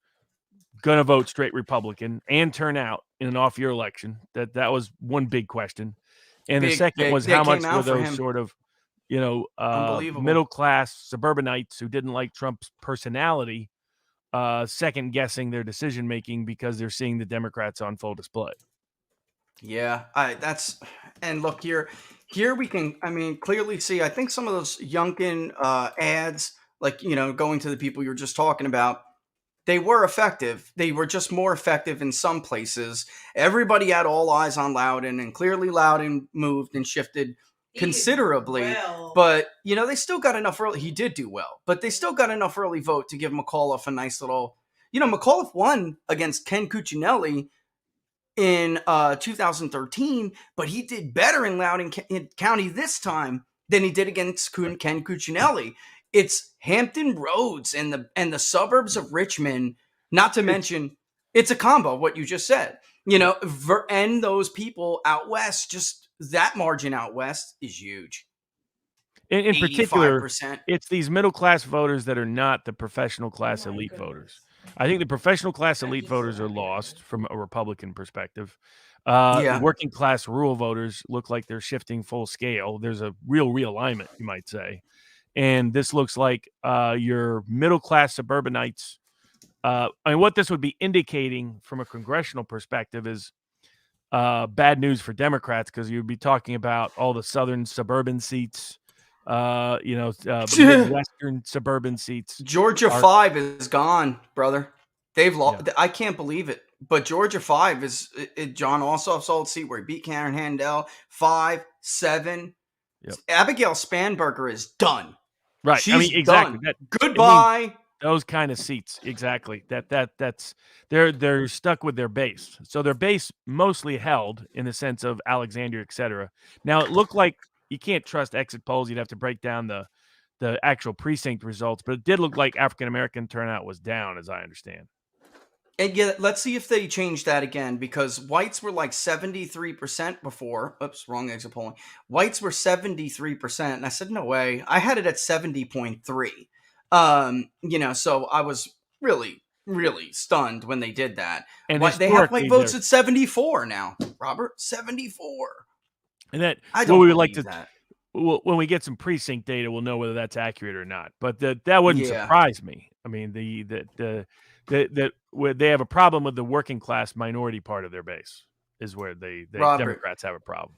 going to vote straight Republican and turn out in an off-year election? That was one big question. And the second was how much were those sort of, Unbelievable. middle-class suburbanites who didn't like Trump's personality second-guessing their decision-making because they're seeing the Democrats on full display. Yeah, and look here we can, clearly see, I think some of those Youngkin ads, like, going to the people you were just talking about, they were effective. They were just more effective in some places. Everybody had all eyes on Loudon, and clearly Loudon moved and shifted considerably. Well. But, they still got enough early. He did do well, but they still got enough early vote to give Mcauliffe a nice little, Mcauliffe won against Ken Cuccinelli in 2013, but he did better in Loudoun County this time than he did against Ken Cuccinelli. It's Hampton Roads and the suburbs of Richmond, not to mention, it's a combo of what you just said. And those people out west, just that margin out west is huge. In particular, 85%. it's these middle-class voters that are not the professional class elite voters. I think the professional class elite voters are lost from a Republican perspective. The working class rural voters look like they're shifting full scale. There's a real realignment, you might say. And this looks like your middle class suburbanites. What this would be indicating from a congressional perspective is bad news for Democrats, because you'd be talking about all the southern suburban seats, Midwestern suburban seats. Georgia 5 is gone, brother. They've lost. Yeah. I can't believe it. But Georgia 5 is John Ossoff's old seat where he beat Karen Handel. 5, 7. Yep. Abigail Spanberger is done. Right. She's exactly. Done. Goodbye. Those kind of seats, exactly. That's they're stuck with their base. So their base mostly held in the sense of Alexandria, etc. Now it looked like you can't trust exit polls. You'd have to break down the actual precinct results, but it did look like African American turnout was down, as I understand. And yeah, let's see if they change that again, because whites were like 73% before. Oops, wrong exit polling. Whites were 73%, and I said no way. I had it at 70.3. So I was really, really stunned when they did that. And they have white votes at 74 now, Robert. 74. And that I don't we would like to. That. When we get some precinct data, we'll know whether that's accurate or not. But that wouldn't surprise me. I mean, they have a problem with the working class minority part of their base is where Robert, Democrats have a problem.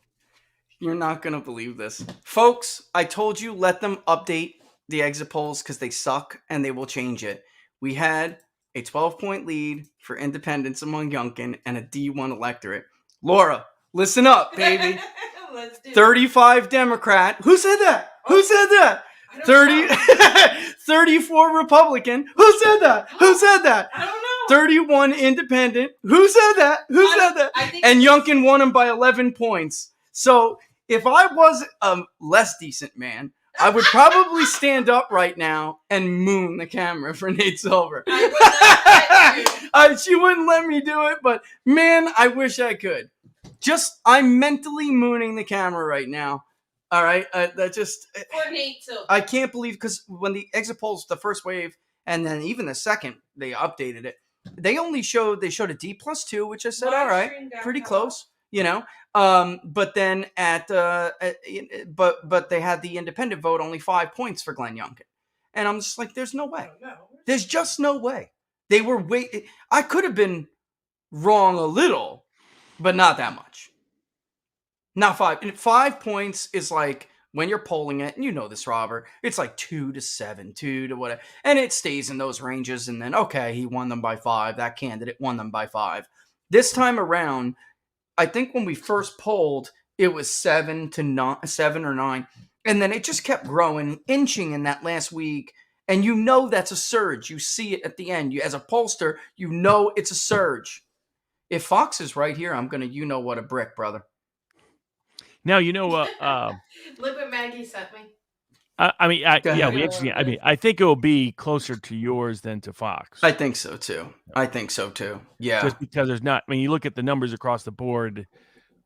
You're not going to believe this. Folks, I told you, let them update the exit polls because they suck and they will change it. We had a 12-point lead for independents among Youngkin and a D1 electorate. Laura, listen up, baby. 35 Democrat. Who said that? Who said that? 34 Republican. Who said that? Who said that? I don't know. 31 Independent. Who said that? Who said that? And Youngkin won him by 11 points. So if I was a less decent man, I would probably stand up right now and moon the camera for Nate Silver. She wouldn't let me do it, but man, I wish I could. I'm mentally mooning the camera right now. All right, that just. For Nate Silver. I can't believe, because when the exit polls, the first wave, and then even the second, they updated it. They showed a D+2, which I said, all right, pretty close, But then but they had the independent vote only 5 points for Glenn Youngkin, and I'm just like, there's no way. There's just no way. They were I could have been wrong a little, but not that much. Not 5. And 5 points is like when you're polling it, and you know this, Robert, it's like 2 to 7, 2 to whatever, and it stays in those ranges. And then, okay, he won them by 5. That candidate won them by 5. This time around, I think when we first polled, it was 7 or 9, and then it just kept growing, inching in that last week. And that's a surge. You see it at the end. As a pollster, it's a surge. If Fox is right here, I'm gonna, what a brick, brother. Now Look what Maggie sent me. Go yeah, ahead. we actually. I think it will be closer to yours than to Fox. I think so too. Yeah. Just because there's not. I mean, you look at the numbers across the board.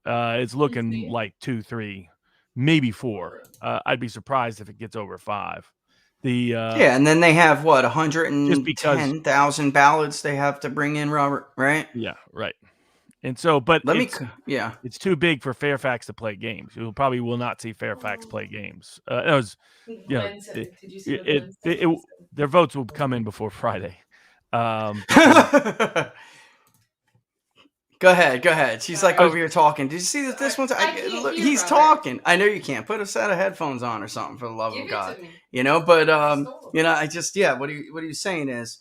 It's looking like 2, 3, maybe 4. I'd be surprised if it gets over 5. Yeah, and then they have what, Just because 110,000 ballots they have to bring in, Robert, right? Yeah, right. And so, but Yeah. it's too big for Fairfax to play games. You probably will not see Fairfax play games. That was, Glenn said, did you see what Glenn said? their votes will come in before Friday. Go ahead. She's like over here talking. Did you see that this one's? I can't hear, He's Robert. talking. I know you can't. Put a set of headphones on or something, for the love Give of it God. to me. But stole them. I just what are you saying is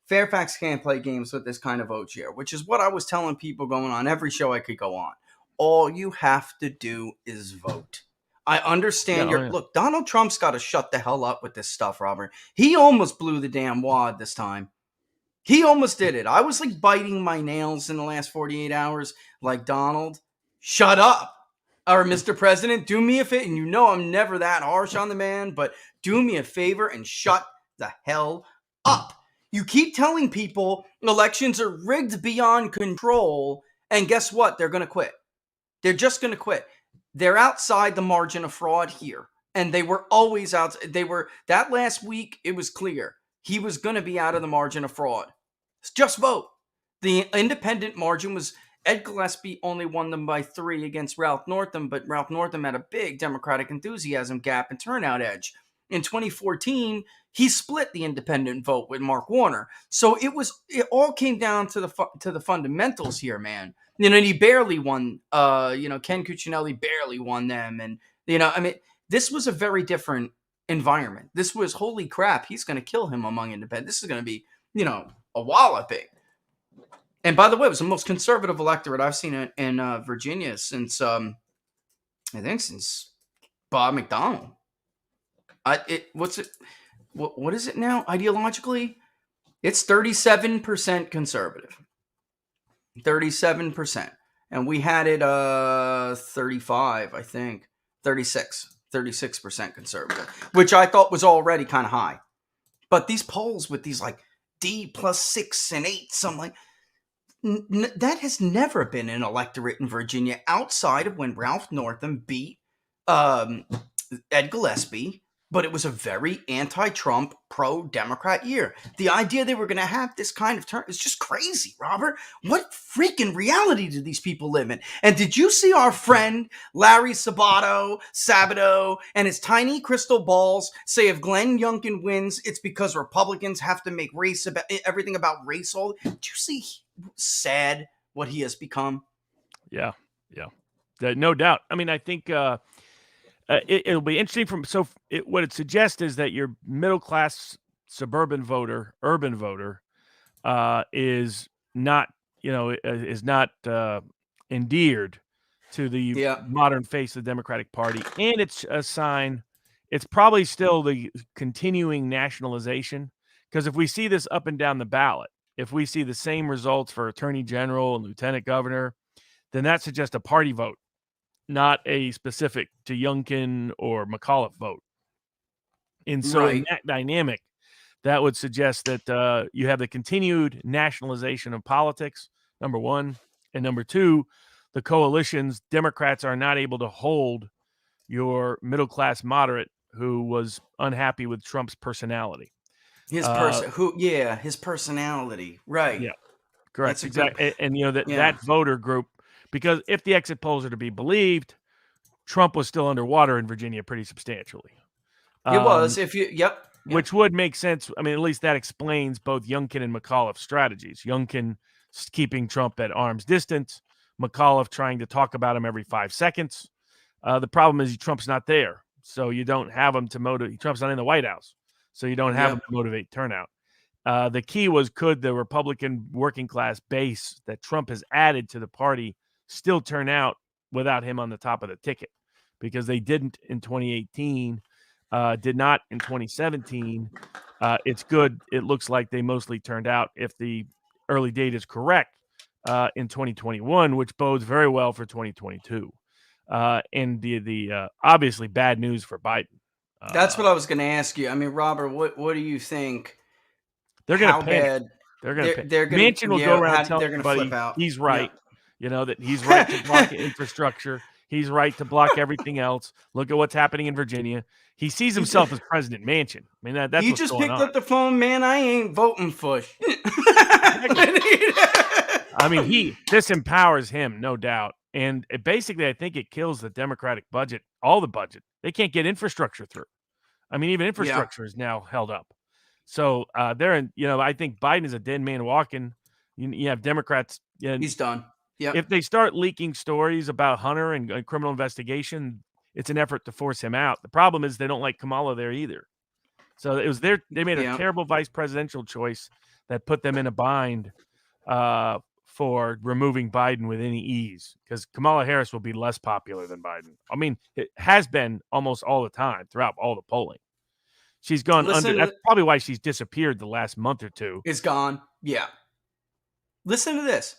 Fairfax can't play games with this kind of vote share, which is what I was telling people going on every show I could go on. All you have to do is vote. I understand look, Donald Trump's got to shut the hell up with this stuff, Robert. He almost blew the damn wad this time. He almost did it. I was like biting my nails in the last 48 hours. Like, Donald, shut up. Or Mr. President, do me a favor. And you know I'm never that harsh on the man, but do me a favor and shut the hell up. You keep telling people elections are rigged beyond control, and guess what? They're going to quit. They're just going to quit. They're outside the margin of fraud here. And they were always out. That last week, it was clear. He was going to be out of the margin of fraud. Just vote. The independent margin was Ed Gillespie only won them by 3 against Ralph Northam, but Ralph Northam had a big Democratic enthusiasm gap and turnout edge. In 2014, he split the independent vote with Mark Warner. So it all came down to the fundamentals here, man. And he barely won. Ken Cuccinelli barely won them, and this was a very different environment. This was, holy crap, he's going to kill him among independents. This is going to be, a walloping. And by the way, it was the most conservative electorate I've seen in Virginia since, since Bob McDonnell. What is it now? Ideologically, it's 37% conservative. 37%. And we had it 35, I think. 36% conservative, which I thought was already kind of high. But these polls with these like D plus 6 and 8, I'm like, that has never been an electorate in Virginia outside of when Ralph Northam beat Ed Gillespie, but it was a very anti-Trump, pro-Democrat year. The idea they were going to have this kind of turn is just crazy, Robert. What freaking reality do these people live in? And did you see our friend Larry Sabato, and his tiny crystal balls say if Glenn Youngkin wins, it's because Republicans have to make everything about race? Did you see sad what he has become? Yeah. No doubt. I mean, I think it'll be interesting. What it suggests is that your middle class suburban voter, urban voter, is not endeared to the modern face of the Democratic Party, and it's a sign. It's probably still the continuing nationalization, because if we see this up and down the ballot, if we see the same results for attorney general and lieutenant governor, then that suggests a party vote, not a specific to Youngkin or Mcauliffe vote. And so in that dynamic, that would suggest that you have the continued nationalization of politics, number one. And number two, the coalitions, Democrats are not able to hold your middle-class moderate who was unhappy with Trump's personality. His personality. Right. Yeah, correct. Exactly. And that voter group, because if the exit polls are to be believed, Trump was still underwater in Virginia pretty substantially. It was. Which would make sense. I mean, at least that explains both Youngkin and McAuliffe's strategies. Youngkin keeping Trump at arm's distance, McAuliffe trying to talk about him every 5 seconds. The problem is Trump's not there, so you don't have him to motivate. Trump's not in the White House, so you don't have him to motivate turnout. The key was, could the Republican working class base that Trump has added to the party still turn out without him on the top of the ticket? Because they didn't in 2018, did not in 2017. It's good. It looks like they mostly turned out, if the early date is correct, in 2021, which bodes very well for 2022. and the obviously bad news for Biden. That's what I was going to ask you. I mean, Robert, what do you think? They're going to How panic. bad They're going to they're going Manchin will go around telling they're going to flip everybody out? he's right. Yeah. You know, that he's right to block infrastructure. He's right to block everything else. Look at what's happening in Virginia. He sees himself as President Manchin. I mean, that's He what's just going picked on. up the phone, man. I ain't voting for. I mean, this empowers him, no doubt. And basically, I think it kills the Democratic budget, all the budget. They can't get infrastructure through. I mean, even infrastructure is now held up. So they're in, I think Biden is a dead man walking. You have Democrats. He's done. Yeah. If they start leaking stories about Hunter and criminal investigation, it's an effort to force him out. The problem is they don't like Kamala there either. So it was they made a terrible vice presidential choice that put them in a bind for removing Biden with any ease, because Kamala Harris will be less popular than Biden. I mean, it has been almost all the time throughout all the polling. She's gone under. That's probably why she's disappeared the last month or two. Is gone. Yeah. Listen to this.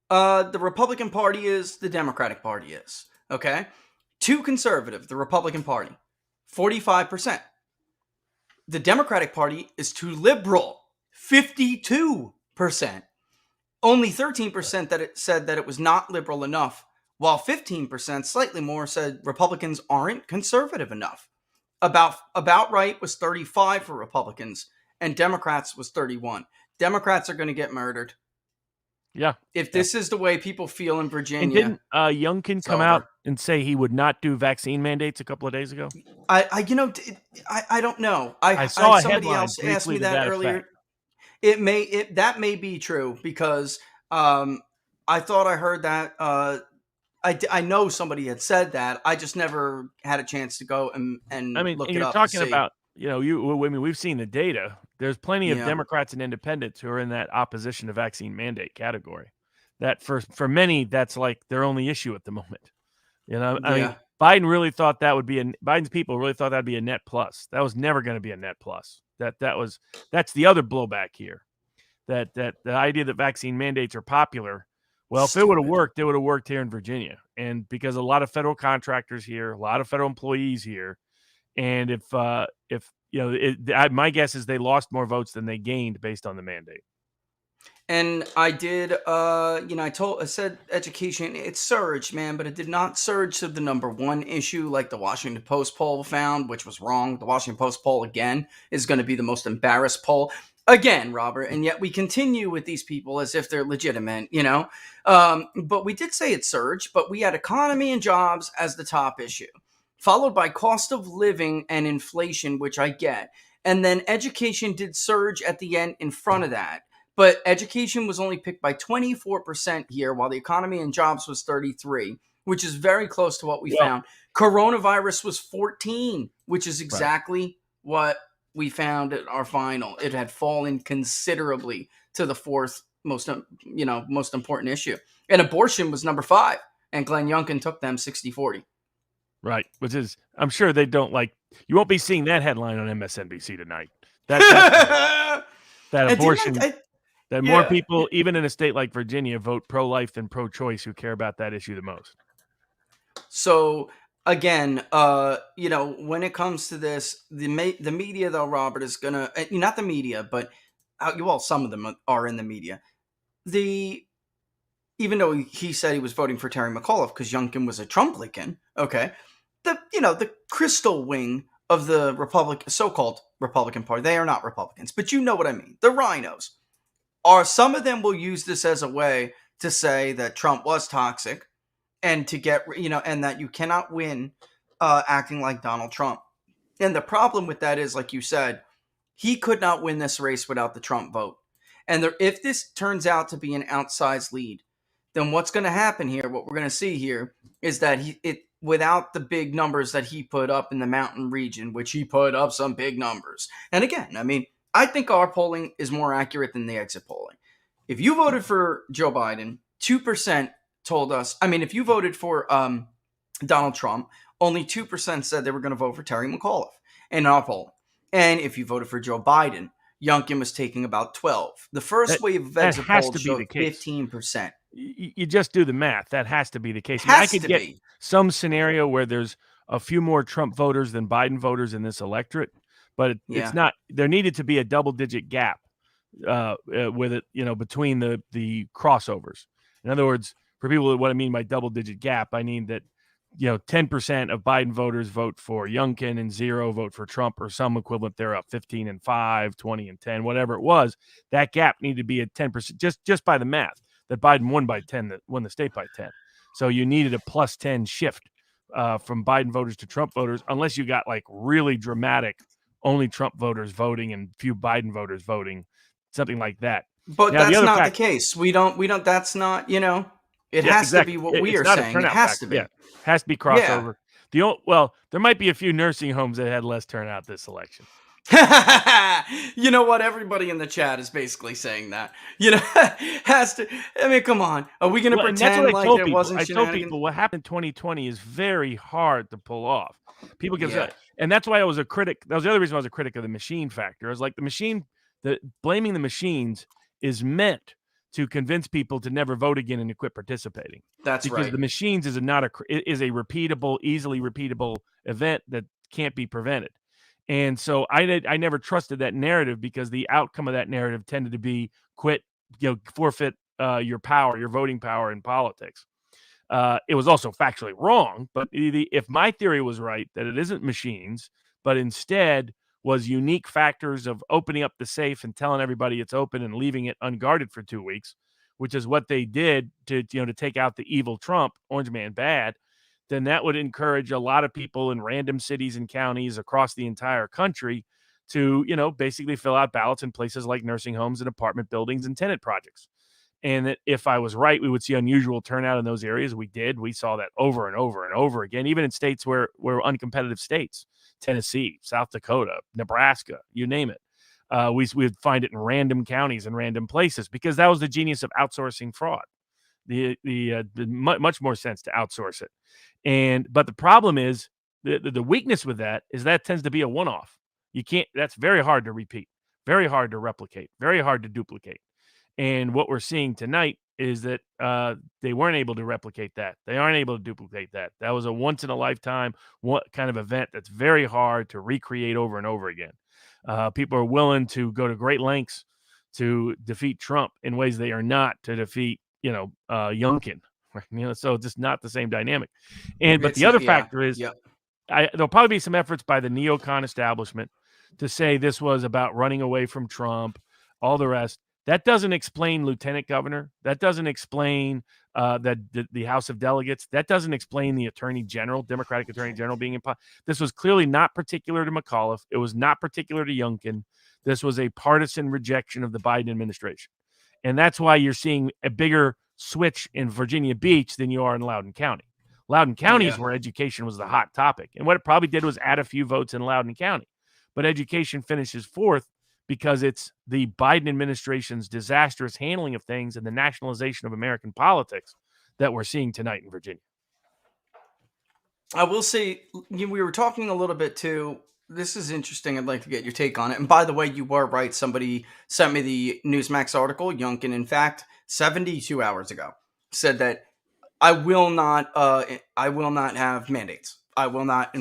The Republican Party is, the Democratic Party is. Okay? Too conservative, the Republican Party. 45%. The Democratic Party is too liberal. 52%. Only 13% that it said that it was not liberal enough, while 15%, slightly more, said Republicans aren't conservative enough. About right was 35 for Republicans, and Democrats was 31. Democrats are going to get murdered. Yeah. If this is the way people feel in Virginia. And didn't Youngkin come out and say he would not do vaccine mandates a couple of days ago? I don't know. I saw somebody else asked me that earlier. Effect. That may be true, because I thought I heard that. I know somebody had said that. I just never had a chance to go and look it you're up. Talking about, we've seen the data. There's plenty of Democrats and independents who are in that opposition to vaccine mandate category. That for many, that's like their only issue at the moment. I mean, Biden really thought Biden's people really thought that'd be a net plus. That was never going to be a net plus. That's the other blowback here. That the idea that vaccine mandates are popular. Well, if it would have worked, it would have worked here in Virginia. And because a lot of federal contractors here, a lot of federal employees here, and if my guess is they lost more votes than they gained based on the mandate. And I did, I said education, it surged, man, but it did not surge to the number one issue like the Washington Post poll found, which was wrong. The Washington Post poll, again, is going to be the most embarrassed poll. Again, Robert, and yet we continue with these people as if they're legitimate, But we did say it surged, but we had economy and jobs as the top issue, followed by cost of living and inflation, which I get. And then education did surge at the end in front of that. But education was only picked by 24% here, while the economy and jobs was 33%, which is very close to what we found. Coronavirus was 14%, which is exactly what we found at our final. It had fallen considerably to the fourth most important issue. And abortion was number 5, and Glenn Youngkin took them 60-40. Right, which is, I'm sure they don't like, you won't be seeing that headline on MSNBC tonight. That abortion, that more people, even in a state like Virginia, vote pro-life than pro-choice who care about that issue the most. So, again, when it comes to this, the media, though, Robert, is going to, not the media, but, some of them are in the media. Even though he said he was voting for Terry McAuliffe because Youngkin was a Trump-lican, okay, the crystal wing of the so-called Republican Party, they are not Republicans, but you know what I mean, the rhinos, some of them will use this as a way to say that Trump was toxic and to get, and that you cannot win acting like Donald Trump. And the problem with that is, like you said, he could not win this race without the Trump vote. And if this turns out to be an outsized lead, then what's going to happen here, what we're going to see here, is that without the big numbers that he put up in the mountain region, which he put up some big numbers. And again, I think our polling is more accurate than the exit polling. If you voted for Joe Biden, 2% told us, if you voted for Donald Trump, only 2% said they were going to vote for Terry McAuliffe in our polling. And if you voted for Joe Biden, Youngkin was taking about 12%. The first wave of exit polls showed 15%. you just do the math. That has to be the case. I mean, I Has could to get be. some scenario where there's a few more Trump voters than Biden voters in this electorate, but Yeah. it's not. There needed to be a double-digit gap with it, between the crossovers. In other words, for people, what I mean by double-digit gap, I mean that 10% of Biden voters vote for Youngkin and 0 vote for Trump, or some equivalent thereof, 15 and 5, 20 and 10, whatever it was. That gap needed to be at 10%, just by the math that Biden won by 10, that won the state by 10. So you needed a plus 10 shift from Biden voters to Trump voters, unless you got like really dramatic, only Trump voters voting and few Biden voters voting, something like that. But Now, the that's other not fact, the case. We don't, that's not, it yeah, has to exactly. be what we It's are not a saying. It turnout has factor. to be. Yeah, has to be crossover. Well, there might be a few nursing homes that had less turnout this election. You know what? Everybody in the chat is basically saying that. Has to. I mean, come on. Are we going to Well, and that's pretend what I like told there people. wasn't I told shenanigans? people what happened in 2020 is very hard to pull off. People get Yeah. and that's why I was a critic. That was the other reason I was a critic of the machine factor. I was like, blaming the machines is meant to convince people to never vote again and to quit participating. That's because right. the machines is a repeatable, easily repeatable event that can't be prevented. And so I never trusted that narrative, because the outcome of that narrative tended to be forfeit your power, your voting power in politics. It was also factually wrong, but if my theory was right, that it isn't machines, but instead was unique factors of opening up the safe and telling everybody it's open and leaving it unguarded for 2 weeks, which is what they did to take out the evil Trump, Orange Man bad, then that would encourage a lot of people in random cities and counties across the entire country to, basically fill out ballots in places like nursing homes and apartment buildings and tenant projects. And that if I was right, we would see unusual turnout in those areas. We did. We saw that over and over and over again, even in states where uncompetitive states, Tennessee, South Dakota, Nebraska, you name it. We would find it in random counties and random places, because that was the genius of outsourcing fraud. The much more sense to outsource it. But the problem is the weakness with that is that tends to be a one-off. You can't. That's very hard to repeat, very hard to replicate, very hard to duplicate. And what we're seeing tonight is that they weren't able to replicate that. They aren't able to duplicate that. That was a once in a lifetime kind of event that's very hard to recreate over and over again. People are willing to go to great lengths to defeat Trump in ways they are not to defeat, Youngkin. So just not the same dynamic. But the other factor is, there'll probably be some efforts by the neocon establishment to say this was about running away from Trump, all the rest. That doesn't explain lieutenant governor. That doesn't explain the House of Delegates. That doesn't explain the attorney general, Democratic attorney general being in power. This was clearly not particular to Mcauliffe. It was not particular to Youngkin. This was a partisan rejection of the Biden administration. And that's why you're seeing a bigger switch in Virginia Beach than you are in Loudoun County. Loudoun County is where education was the hot topic. And what it probably did was add a few votes in Loudoun County. But education finishes fourth, because it's the Biden administration's disastrous handling of things and the nationalization of American politics that we're seeing tonight in Virginia. I will say, we were talking a little bit too. This is interesting. I'd like to get your take on it. And by the way, you were right. Somebody sent me the Newsmax article. Youngkin, in fact, 72 hours ago, said that I will not have mandates. I will not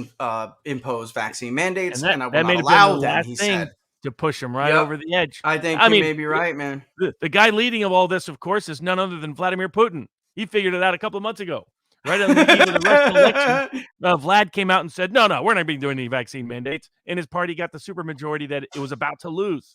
impose vaccine mandates, and I will not allow them. He said, to push him right over the edge. I think you may be right, man. The guy leading of all this, of course, is none other than Vladimir Putin. He figured it out a couple of months ago. Right on the eve of the Russian election, Vlad came out and said, no, we're not doing any vaccine mandates. And his party got the supermajority that it was about to lose.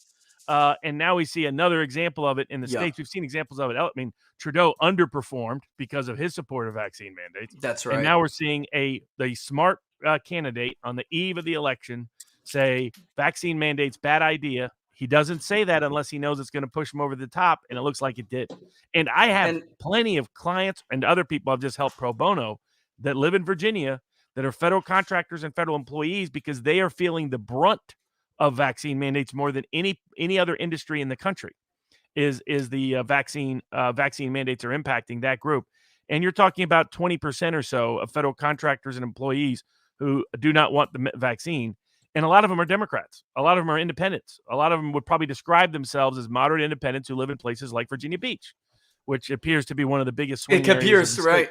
And now we see another example of it in the States. We've seen examples of it. I mean, Trudeau underperformed because of his support of vaccine mandates. That's right. And now we're seeing the smart candidate on the eve of the election say vaccine mandates, bad idea. He doesn't say that unless he knows it's going to push him over the top, and it looks like it did. And I have plenty of clients and other people I've just helped pro bono that live in Virginia that are federal contractors and federal employees, because they are feeling the brunt of vaccine mandates more than any other industry in the country. Is the vaccine mandates are impacting that group. And you're talking about 20% or so of federal contractors and employees who do not want the vaccine. And a lot of them are Democrats. A lot of them are independents. A lot of them would probably describe themselves as moderate independents who live in places like Virginia Beach. which appears to be one of the biggest swing It areas of appears the state. right.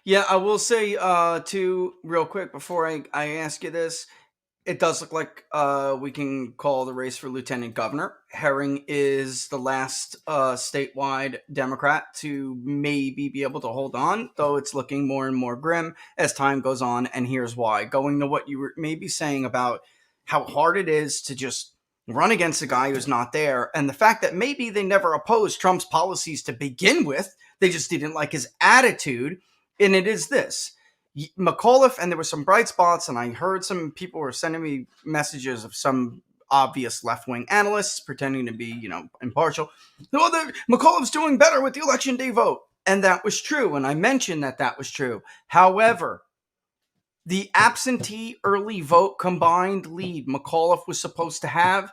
Yeah, I will say too, real quick before I ask you this, it does look like we can call the race for lieutenant governor. Herring is the last statewide Democrat to maybe be able to hold on, though it's looking more and more grim as time goes on. And here's why. Going to what you were maybe saying about how hard it is to just run against a guy who's not there, and the fact that maybe they never opposed Trump's policies to begin with, they just didn't like his attitude. And it is this. Mcauliffe, and there were some bright spots, and I heard some people were sending me messages of some obvious left-wing analysts pretending to be, impartial. Oh, McAuliffe's doing better with the election day vote. And that was true, and I mentioned that was true. However, the absentee early vote combined lead McAuliffe was supposed to have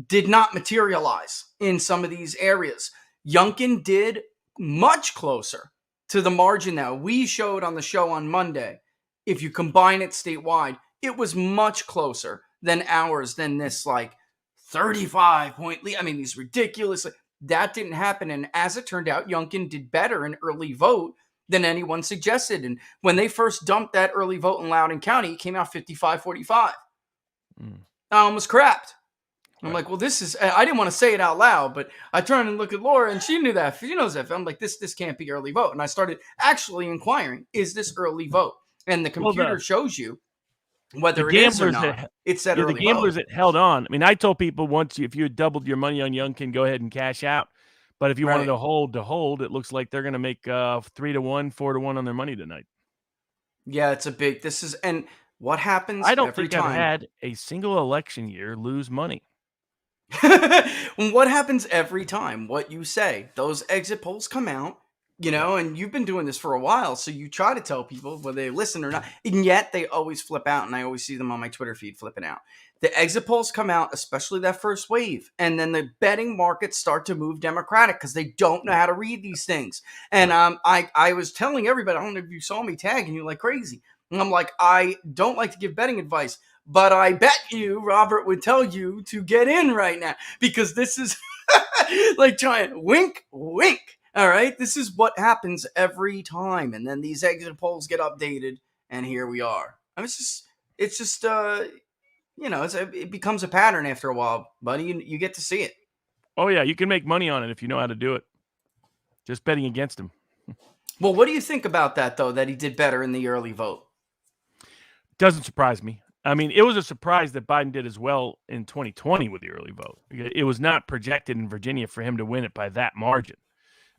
did not materialize in some of these areas. Youngkin did much closer to the margin that we showed on the show on Monday. If you combine it statewide, it was much closer than ours, than this 35-point lead. I mean, these ridiculous. That didn't happen. And as it turned out, Youngkin did better in early vote than anyone suggested. And when they first dumped that early vote in Loudoun County, it came out 55-45. I almost crapped. I'm like, well, this is, I didn't want to say it out loud, but I turned and looked at Laura and she knew that. She knows that. I'm like, this can't be early vote. And I started actually inquiring, is this early vote? And the computer shows you whether it is or not. It said early vote. The gamblers that held on. I mean, I told people if you had doubled your money on Youngkin, go ahead and cash out. But if you wanted to hold, it looks like they're going to make 3-1, 4-1 on their money tonight. Yeah, it's a big, and what happens I don't every think time. I've had a single election year lose money. What happens every time? What you say. Those exit polls come out, and you've been doing this for a while, so you try to tell people whether they listen or not, and yet they always flip out, and I always see them on my Twitter feed flipping out. The exit polls come out, especially that first wave, and then the betting markets start to move Democratic because they don't know how to read these things. And I was telling everybody, I don't know if you saw me tagging you like crazy, and I'm like, I don't like to give betting advice, but I bet you Robert would tell you to get in right now because this is like trying wink, wink. All right. This is what happens every time. And then these exit polls get updated and here we are. I mean, it becomes a pattern after a while, buddy. You get to see it. Oh yeah. You can make money on it if you know how to do it. Just betting against him. Well, what do you think about that though, that he did better in the early vote? Doesn't surprise me. I mean, it was a surprise that Biden did as well in 2020 with the early vote. It was not projected in Virginia for him to win it by that margin.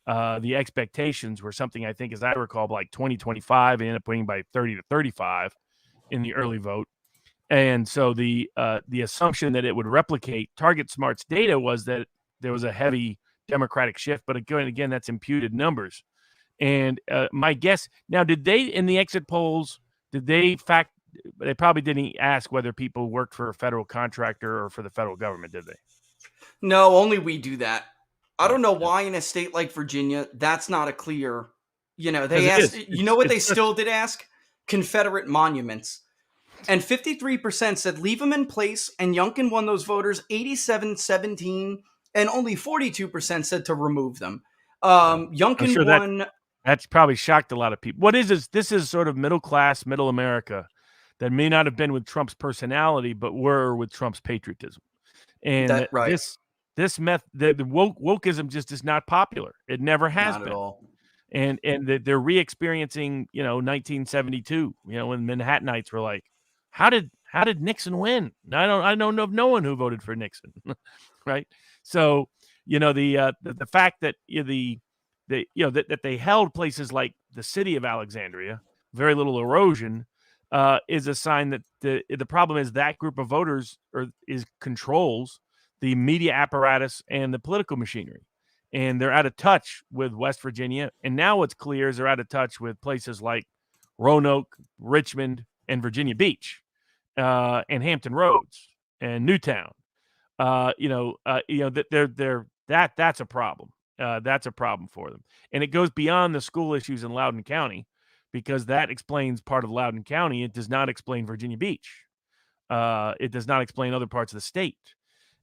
The expectations were something, I think, as I recall, like 2025, and ended up winning by 30-35 in the early vote. And so the assumption that it would replicate Target Smart's data was that there was a heavy Democratic shift. But again, that's imputed numbers. And my guess now, did they in the exit polls? They probably didn't ask whether people worked for a federal contractor or for the federal government, did they? No, only we do that. I don't know why in a state like Virginia, that's not a clear, they asked, what they still did ask? Confederate monuments. And 53% said leave them in place, and Youngkin won those voters 87-17, and only 42% said to remove them. Youngkin won. That's probably shocked a lot of people. What is this? This is sort of middle class, middle America that may not have been with Trump's personality, but were with Trump's patriotism. And the wokeism just is not popular. It never has been. Not at all. And they're re-experiencing, 1972, when Manhattanites were like, how did Nixon win? I don't know of no one who voted for Nixon. Right. So, the fact that that they held places like the city of Alexandria, very little erosion, is a sign that the problem is that group of voters controls the media apparatus and the political machinery, and they're out of touch with West Virginia. And now what's clear is they're out of touch with places like Roanoke, Richmond, and Virginia Beach, and Hampton Roads and Newtown. That's a problem. That's a problem for them, and it goes beyond the school issues in Loudoun County, because that explains part of Loudoun County. It does not explain Virginia Beach. It does not explain other parts of the state.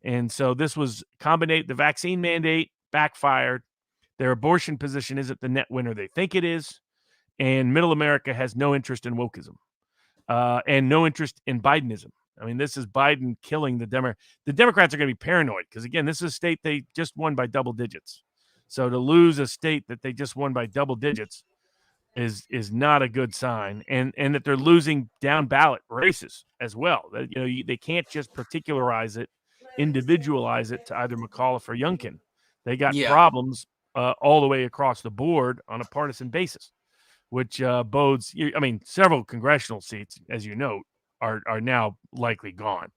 And so this was the vaccine mandate backfired. Their abortion position isn't the net winner they think it is. And middle America has no interest in wokeism and no interest in Bidenism. I mean, this is Biden killing the Democrats. The Democrats are going to be paranoid because, again, this is a state they just won by double digits. So to lose a state that they just won by double digits is not a good sign, and that they're losing down ballot races as well. That, they can't just particularize it, individualize it to either McAuliffe or Youngkin. They got problems all the way across the board on a partisan basis, which bodes. I mean, several congressional seats, as you note, are now likely gone,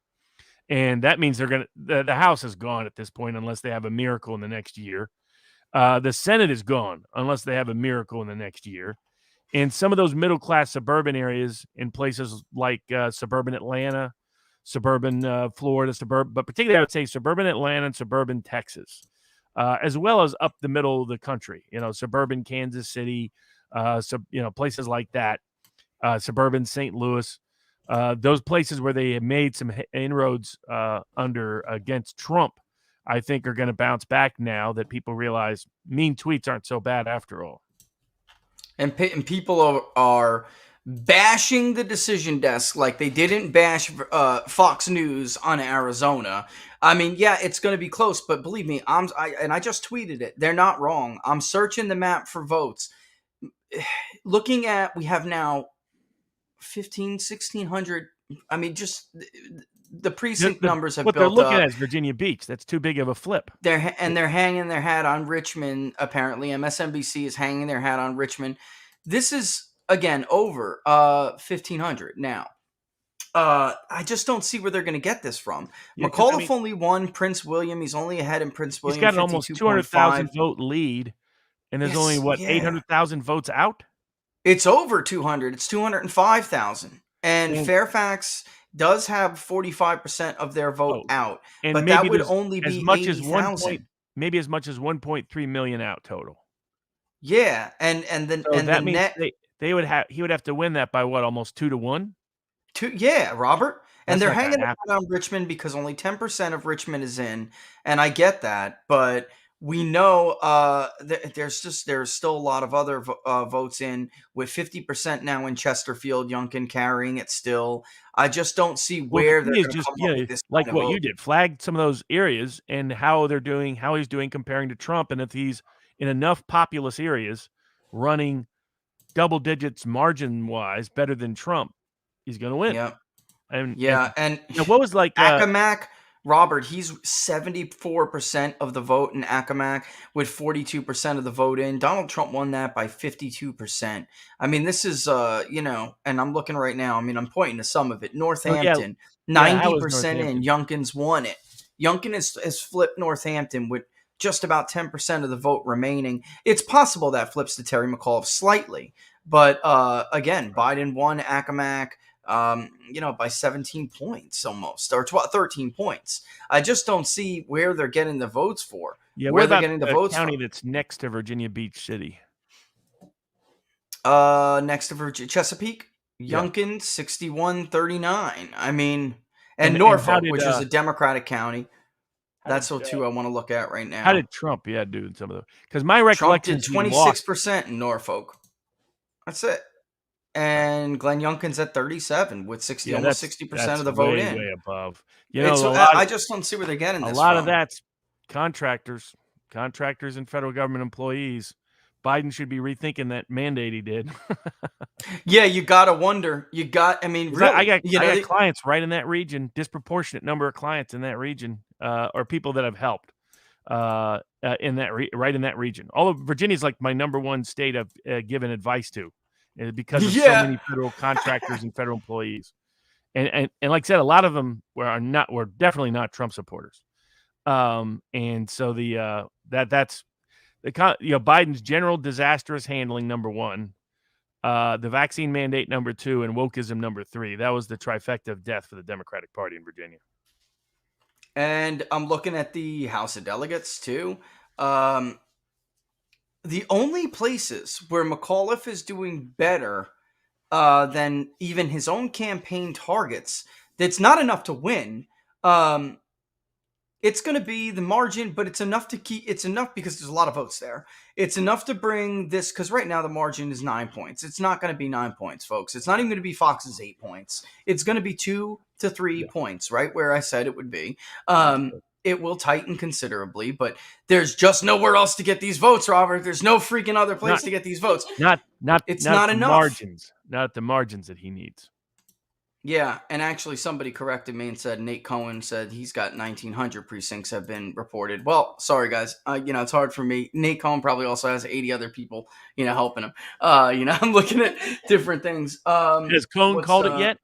and that means they're going to. The House is gone at this point unless they have a miracle in the next year. The Senate is gone unless they have a miracle in the next year. And some of those middle-class suburban areas in places like suburban Atlanta, suburban Florida, but particularly I would say suburban Atlanta and suburban Texas, as well as up the middle of the country, suburban Kansas City, places like that, suburban St. Louis, those places where they have made some inroads against Trump, I think are going to bounce back now that people realize mean tweets aren't so bad after all. And people are bashing the decision desk like they didn't bash Fox News on Arizona. I mean, yeah, it's going to be close, but believe me, I just tweeted it. They're not wrong. I'm searching the map for votes. Looking at, we have now 1,600. I mean, just the precinct numbers have built up. What they're looking at is Virginia Beach. That's too big of a flip. They're hanging their hat on Richmond, apparently. MSNBC is hanging their hat on Richmond. This is, again, over 1,500 now. I just don't see where they're going to get this from. Yeah, McAuliffe only won Prince William. He's only ahead in Prince William. He's got an almost 200,000 vote lead, and there's only, 800,000 votes out? It's over 200. It's 205,000. And Fairfax does have 45% of their vote out, and but that would only be as much 80,000. Maybe as much as 1.3 million out total. Yeah, and that means net, he would have to win that by what, almost 2-1? Yeah, Robert. And That's they're hanging their hat on Richmond because only 10% of Richmond is in, and I get that, but we know there's still a lot of other votes in, with 50% now in Chesterfield, Youngkin carrying it still. I just don't see where they're going to come up with this like kind of what vote. You did, flag some of those areas and how he's doing comparing to Trump, and if he's in enough populous areas running double digits margin wise better than Trump, he's going to win. Yeah. And what was like Accomack? Robert, he's 74% of the vote in Accomack with 42% of the vote in. Donald Trump won that by 52%. I mean, this is, and I'm looking right now. I mean, I'm pointing to some of it. Northampton, 90% in. Youngkin's won it. Youngkin has flipped Northampton with just about 10% of the vote remaining. It's possible that flips to Terry McAuliffe slightly. But, again, Biden won Accomack. By 17 points almost, or 13 points. I just don't see where they're getting the votes for. Yeah, where they're getting the votes county from. That's next to Virginia Beach City. Next to Chesapeake, Youngkin, 61-39. I mean, and Norfolk, which is a Democratic county. That's too I want to look at right now. How did Trump, do in some of those? Because my recollection Trump did 26% in Norfolk. That's it. And Glenn Youngkin's at 37 with almost 60% of the vote in. Way above. I just don't see where they're getting this. A lot of that's contractors and federal government employees. Biden should be rethinking that mandate he did. Yeah, you gotta wonder. Really, I got clients right in that region. Disproportionate number of clients in that region, or people that have helped right in that region. Although Virginia's like my number one state I've given advice to. Because of so many federal contractors and federal employees, and like I said, a lot of them were definitely not Trump supporters, and so that's Biden's general disastrous handling, number one, the vaccine mandate, number two, and wokeism, number three. That was the trifecta of death for the Democratic Party in Virginia. And I'm looking at the House of Delegates too. The only places where McAuliffe is doing better than even his own campaign targets, that's not enough to win, It's going to be the margin, but it's enough to keep. It's enough because there's a lot of votes there. It's enough to bring this, because right now the margin is 9 points. It's not going to be 9 points, folks. It's not even going to be Fox's 8 points. It's going to be 2 to 3 points, right where I said it would be. It will tighten considerably, but there's just nowhere else to get these votes, Robert. There's no freaking other place to get these votes. It's not enough. Margins, not the margins that he needs. Yeah, and actually somebody corrected me and said Nate Cohen said he's got 1,900 precincts have been reported. Well, sorry guys, it's hard for me. Nate Cohen probably also has 80 other people, helping him. I'm looking at different things. Has Cohen called it yet?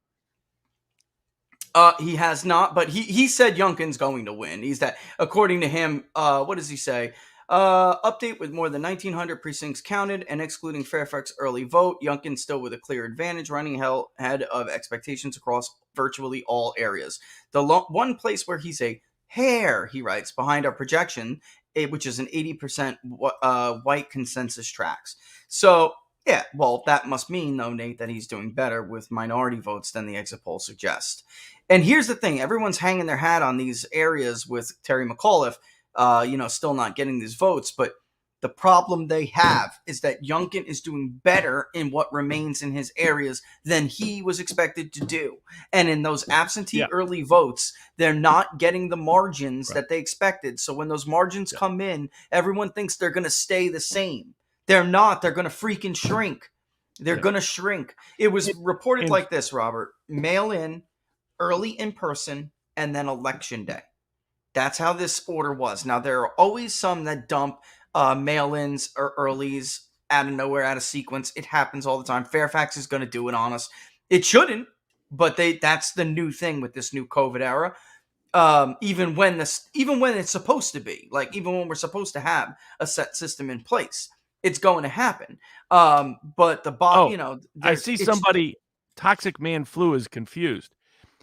He has not, but he said Youngkin's going to win. He's that, according to him. What does he say? Update with more than 1,900 precincts counted and excluding Fairfax early vote, Youngkin still with a clear advantage, running ahead of expectations across virtually all areas. The one place where he's a hair, he writes, behind our projection, which is an 80% white consensus tracks. So, yeah, well, that must mean, though, Nate, that he's doing better with minority votes than the exit poll suggests. And here's the thing. Everyone's hanging their hat on these areas with Terry McAuliffe, still not getting these votes. But the problem they have is that Youngkin is doing better in what remains in his areas than he was expected to do. And in those absentee early votes, they're not getting the margins that they expected. So when those margins come in, everyone thinks they're going to stay the same. They're not. They're going to freaking shrink. They're going to shrink. It was reported like this, Robert. Mail in, early in person, and then election day. That's how this order was. Now, there are always some that dump mail-ins or earlies out of nowhere, out of sequence. It happens all the time. Fairfax is going to do it on us. It shouldn't, but that's the new thing with this new COVID era. Even when it's supposed to be, like even when we're supposed to have a set system in place, it's going to happen. But the I see somebody. Toxic Man Flu is confused.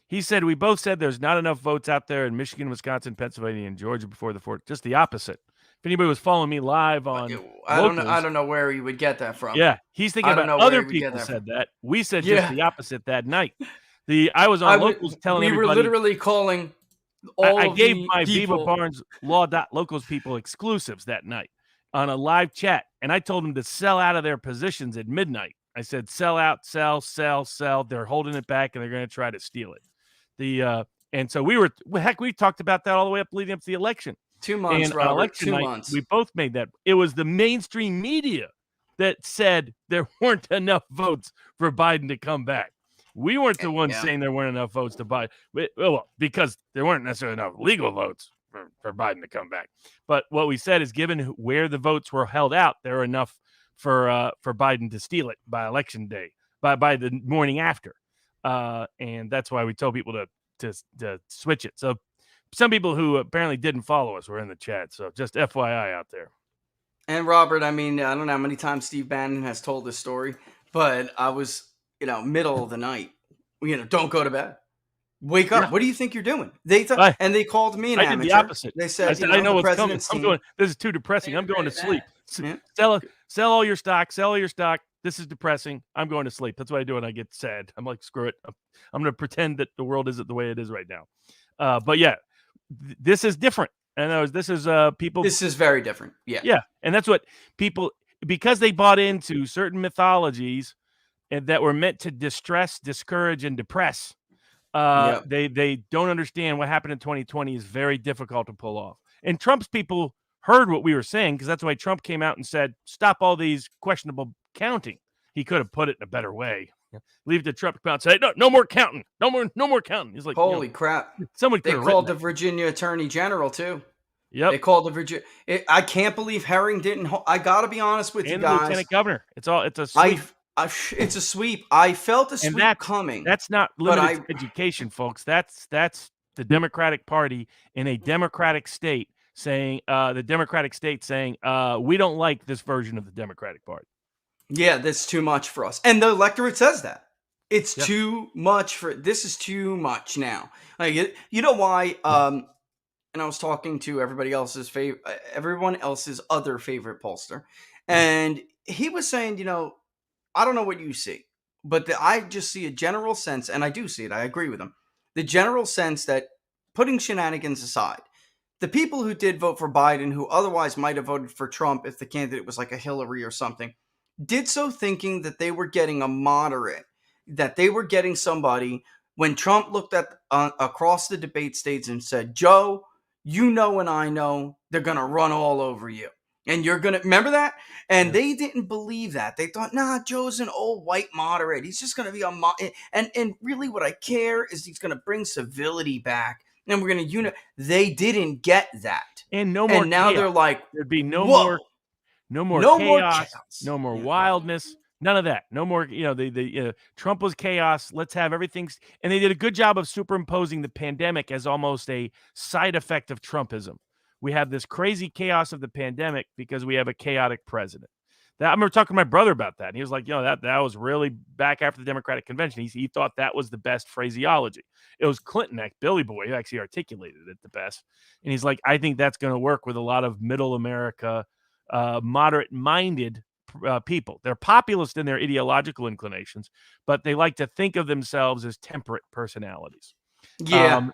He said, we both said there's not enough votes out there in Michigan, Wisconsin, Pennsylvania, and Georgia before the 4th. Just the opposite. If anybody was following me live on I don't know where you would get that from. Yeah, he's thinking about other people said that. We said just the opposite that night. I was on Locals telling everybody. We were literally calling all I gave my people. Viva Barnes Law.Locals people exclusives that night on a live chat, and I told them to sell out of their positions at midnight. I said, sell out, sell. They're holding it back, and they're going to try to steal it. And so we talked about that all the way up leading up to the election. 2 months, and Robert, election 2 night, months. We both made that. It was the mainstream media that said there weren't enough votes for Biden to come back. We weren't the ones saying there weren't enough votes to Biden. Well, because there weren't necessarily enough legal votes for Biden to come back. But what we said is, given where the votes were held out, there were enough for Biden to steal it by election day, by the morning after. And that's why we told people to switch it. So some people who apparently didn't follow us were in the chat. So just FYI out there. And Robert, I mean, I don't know how many times Steve Bannon has told this story, but I was, middle of the night, don't go to bed. Wake up. Yeah. What do you think you're doing? And they called me an amateur. I did the opposite. They said, I know what's coming. I'm going, this is too depressing. I'm going to sleep. Yeah. Sell all your stock. This is depressing. I'm going to sleep. That's what I do when I get sad. I'm like, screw it. I'm going to pretend that the world isn't the way it is right now. But yeah, this is different. And this is people. This is very different. Yeah. Yeah. And that's what people, because they bought into certain mythologies and that were meant to distress, discourage, and depress. They don't understand what happened in 2020 is very difficult to pull off. And Trump's people heard what we were saying, because that's why Trump came out and said, stop all these questionable counting. He could have put it in a better way. Leave the Trump out and say, no more counting. No more counting. He's like, holy crap. Someone they called the Virginia Attorney General too. Yep. They called the Virginia. I can't believe Herring didn't. I got to be honest with you guys. Lieutenant Governor. It's a sweep. It's a sweep. I felt a sweep coming. That's not limited to education, folks. That's the Democratic Party in a Democratic state saying, we don't like this version of the Democratic Party. Yeah, that's too much for us. And the electorate says that. It's too much this is too much now. Like, you know why? And I was talking to everyone else's other favorite pollster, and he was saying, I don't know what you see, but I just see a general sense, and I do see it. I agree with him. The general sense that, putting shenanigans aside, the people who did vote for Biden, who otherwise might have voted for Trump if the candidate was like a Hillary or something, did so thinking that they were getting a moderate, that they were getting somebody. When Trump looked at across the debate stage and said, Joe, you know and I know they're going to run all over you. And you're going to remember that? And they didn't believe that. They thought, nah, Joe's an old white moderate. He's just going to be and really what I care is he's going to bring civility back. And we're going to They didn't get that. And no more. And now chaos. they're like, there'd be no whoa, more no chaos, more chaos. no more wildness, none of that. No more, Trump was chaos. Let's have everything. And they did a good job of superimposing the pandemic as almost a side effect of Trumpism. We have this crazy chaos of the pandemic because we have a chaotic president. I remember talking to my brother about that. And he was like, that was really back after the Democratic convention. He thought that was the best phraseology. It was Clinton, Billy Boy, who actually articulated it the best. And he's like, I think that's going to work with a lot of middle America, moderate-minded people. They're populist in their ideological inclinations, but they like to think of themselves as temperate personalities. Yeah.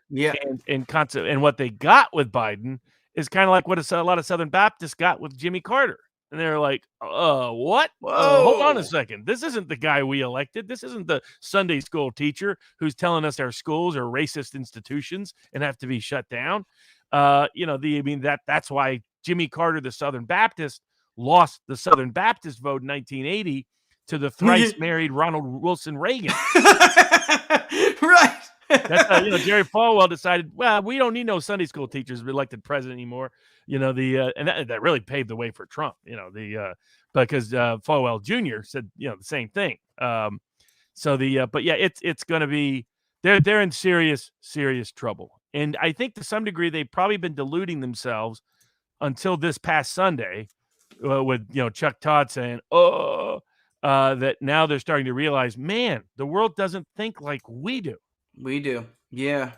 And what they got with Biden is kind of like what a lot of Southern Baptists got with Jimmy Carter. And they're like, what? Hold on a second. This isn't the guy we elected. This isn't the Sunday school teacher who's telling us our schools are racist institutions and have to be shut down. That's why Jimmy Carter, the Southern Baptist, lost the Southern Baptist vote in 1980 to the thrice married Ronald Wilson Reagan. Right. That's how, Jerry Falwell decided, well, we don't need no Sunday school teachers elected president anymore. And that really paved the way for Trump, because Falwell Jr. said, the same thing. It's going to be, they're in serious, serious trouble. And I think to some degree, they've probably been deluding themselves until this past Sunday with, Chuck Todd saying, that now they're starting to realize, man, the world doesn't think like we do. We do. Yeah.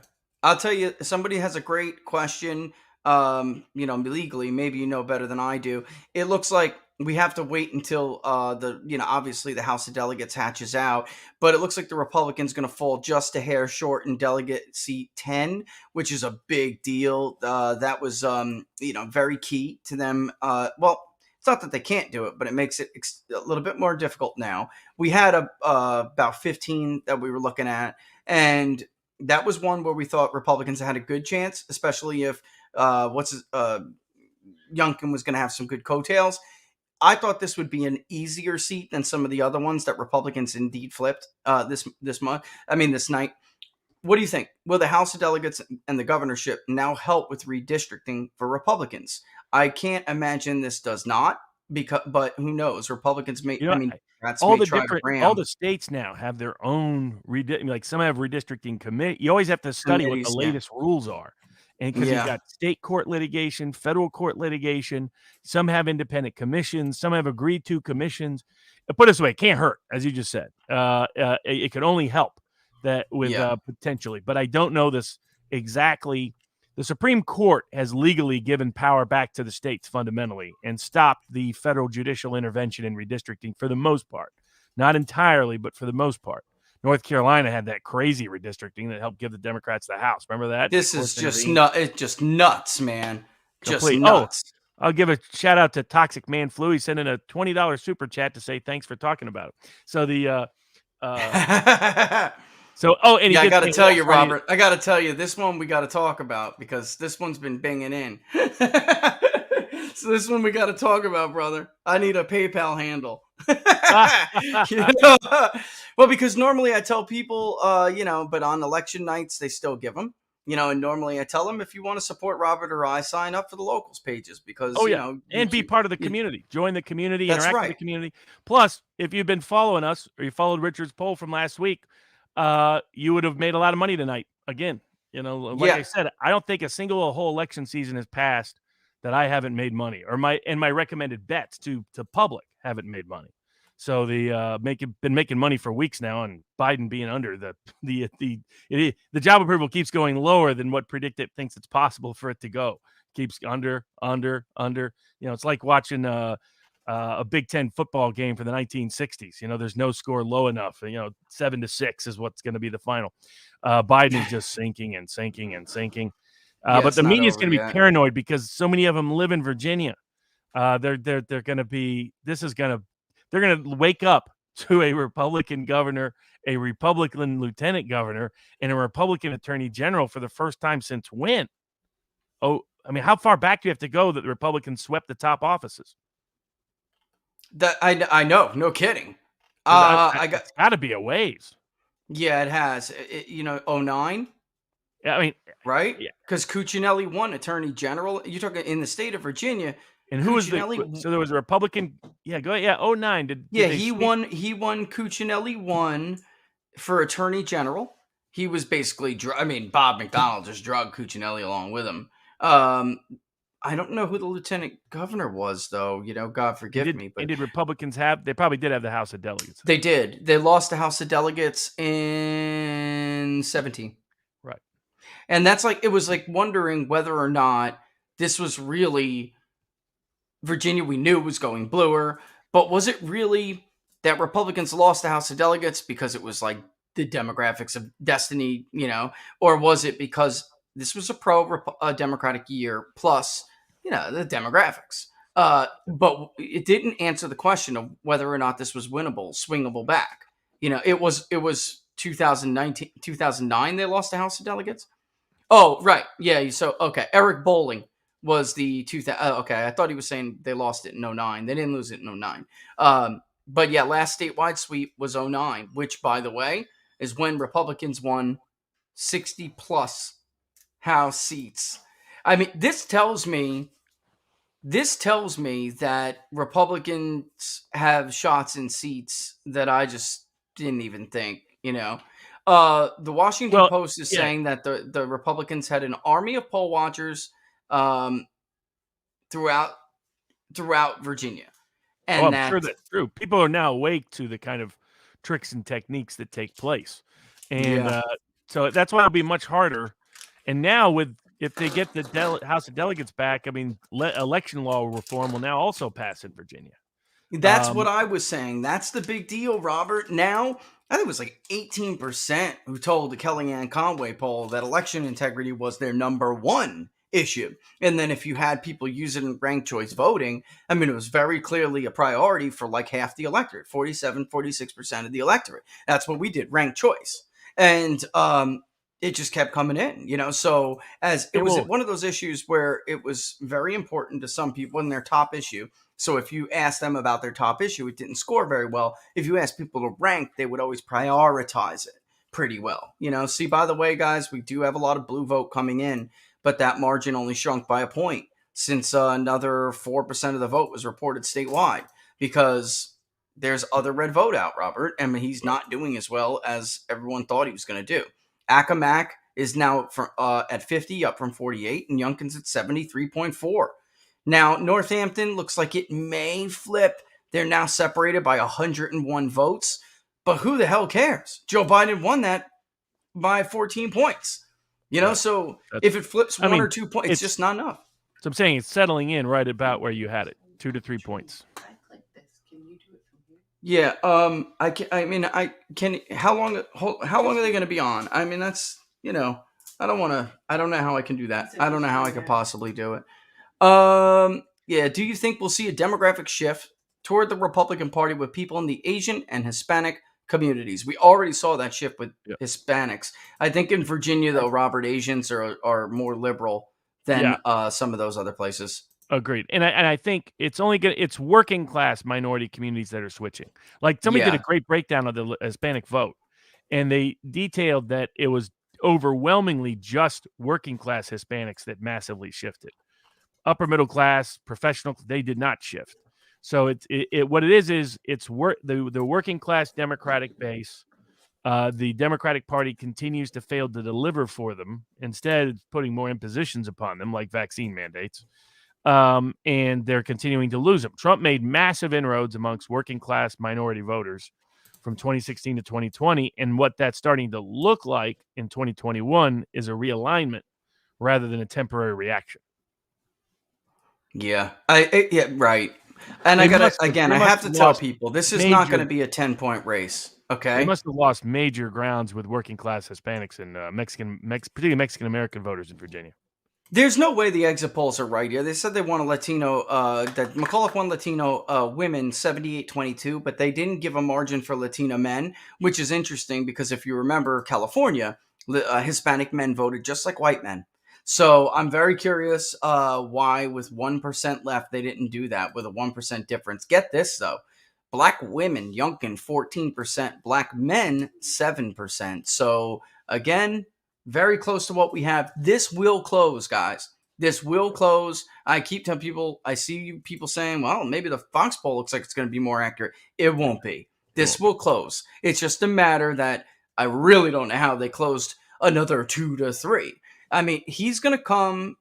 I'll tell you, somebody has a great question. Legally, maybe you know better than I do. It looks like we have to wait until obviously the House of Delegates hatches out, but it looks like the Republicans going to fall just a hair short in delegate seat 10, which is a big deal. That was, very key to them. It's not that they can't do it, but it makes it a little bit more difficult now. We had about 15 that we were looking at, and that was one where we thought Republicans had a good chance, especially if Youngkin was going to have some good coattails. I thought this would be an easier seat than some of the other ones that Republicans indeed flipped this night. What do you think? Will the House of Delegates and the governorship now help with redistricting for Republicans? I can't imagine this does not, but who knows? Republicans may. All the states now have their own some have redistricting committee. You always have to study what the latest rules are, and because you've got state court litigation, federal court litigation. Some have independent commissions. Some have agreed to commissions. Put it this way, it can't hurt, as you just said. It could only help that with potentially, but I don't know this exactly. The Supreme Court has legally given power back to the states fundamentally and stopped the federal judicial intervention in redistricting for the most part. Not entirely, but for the most part. North Carolina had that crazy redistricting that helped give the Democrats the House. Remember that? This is just it's just nuts, man. Just Complete. Nuts. I'll give a shout out to Toxic Man Flu. He sent in a $20 super chat to say thanks for talking about it. So and I got to tell you, Robert. I got to tell you, this one we got to talk about because this one's been binging in. So this one we got to talk about, brother. I need a PayPal handle. Well, because normally I tell people, but on election nights they still give them. And normally I tell them if you want to support Robert or I, sign up for the locals pages because and be part of the community. Join the community, interact with the community. Plus, if you've been following us or you followed Richard's poll from last week, you would have made a lot of money tonight. Again, I said, I don't think a single whole election season has passed that I haven't made money, or my recommended bets to public haven't made money. So been making money for weeks now, and Biden being under the job approval keeps going lower than what Predictive thinks it's possible for it to go. Keeps under. It's like watching a Big Ten football game for the 1960s. There's no score low enough. 7-6 is what's going to be the final. Biden is just sinking and sinking and sinking. Yeah, But it's the not media is over going to be yet. paranoid because so many of them live in Virginia. They're going to be. They're going to wake up to a Republican governor, a Republican lieutenant governor, and a Republican attorney general for the first time since when? Oh, I mean, how far back do you have to go that the Republicans swept the top offices? That I know, no kidding. 'Cause I got it's got to be a ways. yeah, it has. You know, 09, I mean, right? yeah. Because Cuccinelli won Attorney General. You're talking in the state of Virginia. And who was Cuccinelli. so there was a Republican? Yeah, go ahead. Yeah, 09. Did Yeah, they he sweep? won. He won. Cuccinelli won for Attorney General. He was basically. I mean, Bob McDonnell just drugged Cuccinelli along with him. I don't know who the lieutenant governor was, though. You know, God forgive me, but And did Republicans have? They probably did have the House of Delegates. they did. They lost the House of Delegates in 17. Right. And that's like, it was like wondering whether or not this was really Virginia. We knew was going bluer, but was it really that Republicans lost the House of Delegates because it was like the demographics of destiny, you know, or was it because this was a pro-Democratic year plus, you know, the demographics? But it didn't answer the question of whether or not this was winnable, swingable back. You know, it was 2019, 2009 they lost the House of Delegates. Oh, right. Yeah. So, okay. Eric Bolling was the 2000. Okay. I thought he was saying they lost it in 09. They didn't lose it in 09. But yeah, last statewide sweep was 09, which, by the way, is when Republicans won 60 plus House seats. I mean, this tells me that Republicans have shots in seats that I just didn't even think, you know. The Washington Post is saying that the Republicans had an army of poll watchers throughout Virginia. And I'm sure that's true. People are now awake to the kind of tricks and techniques that take place. And so that's why it'll be much harder. And now if they get the House of Delegates back, I mean, election law reform will now also pass in Virginia. That's what I was saying. That's the big deal, Robert. Now, I think it was like 18% who told the Kellyanne Conway poll that election integrity was their number one issue. And then if you had people use it in ranked choice voting, I mean, it was very clearly a priority for like half the electorate, 46% of the electorate. That's what we did, ranked choice. And it just kept coming in, you know. So as it was one of those issues where it was very important to some people in their top issue. So if you ask them about their top issue, it didn't score very well. If you ask people to rank, they would always prioritize it pretty well. You know, see, by the way, guys, we do have a lot of blue vote coming in, but that margin only shrunk by a point since another 4% of the vote was reported statewide because there's other red vote out, Robert. I mean, he's not doing as well as everyone thought he was going to do. Accomack is now at 50, up from 48, and Youngkin's at 73.4. Now, Northampton looks like it may flip. They're now separated by 101 votes. But who the hell cares? Joe Biden won that by 14 points. You know, so if it flips one or 2 points, it's just not enough. So I'm saying it's settling in right about where you had it, 2 to 3 points. I click this. Can you do it from here? Yeah, how long are they going to be on? I mean, that's, you know, I don't know how I can do that. I don't know how I could possibly do it. Yeah, do you think we'll see a demographic shift toward the Republican Party with people in the Asian and Hispanic communities? We already saw that shift with Hispanics. I think in Virginia, though, Robert, Asians are more liberal than some of those other places. Agreed. And I think it's working class minority communities that are switching. Like somebody did a great breakdown of the Hispanic vote, and they detailed that it was overwhelmingly just working class Hispanics that massively shifted. Upper middle class, professional, they did not shift. So what it is it's the working class Democratic base. The Democratic Party continues to fail to deliver for them. Instead, it's putting more impositions upon them, like vaccine mandates. And they're continuing to lose them. Trump made massive inroads amongst working class minority voters from 2016 to 2020. And what that's starting to look like in 2021 is a realignment rather than a temporary reaction. Yeah, right. And I have to tell people, this is not going to be a 10-point race. Okay. They must have lost major grounds with working class Hispanics and particularly Mexican American voters in Virginia. There's no way the exit polls are right here. They said they want a Latino, that Mcauliffe won Latino women 78-22, but they didn't give a margin for Latino men, which is interesting because if you remember California, Hispanic men voted just like white men. So I'm very curious why with 1% left they didn't do that with a 1% difference. Get this, though. Black women, Youngkin, 14%. Black men, 7%. So, again, very close to what we have. This will close, guys. This will close. I keep telling people, I see people saying, well, maybe the Fox poll looks like it's going to be more accurate. It won't be. This will close. It's just a matter that I really don't know how they closed another 2 to 3. I mean, he's going to come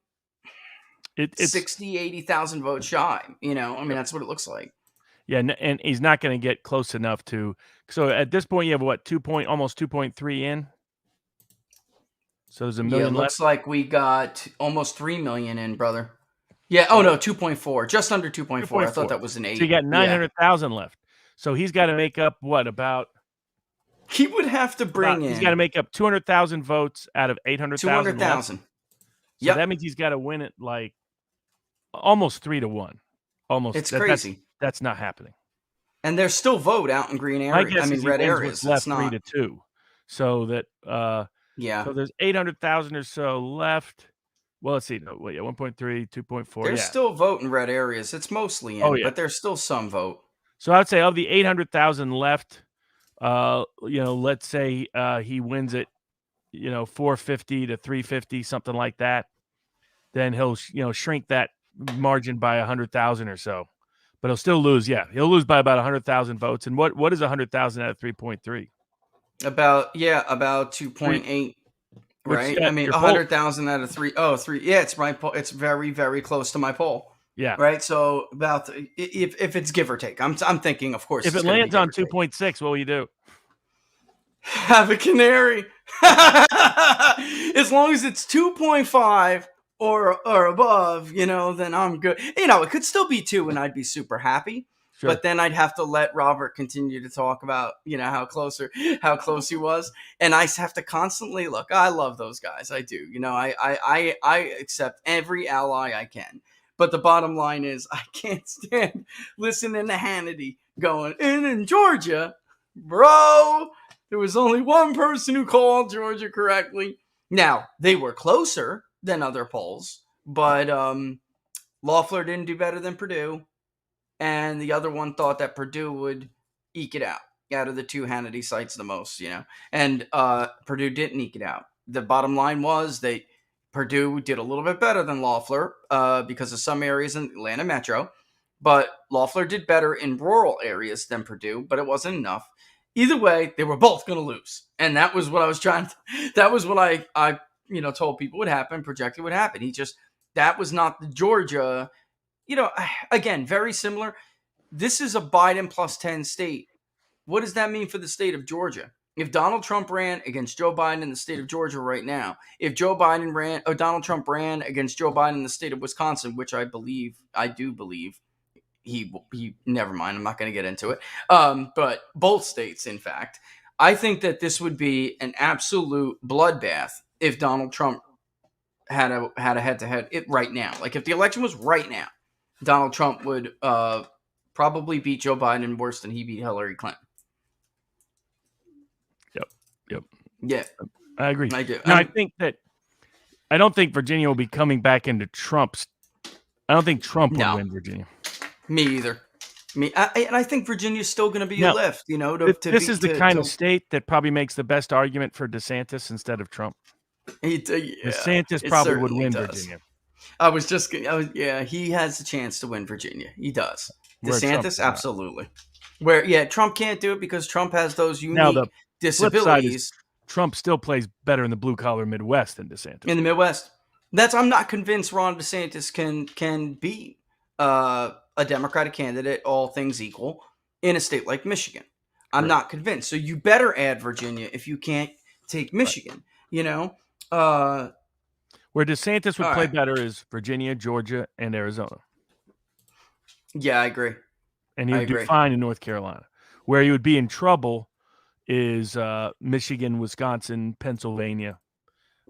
It's 60, 80,000 votes shy. You know, I mean, that's what it looks like. Yeah, and he's not going to get close enough to. So at this point, you have what, almost 2.3 in. So there's a million Yeah, left. looks like we got almost 3 million in, brother. Yeah. Oh no, 2.4, just under 2.4. I thought that was an 8. So you got 900,000 left. So he's got to make up what, about? He would have to bring in. He's got to make up 200,000 votes out of 800,000. 200,000. So that means he's got to win it like almost 3 to 1. Almost. It's crazy. That's not happening. And there's still vote out in green areas. I mean, red areas. Left it's not 3 to 2. So that yeah. So there's 800,000 or so left. Well, let's see. No, wait, 1.3, 2.4. There's still vote in red areas. It's mostly in, but there's still some vote. So I would say of the 800,000 left, let's say he wins it, 450 to 350, something like that. Then he'll, shrink that margin by 100,000 or so. But he'll still lose. Yeah, he'll lose by about 100,000 votes. And what is 100,000 out of 3.3? About 2.8. Right? I mean, 100,000 out of 3. Oh, 3. Yeah, it's my poll. It's very, very close to my poll. Yeah. Right. So about if it's give or take, I'm thinking, of course. If it lands on 2.6, what will you do? Have a canary. As long as it's 2.5 or above, then I'm good. It could still be 2, and I'd be super happy. Sure. But then I'd have to let Robert continue to talk about, how close he was. And I have to constantly look. I love those guys. I do. I accept every ally I can. But the bottom line is I can't stand listening to Hannity going, in Georgia, bro, there was only one person who called Georgia correctly. Now, they were closer than other polls, but Loeffler didn't do better than Purdue. And the other one thought that Purdue would eke it out of the two Hannity sites the most, And Purdue didn't eke it out. The bottom line was Purdue did a little bit better than Loeffler because of some areas in Atlanta Metro. But Loeffler did better in rural areas than Purdue, but it wasn't enough. Either way, they were both going to lose. And that was what I was that was what I told people would happen, projected would happen. That was not the Georgia. Again, very similar. This is a Biden plus 10 state. What does that mean for the state of Georgia? If Donald Trump ran against Joe Biden in the state of Georgia right now, if Donald Trump ran against Joe Biden in the state of Wisconsin, which I do believe, never mind, I'm not going to get into it. But both states, in fact, I think that this would be an absolute bloodbath if Donald Trump had a head-to-head right now. Like if the election was right now, Donald Trump would probably beat Joe Biden worse than he beat Hillary Clinton. Yep. Yeah. I agree. I do. No, I don't think Virginia will be coming back into Trump's. I don't think Trump will win Virginia. Me either. And I think Virginia's still going to be a lift, This is the kind of state that probably makes the best argument for DeSantis instead of Trump. DeSantis probably would win Virginia. He has a chance to win Virginia. He does. Where DeSantis, absolutely. Trump can't do it because Trump has those unique disabilities. Trump still plays better in the blue-collar Midwest than DeSantis. In the Midwest. I'm not convinced Ron DeSantis can beat a Democratic candidate, all things equal, in a state like Michigan. I'm not convinced. So you better add Virginia if you can't take Michigan, Where DeSantis would play better is Virginia, Georgia, and Arizona. Yeah, I agree. And he would do fine in North Carolina. Where he would be in trouble is Michigan, Wisconsin, Pennsylvania,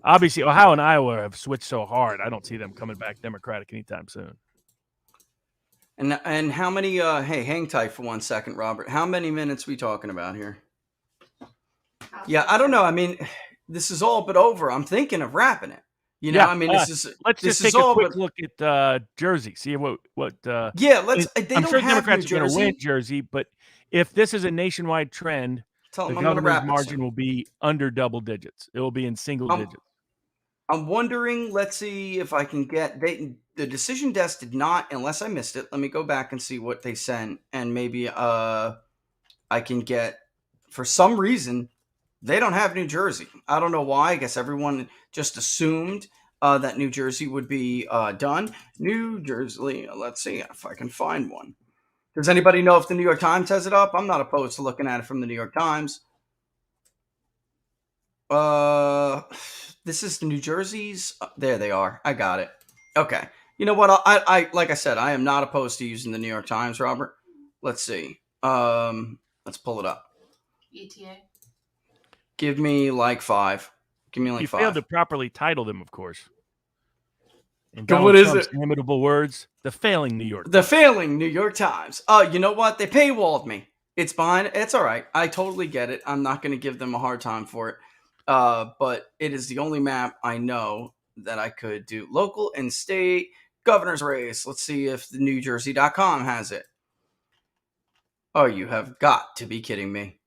Obviously, Ohio and Iowa have switched so hard. I don't see them coming back Democratic anytime soon. And how many? Hey, hang tight for 1 second, Robert. How many minutes we talking about here? Yeah, I don't know. I mean, this is all but over. I'm thinking of wrapping it. You know, I mean, let's this just is take a all quick but look at Jersey. See what. yeah. Let's. They I'm don't sure have Democrats New are going to Jersey. win Jersey, but if this is a nationwide trend, Tell the them I'm going to governor's wrap it margin soon. will be under double digits. It will be in single digits. I'm wondering. Let's see if I can get the decision desk did not, unless I missed it. Let me go back and see what they sent, and maybe I can get. For some reason, they don't have New Jersey. I don't know why. I guess everyone just assumed that New Jersey would be done. New Jersey. Let's see if I can find one. Does anybody know if the New York Times has it up? I'm not opposed to looking at it from the New York Times. This is the New Jersey's. There they are. I got it. Okay. You know what? I like I said, I am not opposed to using the New York Times, Robert. Let's see. Let's pull it up. ETA. Give me like 5. Give me like You 5. failed to properly title them, of course. In What Donald is Trump's it? inimitable words, the failing New York. The failing New York Times. You know what? They paywalled me. It's fine. It's all right. I totally get it. I'm not going to give them a hard time for it. But it is the only map I know that I could do. Local and state governor's race. Let's see if the NewJersey.com has it. Oh, you have got to be kidding me.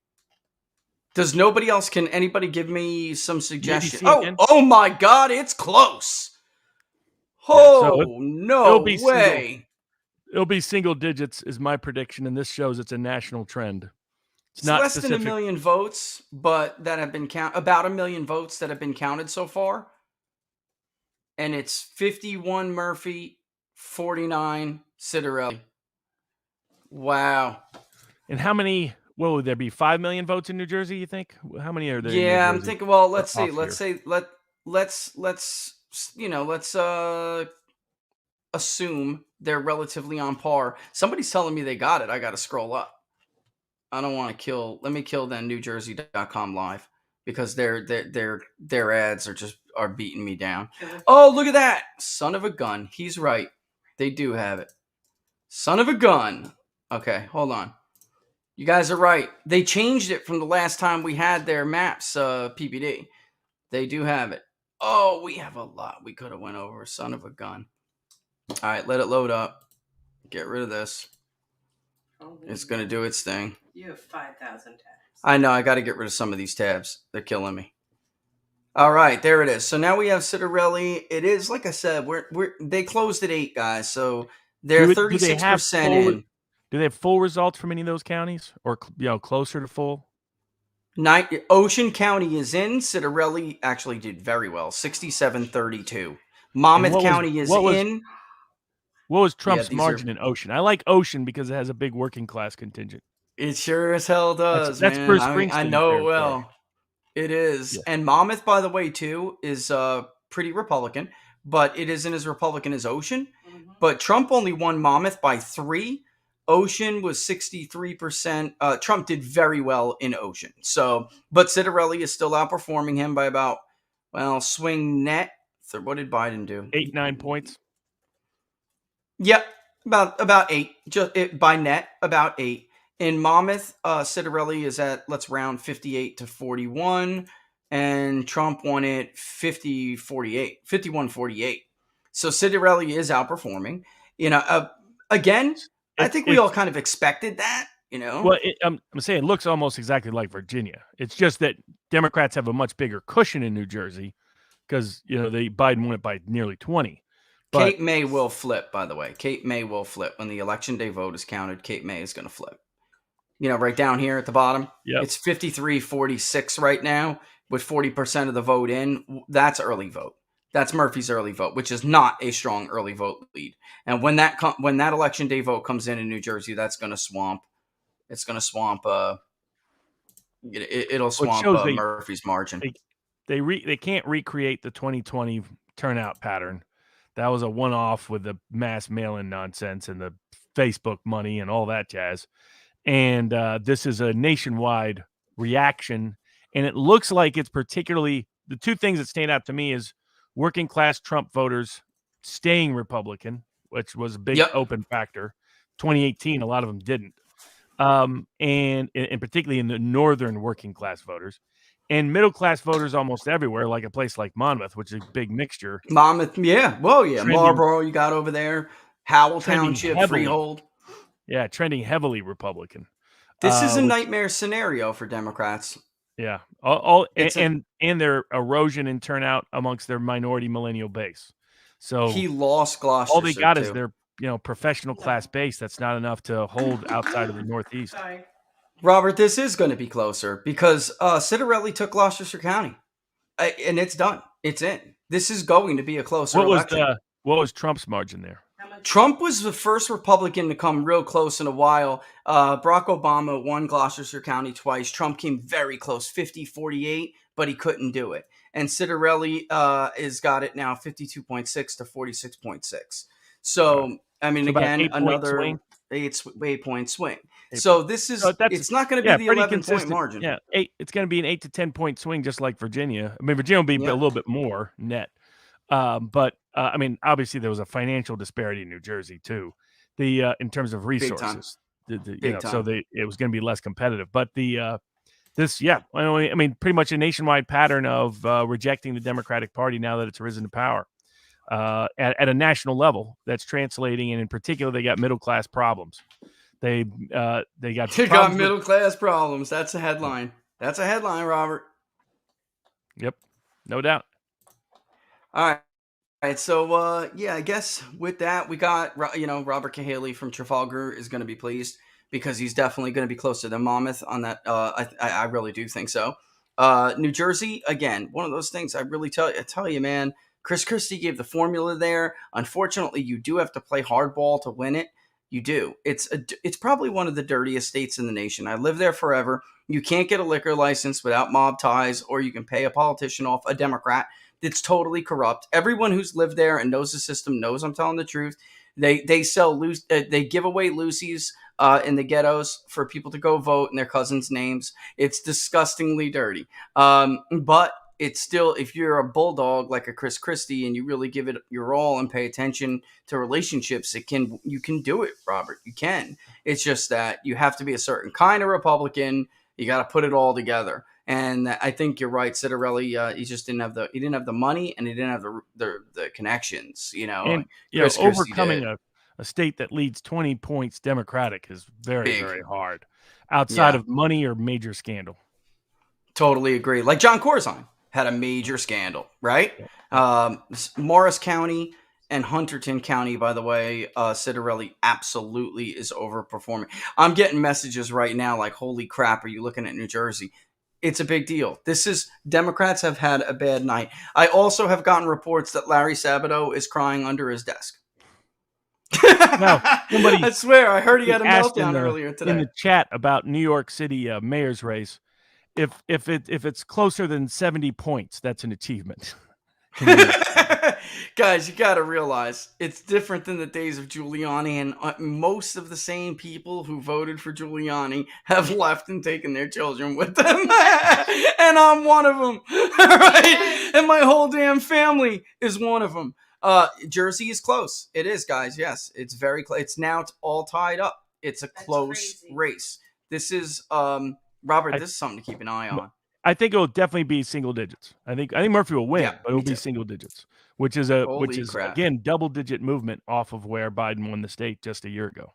Does nobody else? Can anybody give me some suggestion? Oh my God, it's close. Oh, no way. It'll be single digits is my prediction, and this shows it's a national trend. It's not less than 1 million votes, but that have been counted. About 1 million votes that have been counted so far. And it's 51 Murphy, 49 Citarelli. Wow. And how many? What would there be? 5 million votes in New Jersey? You think? How many are there? Yeah, I'm thinking. Well, let's see. Let's assume they're relatively on par. Somebody's telling me they got it. I got to scroll up. I don't want to kill. Let me kill then NewJersey.com live because their ads are beating me down. Oh, look at that! Son of a gun. He's right. They do have it. Son of a gun. Okay, hold on. You guys are right. They changed it from the last time we had their maps, PPD. They do have it. Oh, we have a lot we could have went over. Son of a gun. All right, let it load up. Get rid of this. It's going to do its thing. You have 5,000 tabs. I know. I got to get rid of some of these tabs. They're killing me. All right, there it is. So now we have Citarelli. It is, like I said, they closed at 8, guys. So they're 36% in. Do they have full results from any of those counties, or closer to full? Ocean County is in. Citarelli actually did very well, 67-32. Monmouth County is in. What was Trump's margin in Ocean? I like Ocean because it has a big working class contingent. It sure as hell does. That's man. Bruce Springsteen. I know it well. It is. Yeah. And Monmouth, by the way, too, is pretty Republican, but it isn't as Republican as Ocean. Mm-hmm. But Trump only won Monmouth by 3. Ocean was 63%. Trump did very well in Ocean. So, but Citarelli is still outperforming him by about, swing net. So what did Biden do? 8-9 points. Yep, about 8. By net, about 8. In Monmouth, Citarelli is at, let's round 58-41, and Trump won it 51-48. So Citarelli is outperforming. Again, I think we all kind of expected that. Well, I'm saying it looks almost exactly like Virginia. It's just that Democrats have a much bigger cushion in New Jersey because Biden won it by nearly 20. Cape May will flip, by the way. Cape May will flip when the election day vote is counted. Cape May is going to flip. Right down here at the bottom. Yep. It's 53-46 right now with 40% of the vote in. That's early vote. That's Murphy's early vote, which is not a strong early vote lead. And when that election day vote comes in New Jersey, that's going to swamp. It's going to swamp. It'll swamp Murphy's margin. They can't recreate the 2020 turnout pattern. That was a one-off with the mass mail-in nonsense and the Facebook money and all that jazz. And this is a nationwide reaction, and it looks like it's particularly the two things that stand out to me is working class Trump voters staying Republican, which was a big Yep. open factor. 2018, a lot of them didn't. And particularly in the northern working class voters, and middle class voters almost everywhere, like a place like Monmouth, which is a big mixture. Monmouth, yeah. Well, yeah. Trending- Marlboro, you got over there. Howell Trending Township, heavily. Freehold. Yeah, trending heavily Republican. This is a which- nightmare scenario for Democrats. Yeah, all It's and their erosion in turnout amongst their minority millennial base. So He lost Gloucester. all they got is their professional class base. That's not enough to hold outside of the Northeast. Sorry. Robert, this is going to be closer because Citarelli took Gloucester County, and it's done. It's in. This is going to be a closer election. What was Trump's margin there? How much? Trump was the first Republican to come real close in a while. Barack Obama won Gloucester County twice. Trump came very close, 50-48, but he couldn't do it. And Citarelli has got it now 52.6 to 46.6. So, I mean, So about again, 8-point another swing? 8-point swing. 8 So this is, So that's- it's not going to be the pretty 11-point consistent. margin. Yeah, it's going to be an 8 to 10 point swing, just like Virginia. I mean, Virginia will be Yeah. a little bit more net, but I mean, obviously there was a financial disparity in New Jersey too. In terms of resources, Big so time. it was going to be less competitive. But I mean, pretty much a nationwide pattern of rejecting the Democratic Party now that it's risen to power at a national level. That's translating, and in particular, they got middle class problems. They got They got problems with- middle class problems. That's a headline. That's a headline, Robert. Yep, no doubt. All right. All right. So, I guess with that, we got, Robert Cahaley from Trafalgar is going to be pleased because he's definitely going to be closer than Monmouth on that. I really do think so. New Jersey, again, one of those things I really tell you, man, Chris Christie gave the formula there. Unfortunately, you do have to play hardball to win it. You do. It's probably one of the dirtiest states in the nation. I lived there forever. You can't get a liquor license without mob ties, or you can pay a politician off, a Democrat that's totally corrupt. Everyone who's lived there and knows the system knows I'm telling the truth. They sell they give away Lucy's in the ghettos for people to go vote in their cousins' names. It's disgustingly dirty. But it's still, if you're a bulldog like a Chris Christie and you really give it your all and pay attention to relationships, you can do it, Robert. You can. It's just that you have to be a certain kind of Republican. You got to put it all together. And I think you're right. Citarelli, he just didn't have the money, and he didn't have the connections. And Chris Christie overcoming did. a state that leads 20 points Democratic is very, Big. very hard. Outside Yeah. of money or major scandal. Totally agree. Like John Corzine had a major scandal, right? Morris County and Hunterton County, by the way, Citarelli absolutely is overperforming. I'm getting messages right now like, holy crap, are you looking at New Jersey? It's a big deal. Democrats have had a bad night. I also have gotten reports that Larry Sabato is crying under his desk. No, somebody I swear, I heard he had a asked meltdown earlier in today. the chat about New York City mayor's race. If it's closer than 70 points, that's an achievement. Guys, you got to realize it's different than the days of Giuliani, and most of the same people who voted for Giuliani have left and taken their children with them. And I'm one of them. Right? And my whole damn family is one of them. Jersey is close. It is, guys. Yes, it's very close. It's all tied up. It's a close crazy. race. This is Robert. This is something to keep an eye on. I think it will definitely be single digits. I think Murphy will win, Yeah, but it will me be too. single digits, which is Holy crap. again double-digit movement off of where Biden won the state just a year ago.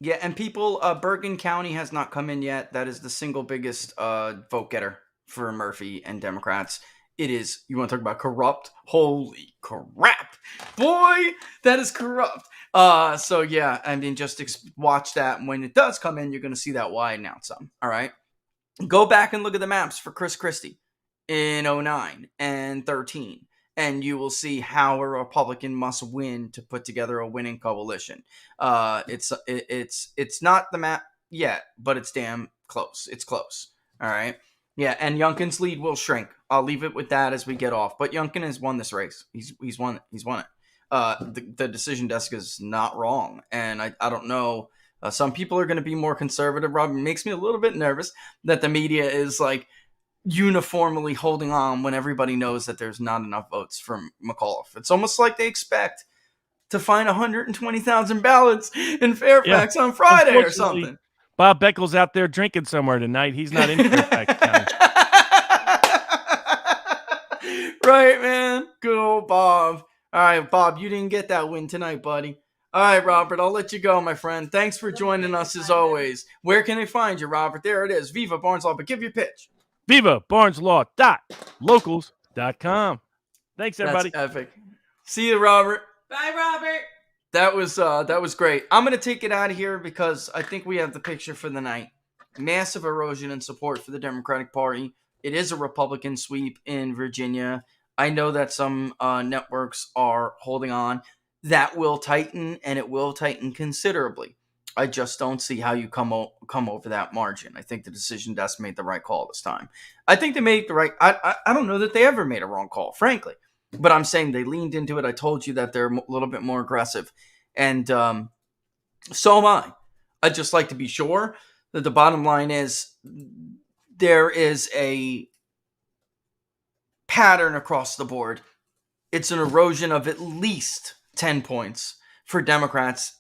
Yeah, and people, Bergen County has not come in yet. That is the single biggest vote getter for Murphy and Democrats. It is, you want to talk about corrupt? Holy crap. Boy, that is corrupt. So yeah, I mean, just watch that. And when it does come in, you're going to see that widen out some. All right. Go back and look at the maps for Chris Christie in 09 and 13. And you will see how a Republican must win to put together a winning coalition. It's not the map yet, but it's damn close. It's close. All right. Yeah, and Youngkin's lead will shrink. I'll leave it with that as we get off. But Youngkin has won this race. He's won it. He's won it. The decision desk is not wrong, and I don't know. Some people are going to be more conservative. Rob, it makes me a little bit nervous that the media is like uniformly holding on when everybody knows that there's not enough votes from Mcauliffe. It's almost like they expect to find 120,000 ballots in Fairfax on Friday or Unfortunately, something. Bob Beckel's out there drinking somewhere tonight. He's not in Fairfax County. Right, man. Good old Bob. All right, Bob, you didn't get that win tonight, buddy. All right, Robert, I'll let you go, my friend. Thanks for joining us as always. Where can they find you, Robert? There it is. Viva Barnes Law, but give your pitch. VivaBarnesLaw.locals.com. Thanks, everybody. That's epic. See you, Robert. Bye, Robert. That was great. I'm gonna take it out of here because I think we have the picture for the night. Massive erosion in support for the Democratic Party. It is a Republican sweep in Virginia. I know that some networks are holding on. That will tighten, and it will tighten considerably. I just don't see how you come over that margin. I think the decision desk made the right call this time. I think they made the right. I don't know that they ever made a wrong call, frankly. But I'm saying they leaned into it. I told you that they're a little bit more aggressive. And so am I. I'd just like to be sure that the bottom line is there is a pattern across the board. It's an erosion of at least 10 points for Democrats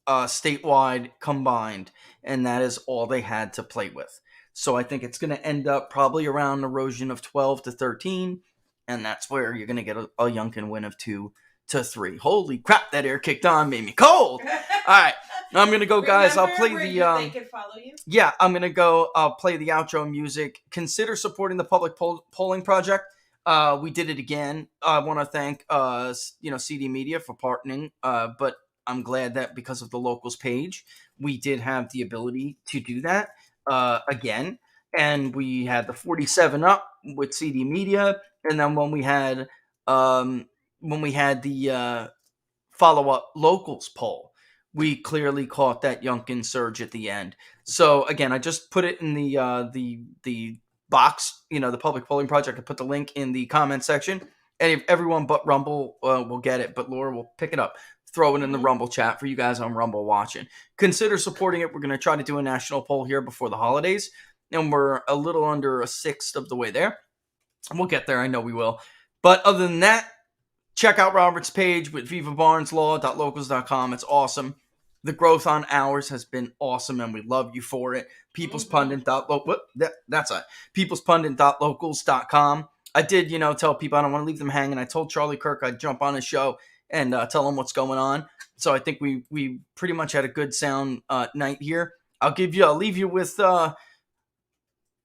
statewide combined. And that is all they had to play with. So I think it's going to end up probably around an erosion of 12 to 13. And that's where you're going to get a Youngkin win of 2-3. Holy crap, that air kicked on, made me cold. All right, I'm going to go, guys. I'll play where the... they can follow you? Yeah, I'm going to go play the outro music. Consider supporting the public polling project. We did it again. I want to thank CD Media for partnering, but I'm glad that because of the locals page, we did have the ability to do that again. And we had the 47 up with CD Media, and then when we had the follow-up locals poll, we clearly caught that Youngkin surge at the end. So again, I just put it in the box, the public polling project. I put the link in the comment section, and if everyone but Rumble will get it, but Laura will pick it up. Throw it in the Rumble chat for you guys on Rumble watching. Consider supporting it. We're going to try to do a national poll here before the holidays, and we're a little under a sixth of the way there. We'll get there. I know we will. But other than that, check out Robert's page with vivabarneslaw.locals.com. It's awesome. The growth on ours has been awesome, and we love you for it. peoplespundit.locals.com. I did, tell people I don't want to leave them hanging. I told Charlie Kirk I'd jump on his show and tell him what's going on. So I think we pretty much had a good sound night here. I'll leave you with...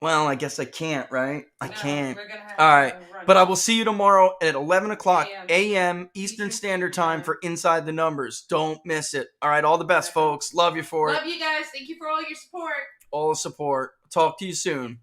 well, I guess I can't, right? I can't. All right. But I will see you tomorrow at 11 o'clock a.m. Eastern Standard Time for Inside the Numbers. Don't miss it. All right. All the best, folks. Love you for it. Love you guys. Thank you for all your support. All the support. Talk to you soon.